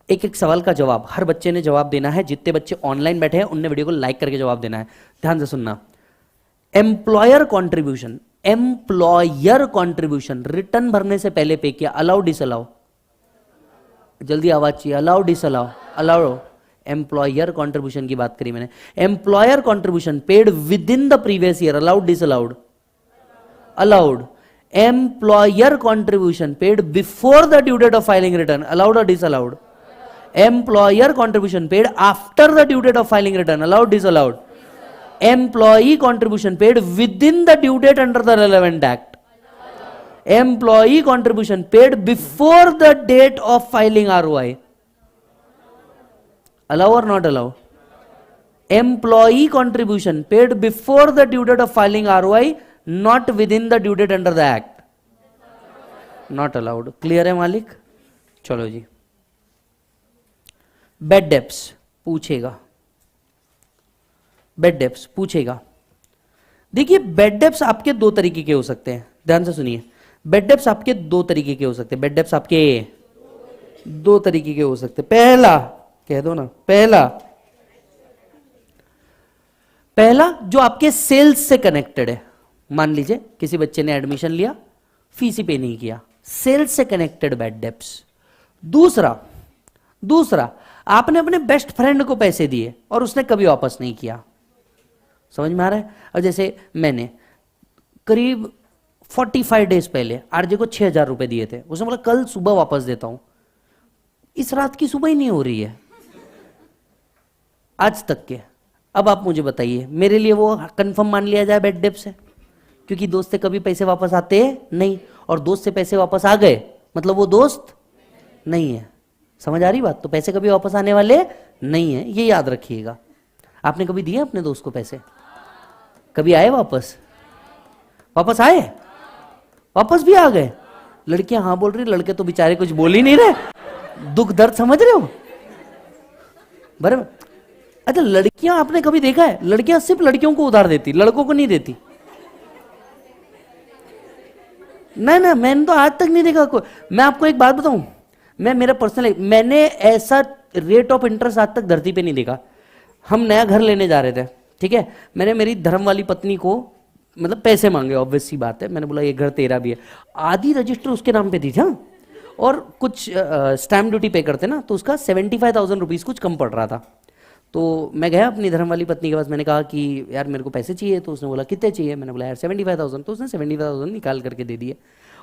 एक एक सवाल का जवाब हर बच्चे ने जवाब देना है. जितने बच्चे ऑनलाइन बैठे हैं उनने वीडियो को लाइक करके जवाब देना है. ध्यान से सुनना. Employer contribution, employer contribution return भरने से पहले पे किया, अलाउ डिसअलाउ? जल्दी आवाज चाहिए. Allow disallow? Allow. Employer contribution की बात करी मैंने. Employer contribution paid within the previous year, allowed disallowed? Allowed. Employer contribution paid before the due date of filing return, allowed और disallowed? Employer contribution paid after the due date of filing return, allowed disallowed? Employee contribution paid within the due date under the relevant act. Employee contribution paid before the date of filing ROI, allow or not allow? Employee contribution paid before the due date of filing ROI, not within the due date under the act, not allowed. Clear है मालिक? चलो जी. Bad debts पूछेगा, bad debts पूछेगा. देखिए bad debts आपके दो तरीके के हो सकते हैं. ध्यान से सुनिए. बेड डेप्स आपके दो तरीके के हो सकते हैं. बेड डेप्स आपके दो तरीके के हो सकते हैं. पहला कह दो ना, पहला जो आपके सेल्स से कनेक्टेड है. मान लीजिए किसी बच्चे ने एडमिशन लिया, फीस ही पे नहीं किया, सेल्स से कनेक्टेड बेड डेप्स. दूसरा आपने अपने बेस्ट फ्रेंड को पैसे दिए और उसने कभी वापस नहीं किया. समझ में आ रहा है? और जैसे मैंने करीब 45 डेज पहले आरजे को 6,000 रुपए दिए थे. उसने बोला कल सुबह वापस देता हूं. इस रात की सुबह ही नहीं हो रही है आज तक के. अब आप मुझे बताइए मेरे लिए वो कंफर्म मान लिया जाए बेड डेप से? क्योंकि दोस्त से कभी पैसे वापस आते हैं नहीं, और दोस्त से पैसे वापस आ गए मतलब वो दोस्त नहीं है. समझ आ रही बात? तो पैसे कभी वापस आने वाले नहीं है, ये याद रखिएगा. आपने कभी दिए अपने दोस्त को पैसे? कभी आए वापस? वापस आए? वापस भी आ गए? लड़कियां हाँ बोल रही, लड़के तो बेचारे कुछ बोल ही नहीं रहे. दुख दर्द समझ रहे हो? बराबर. अच्छा लड़कियां आपने कभी देखा है? लड़कियां सिर्फ लड़कियों को उधार देती, लड़कों को नहीं देती. नहीं ना, मैंने तो आज तक नहीं देखा कोई. मैं आपको एक बात बताऊं, मैं मेरा पर्सनल, मैंने ऐसा रेट ऑफ इंटरेस्ट आज तक धरती पे नहीं देखा. हम नया घर लेने जा रहे थे, ठीक है. मैंने मेरी धर्म वाली पत्नी को मतलब पैसे मांगे, ऑब्वियस सी बात है. मैंने बोला ये घर तेरा भी है. आधी रजिस्टर उसके नाम पे थी था, और कुछ स्टैम्प ड्यूटी पे करते ना, तो उसका 75,000 रुपीज कुछ कम पड़ रहा था. तो मैं गया अपनी धर्म वाली पत्नी के पास, मैंने कहा कि यार मेरे को पैसे चाहिए. तो उसने बोला कितने चाहिए? मैंने बोला यार 75,000. तो उसने 75,000 निकाल करके दे दिए,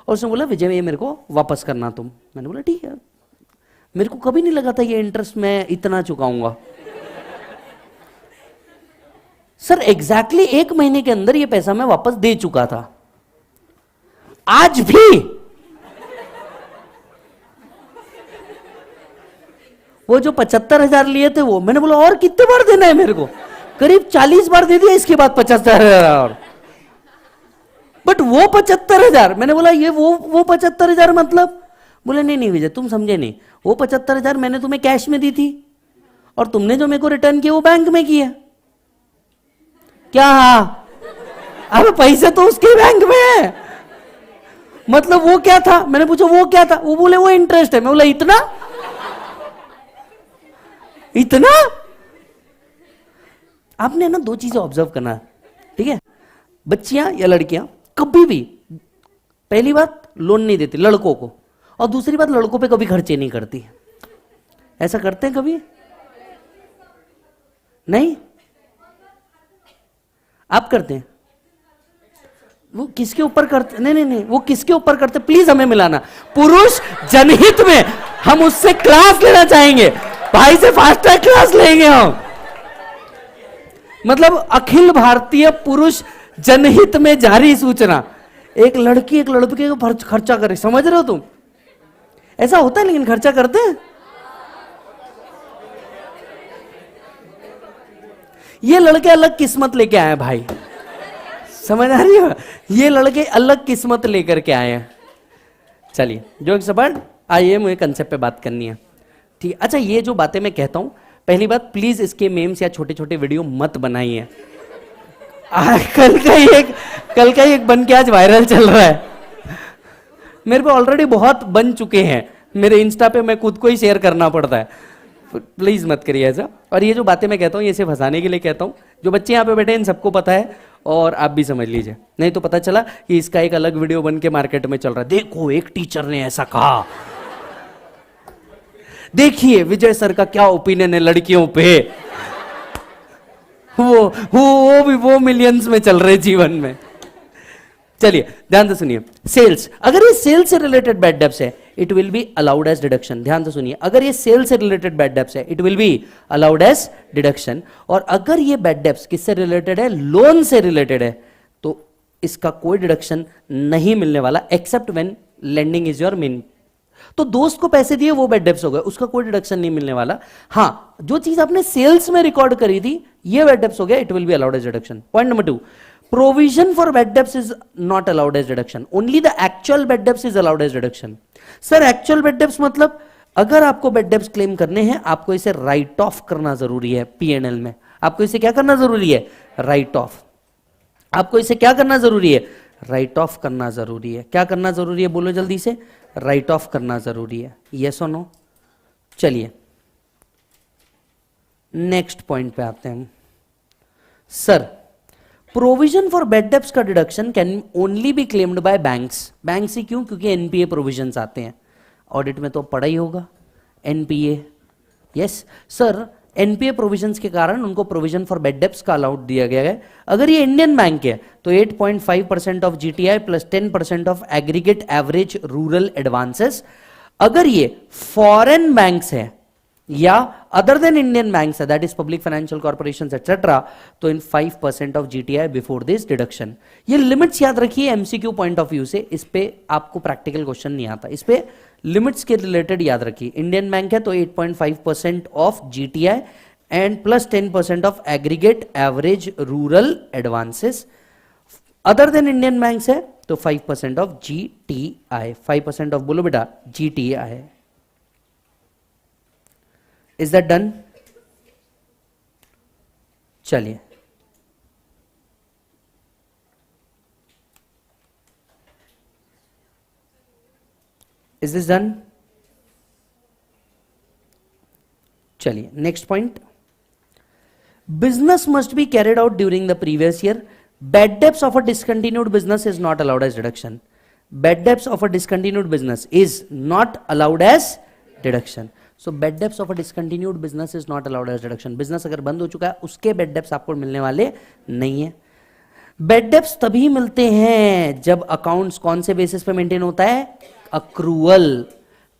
और उसने बोला विजय ये मेरे को वापस करना तुम. मैंने बोला ठीक है. मेरे को कभी नहीं लगा था ये इंटरेस्ट मैं इतना चुकाऊंगा. सर एग्जैक्टली 1 महीने के अंदर ये पैसा मैं वापस दे चुका था. आज भी वो जो 75,000 लिए थे वो, मैंने बोला और कितने बार देना है मेरे को? करीब 40 बार दे दिया, इसके बाद 75,000. बट वो 75,000, मैंने बोला ये वो 75,000 मतलब? बोले नहीं विजय तुम समझे नहीं, वो 75,000 मैंने तुम्हें कैश में दी थी, और तुमने जो मेरे को रिटर्न किया वो बैंक में किया. क्या? अब पैसे तो उसके बैंक में है. मतलब वो क्या था? मैंने पूछा वो क्या था? वो बोले वो इंटरेस्ट है. मैं बोला इतना इतना? आपने ना 2 चीजें ऑब्जर्व करना, ठीक है. बच्चियां या लड़कियां कभी भी, पहली बात लोन नहीं देती लड़कों को, और दूसरी बात लड़कों पे कभी खर्चे नहीं करती. ऐसा करते हैं कभी? नहीं? आप करते हैं? वो किसके ऊपर करते? नहीं, वो किसके ऊपर करते? प्लीज हमें मिलाना. पुरुष जनहित में हम उससे क्लास लेना चाहेंगे, भाई से फास्ट ट्रैक क्लास लेंगे हम. मतलब अखिल भारतीय पुरुष जनहित में जारी सूचना, एक लड़की एक लड़के को खर्चा करे, समझ रहे हो तुम? ऐसा होता है, लेकिन खर्चा करते हैं। ये लड़के अलग किस्मत लेके आए हैं भाई, समझ आ रही है? ये लड़के अलग किस्मत लेकर के आए हैं। चलिए जो सबर, आइए मुझे कंसेप्ट पे बात करनी है, ठीक। अच्छा, ये जो बातें मैं कहता हूं, पहली बात प्लीज इसके मेम्स या छोटे छोटे वीडियो मत बनाइए। कल का ही एक बन के आज वायरल चल रहा है। मेरे पे ऑलरेडी बहुत बन चुके हैं, मेरे इंस्टा पे मैं खुद को ही शेयर करना पड़ता है, प्लीज मत करिए ऐसा। और ये जो बातें मैं कहता हूँ ये सिर्फ हंसाने के लिए कहता हूँ। जो बच्चे यहाँ पे बैठे हैं इन सबको पता है, और आप भी समझ लीजिए, नहीं तो पता चला कि इसका एक अलग वीडियो बन के मार्केट में चल रहा है। देखो एक टीचर ने ऐसा कहा, देखिए विजय सर का क्या ओपिनियन है लड़कियों पे। वो मिलियंस में चल रहे जीवन में। चलिए ध्यान से सुनिए, सेल्स, अगर ये सेल्स से रिलेटेड बैड डेब्ट्स है it will be allowed as deduction. ध्यान से सुनिए, अगर ये सेल्स से रिलेटेड बैड डेब्ट्स है it will be allowed as deduction. और अगर ये बैड डेब्ट्स किससे रिलेटेड है, लोन से रिलेटेड है, तो इसका कोई डिडक्शन नहीं मिलने वाला, except when lending is your main. तो दोस्त को पैसे दिए वो बैड डेब्ट्स हो गए, उसका कोई डिडक्शन नहीं मिलने वाला। हाँ, जो चीज आपने सेल्स में रिकॉर्ड करी थी ये बैड डेब्ट्स हो गया, it will be allowed as deduction. Point number 2, provision for bad debts is not allowed as deduction, only the actual bad debts is allowed as deduction। Sir actual bad debts मतलब अगर आपको bad debts claim करने हैं आपको इसे right of करना जरूरी है। P&L में आपको इसे क्या करना जरूरी है, राइट ऑफ। आपको इसे क्या करना जरूरी है, राइट ऑफ करना जरूरी है। क्या करना जरूरी है, बोलो जल्दी से, राइट ऑफ करना जरूरी है। यस और नो? चलिए नेक्स्ट पॉइंट पे आते हैं। Sir provision for bad debts का deduction can only be claimed by banks. Banks ही क्यों, क्योंकि एनपीए प्रोविजंस आते हैं, ऑडिट में तो पढ़ा ही होगा NPA. Yes sir, NPA provisions के कारण उनको प्रोविजन फॉर बैड डेब्ट्स का अलाउड दिया गया है। अगर ये इंडियन बैंक है तो 8.5% of GTI plus 10% of aggregate average rural advances. अगर ये फॉरेन बैंक्स है या अदर देन इंडियन बैंक्स है, that is public financial corporations etcetera, तो इन 5% of GTI before this deduction. ये लिमिट्स याद रखिए एमसीक्यू पॉइंट ऑफ व्यू से, इस पे आपको प्रैक्टिकल क्वेश्चन नहीं आता, इस पे लिमिट्स के रिलेटेड याद रखिए। इंडियन बैंक है तो 8.5% of GTI and plus 10% of aggregate average rural advances. Other than Indian banks है तो 5% ऑफ जीटीआई, 5% ऑफ बोलो बेटा जीटीआई। Is that done? चलिए इज दिस डन? चलिए next point, business must be carried out during the previous year. Bad debts of a discontinued business is not allowed as deduction. Bad debts of a discontinued business is not allowed as deduction. So bad debts of a discontinued business is not allowed as deduction. Business अगर बंद हो चुका है उसके bad debts आपको मिलने वाले नहीं है। बैड डेब्ट्स तभी मिलते हैं जब अकाउंट्स कौन से बेसिस पे मेंटेन होता है, अक्रूवल।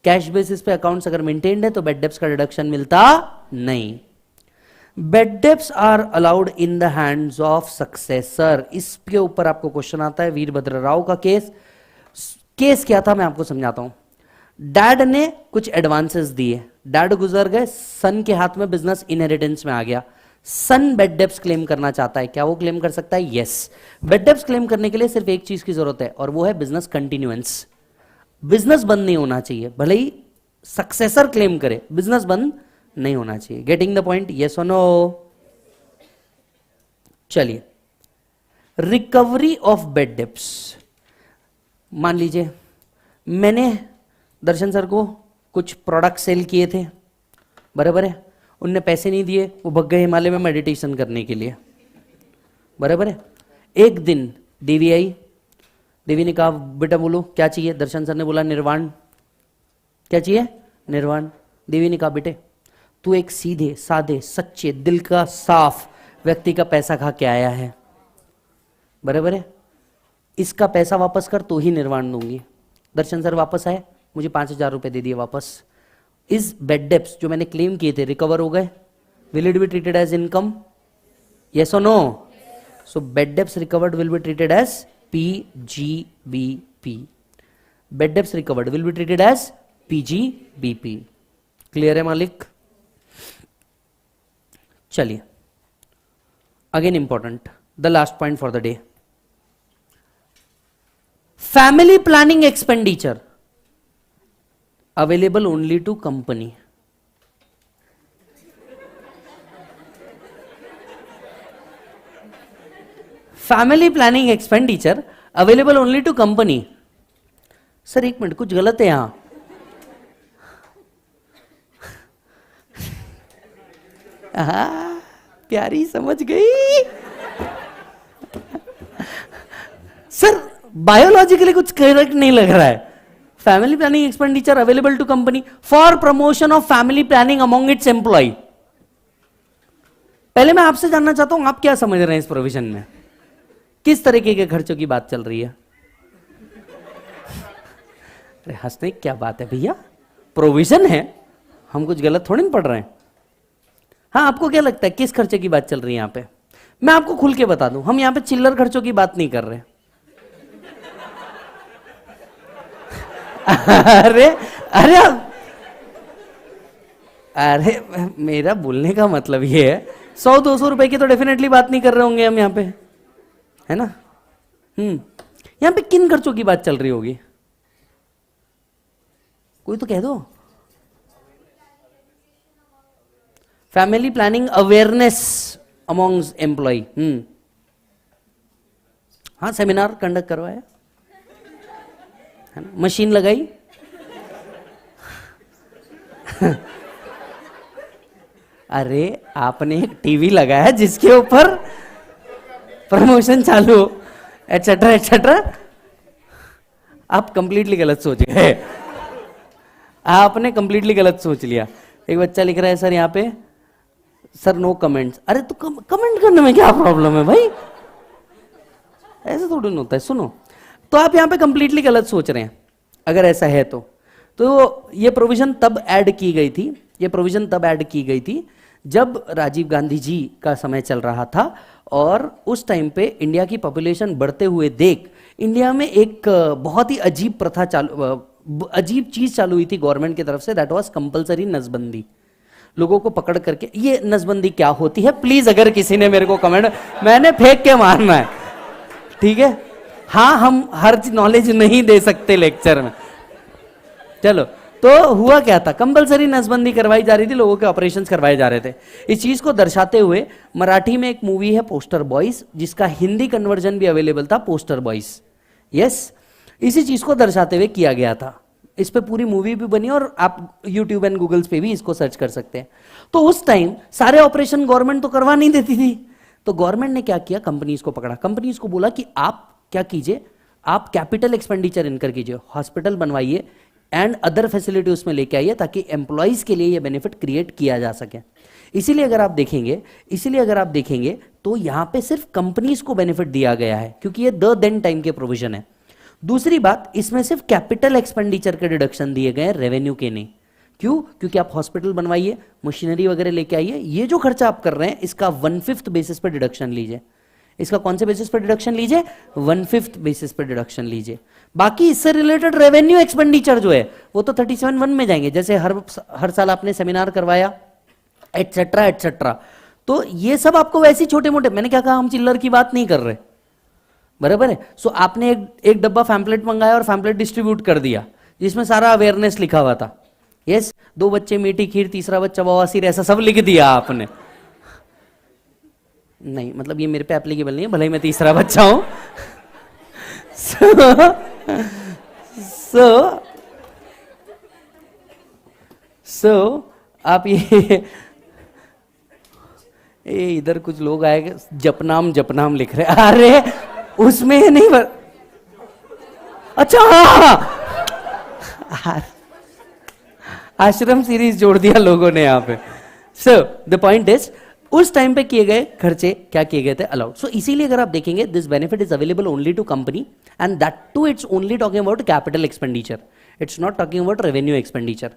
कैश बेसिस पे अकाउंट्स अगर मेंटेन्ड है तो बैड डेब्ट्स का डिडक्शन मिलता नहीं। Bad debts are allowed in the hands of successor. इसके ऊपर आपको क्वेश्चन आता है, वीरभद्र राव का केस। केस क्या था मैं आपको समझाता हूं। डैड ने कुछ एडवांसेस दिए, डैड गुजर गए, सन के हाथ में बिजनेस इनहेरिटेंस में आ गया। सन बैड डेब्ट्स क्लेम करना चाहता है, क्या वो क्लेम कर सकता है? यस। बैड डेब्ट्स क्लेम करने के लिए सिर्फ एक चीज की जरूरत है और वो है बिजनेस कंटिन्यूएंस। बिजनेस बंद नहीं होना चाहिए, भले ही सक्सेसर क्लेम करे, बिजनेस बंद नहीं होना चाहिए। Getting the point? यस और नो? चलिए, रिकवरी ऑफ बैड डेब्ट्स। मान लीजिए मैंने दर्शन सर को कुछ प्रोडक्ट सेल किए थे, बराबर है, उनने पैसे नहीं दिए, वो भग गए हिमालय में मेडिटेशन करने के लिए, बराबर है। एक दिन देवी आई, देवी ने कहा बेटा बोलो क्या चाहिए। दर्शन सर ने बोला निर्वाण। क्या चाहिए? निर्वाण। देवी ने कहा बेटे तू एक सीधे साधे सच्चे दिल का साफ व्यक्ति का पैसा खा के आया है, बराबर है, इसका पैसा वापस कर तो ही निर्वाण दूंगी। दर्शन सर वापस आए, मुझे 5,000 रुपए दे दिए वापस। इस बैड डेब्ट्स जो मैंने क्लेम किए थे रिकवर हो गए? Will it be treated as income? Yes or no? So bed debts recovered will be treated as PGBP. Bed debts recovered will be treated as PGBP. Clear है मालिक? चलिए, again important, the last point for the day. Family planning expenditure available only to company. Family planning expenditure available only to company. Sir एक minute, कुछ गलत है यहां. प्यारी समझ गई. सर बायोलॉजिकली कुछ करेक्ट नहीं लग रहा है. Family planning expenditure available to company for promotion of family planning among its employ. पहले मैं आपसे जानना चाहता हूं, आप क्या समझ रहे हैं इस प्रोविजन में? किस तरीके के खर्चों की बात चल रही है? अरे हंसने क्या बात है भैया, प्रोविजन है, हम कुछ गलत थोड़ी ना पढ़ रहे हैं. हाँ, आपको क्या लगता है किस खर्चे की बात चल रही है यहां पे? मैं आपको खुल के बता दूं, हम यहां पे चिल्लर खर्चों की बात नहीं कर रहे. अरे अरे अरे मेरा बोलने का मतलब ये है, 100-200 रुपए की तो डेफिनेटली बात नहीं कर रहे होंगे हम यहां पे, है ना? यहां पे किन खर्चों की बात चल रही होगी? कोई तो कह दो. Family planning awareness amongst employ. हाँ, सेमिनार कंडक्ट करवाया, है ना? मशीन लगाई. अरे आपने एक टीवी लगाया जिसके ऊपर प्रमोशन चालू, एटसेट्रा एटसेट्रा. आप कंप्लीटली गलत सोच गए. आपने कंप्लीटली गलत सोच लिया. एक बच्चा लिख रहा है सर यहाँ पे, सर नो कमेंट्स. अरे तो कमेंट करने में क्या प्रॉब्लम है भाई? ऐसे थोड़ी ना होता है. सुनो, तो आप यहाँ पे कंप्लीटली गलत सोच रहे हैं. अगर ऐसा है तो ये प्रोविजन तब ऐड की गई थी, ये प्रोविजन तब ऐड की गई थी जब राजीव गांधी जी का समय चल रहा था, और उस टाइम पे इंडिया की पॉपुलेशन बढ़ते हुए देख इंडिया में एक बहुत ही अजीब प्रथा अजीब चीज चालू हुई थी गवर्नमेंट की तरफ से. दैट वाज कंपलसरी नसबंदी. लोगों को पकड़ करके, ये नसबंदी क्या होती है प्लीज अगर किसी ने मेरे को कमेंट, मैंने फेंक के मारना है, ठीक है? हाँ, हम हर नॉलेज नहीं दे सकते लेक्चर में. चलो, तो हुआ क्या था, कंपलसरी नसबंदी करवाई जा रही थी, लोगों के ऑपरेशंस करवाए जा रहे थे. इस चीज को दर्शाते हुए मराठी में एक मूवी है पोस्टर बॉयज, जिसका हिंदी कन्वर्जन भी अवेलेबल था, पोस्टर बॉयज. यस, इसी चीज को दर्शाते हुए किया गया था. इस पे पूरी मूवी भी बनी और आप यूट्यूब एंड गूगल्स पे भी इसको सर्च कर सकते हैं. तो उस टाइम सारे ऑपरेशन गवर्नमेंट तो करवा नहीं देती थी, तो गवर्नमेंट ने क्या किया, कंपनीज को पकड़ा. कंपनीज को बोला कि आप क्या कीजिए, आप कैपिटल एक्सपेंडिचर इनकर कीजिए, हॉस्पिटल बनवाइए एंड अदर फैसिलिटी उसमें लेके आइए, ताकि एम्प्लॉइज के लिए ये बेनिफिट क्रिएट किया जा सके. इसीलिए अगर आप देखेंगे तो यहां पे सिर्फ कंपनीज को बेनिफिट दिया गया है, क्योंकि ये द देन टाइम के प्रोविजन है. दूसरी बात, इसमें सिर्फ कैपिटल एक्सपेंडिचर के डिडक्शन दिए गए हैं, रेवेन्यू के नहीं. क्यों? क्योंकि आप हॉस्पिटल बनवाइए, मशीनरी वगैरह लेके आइए, ये जो खर्चा आप कर रहे हैं इसका 1/5 बेसिस पर डिडक्शन लीजिए. इसका कौन से बेसिस पर डिडक्शन लीजिए? 1/5 बेसिस पर डिडक्शन लीजिए. बाकी इससे रिलेटेड रेवेन्यू एक्सपेंडिचर जो है वो तो 37(1) में जाएंगे, जैसे हर साल आपने सेमिनार करवाया, एटसेट्रा एटसेट्रा. तो ये सब आपको वैसे छोटे मोटे, मैंने क्या कहा, हम चिल्लर की बात नहीं कर रहे, बराबर है? सो आपने एक डब्बा पैम्पलेट मंगाया और पैम्पलेट डिस्ट्रीब्यूट कर दिया जिसमें सारा अवेयरनेस लिखा हुआ था. यस, 2 बच्चे मीठी खीर, तीसरा बच्चा बवासीर, ऐसा सब लिख दिया आपने. नहीं, मतलब ये मेरे पे एप्लीकेबल नहीं है, भले ही मैं तीसरा बच्चा हूं. सो आप ये इधर कुछ लोग आए, जपनाम लिख रहे. अरे उसमें नहीं अच्छा, हाँ, आश्रम सीरीज जोड़ दिया लोगों ने यहाँ पे. सो द पॉइंट इज, उस टाइम पे किए गए खर्चे क्या किए गए थे, अलाउड. सो इसीलिए अगर आप देखेंगे, this benefit is available only to company and that too it's only talking about capital expenditure. It's not talking about revenue expenditure.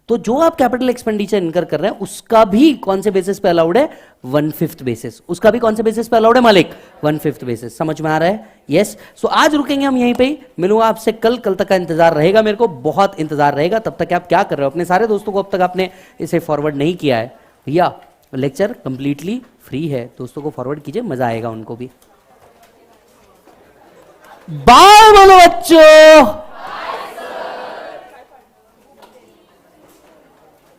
तो जो आप कैपिटल एक्सपेंडिचर इनकर कर रहे हैं उसका भी कौन से बेसिस पे अलाउड है? 1/5 बेसिस। उसका भी कौन से बेसिस पे अलाउड है मालिक? 1/5 बेसिस। समझ में आ रहा है? यस। सो आज रुकेंगे हम यहीं पे ही, मिलूंगा आपसे कल तक का इंतजार रहेगा, मेरे को बहुत इंतजार रहेगा। तब तक आप क्या कर रहे हो? अपने सारे दोस्तों को अब तक आपने इसे फॉरवर्ड नहीं किया है भैया, लेक्चर कंप्लीटली फ्री है, दोस्तों को फॉरवर्ड कीजिए, मजा आएगा उनको भी। बाय बोलो बच्चों।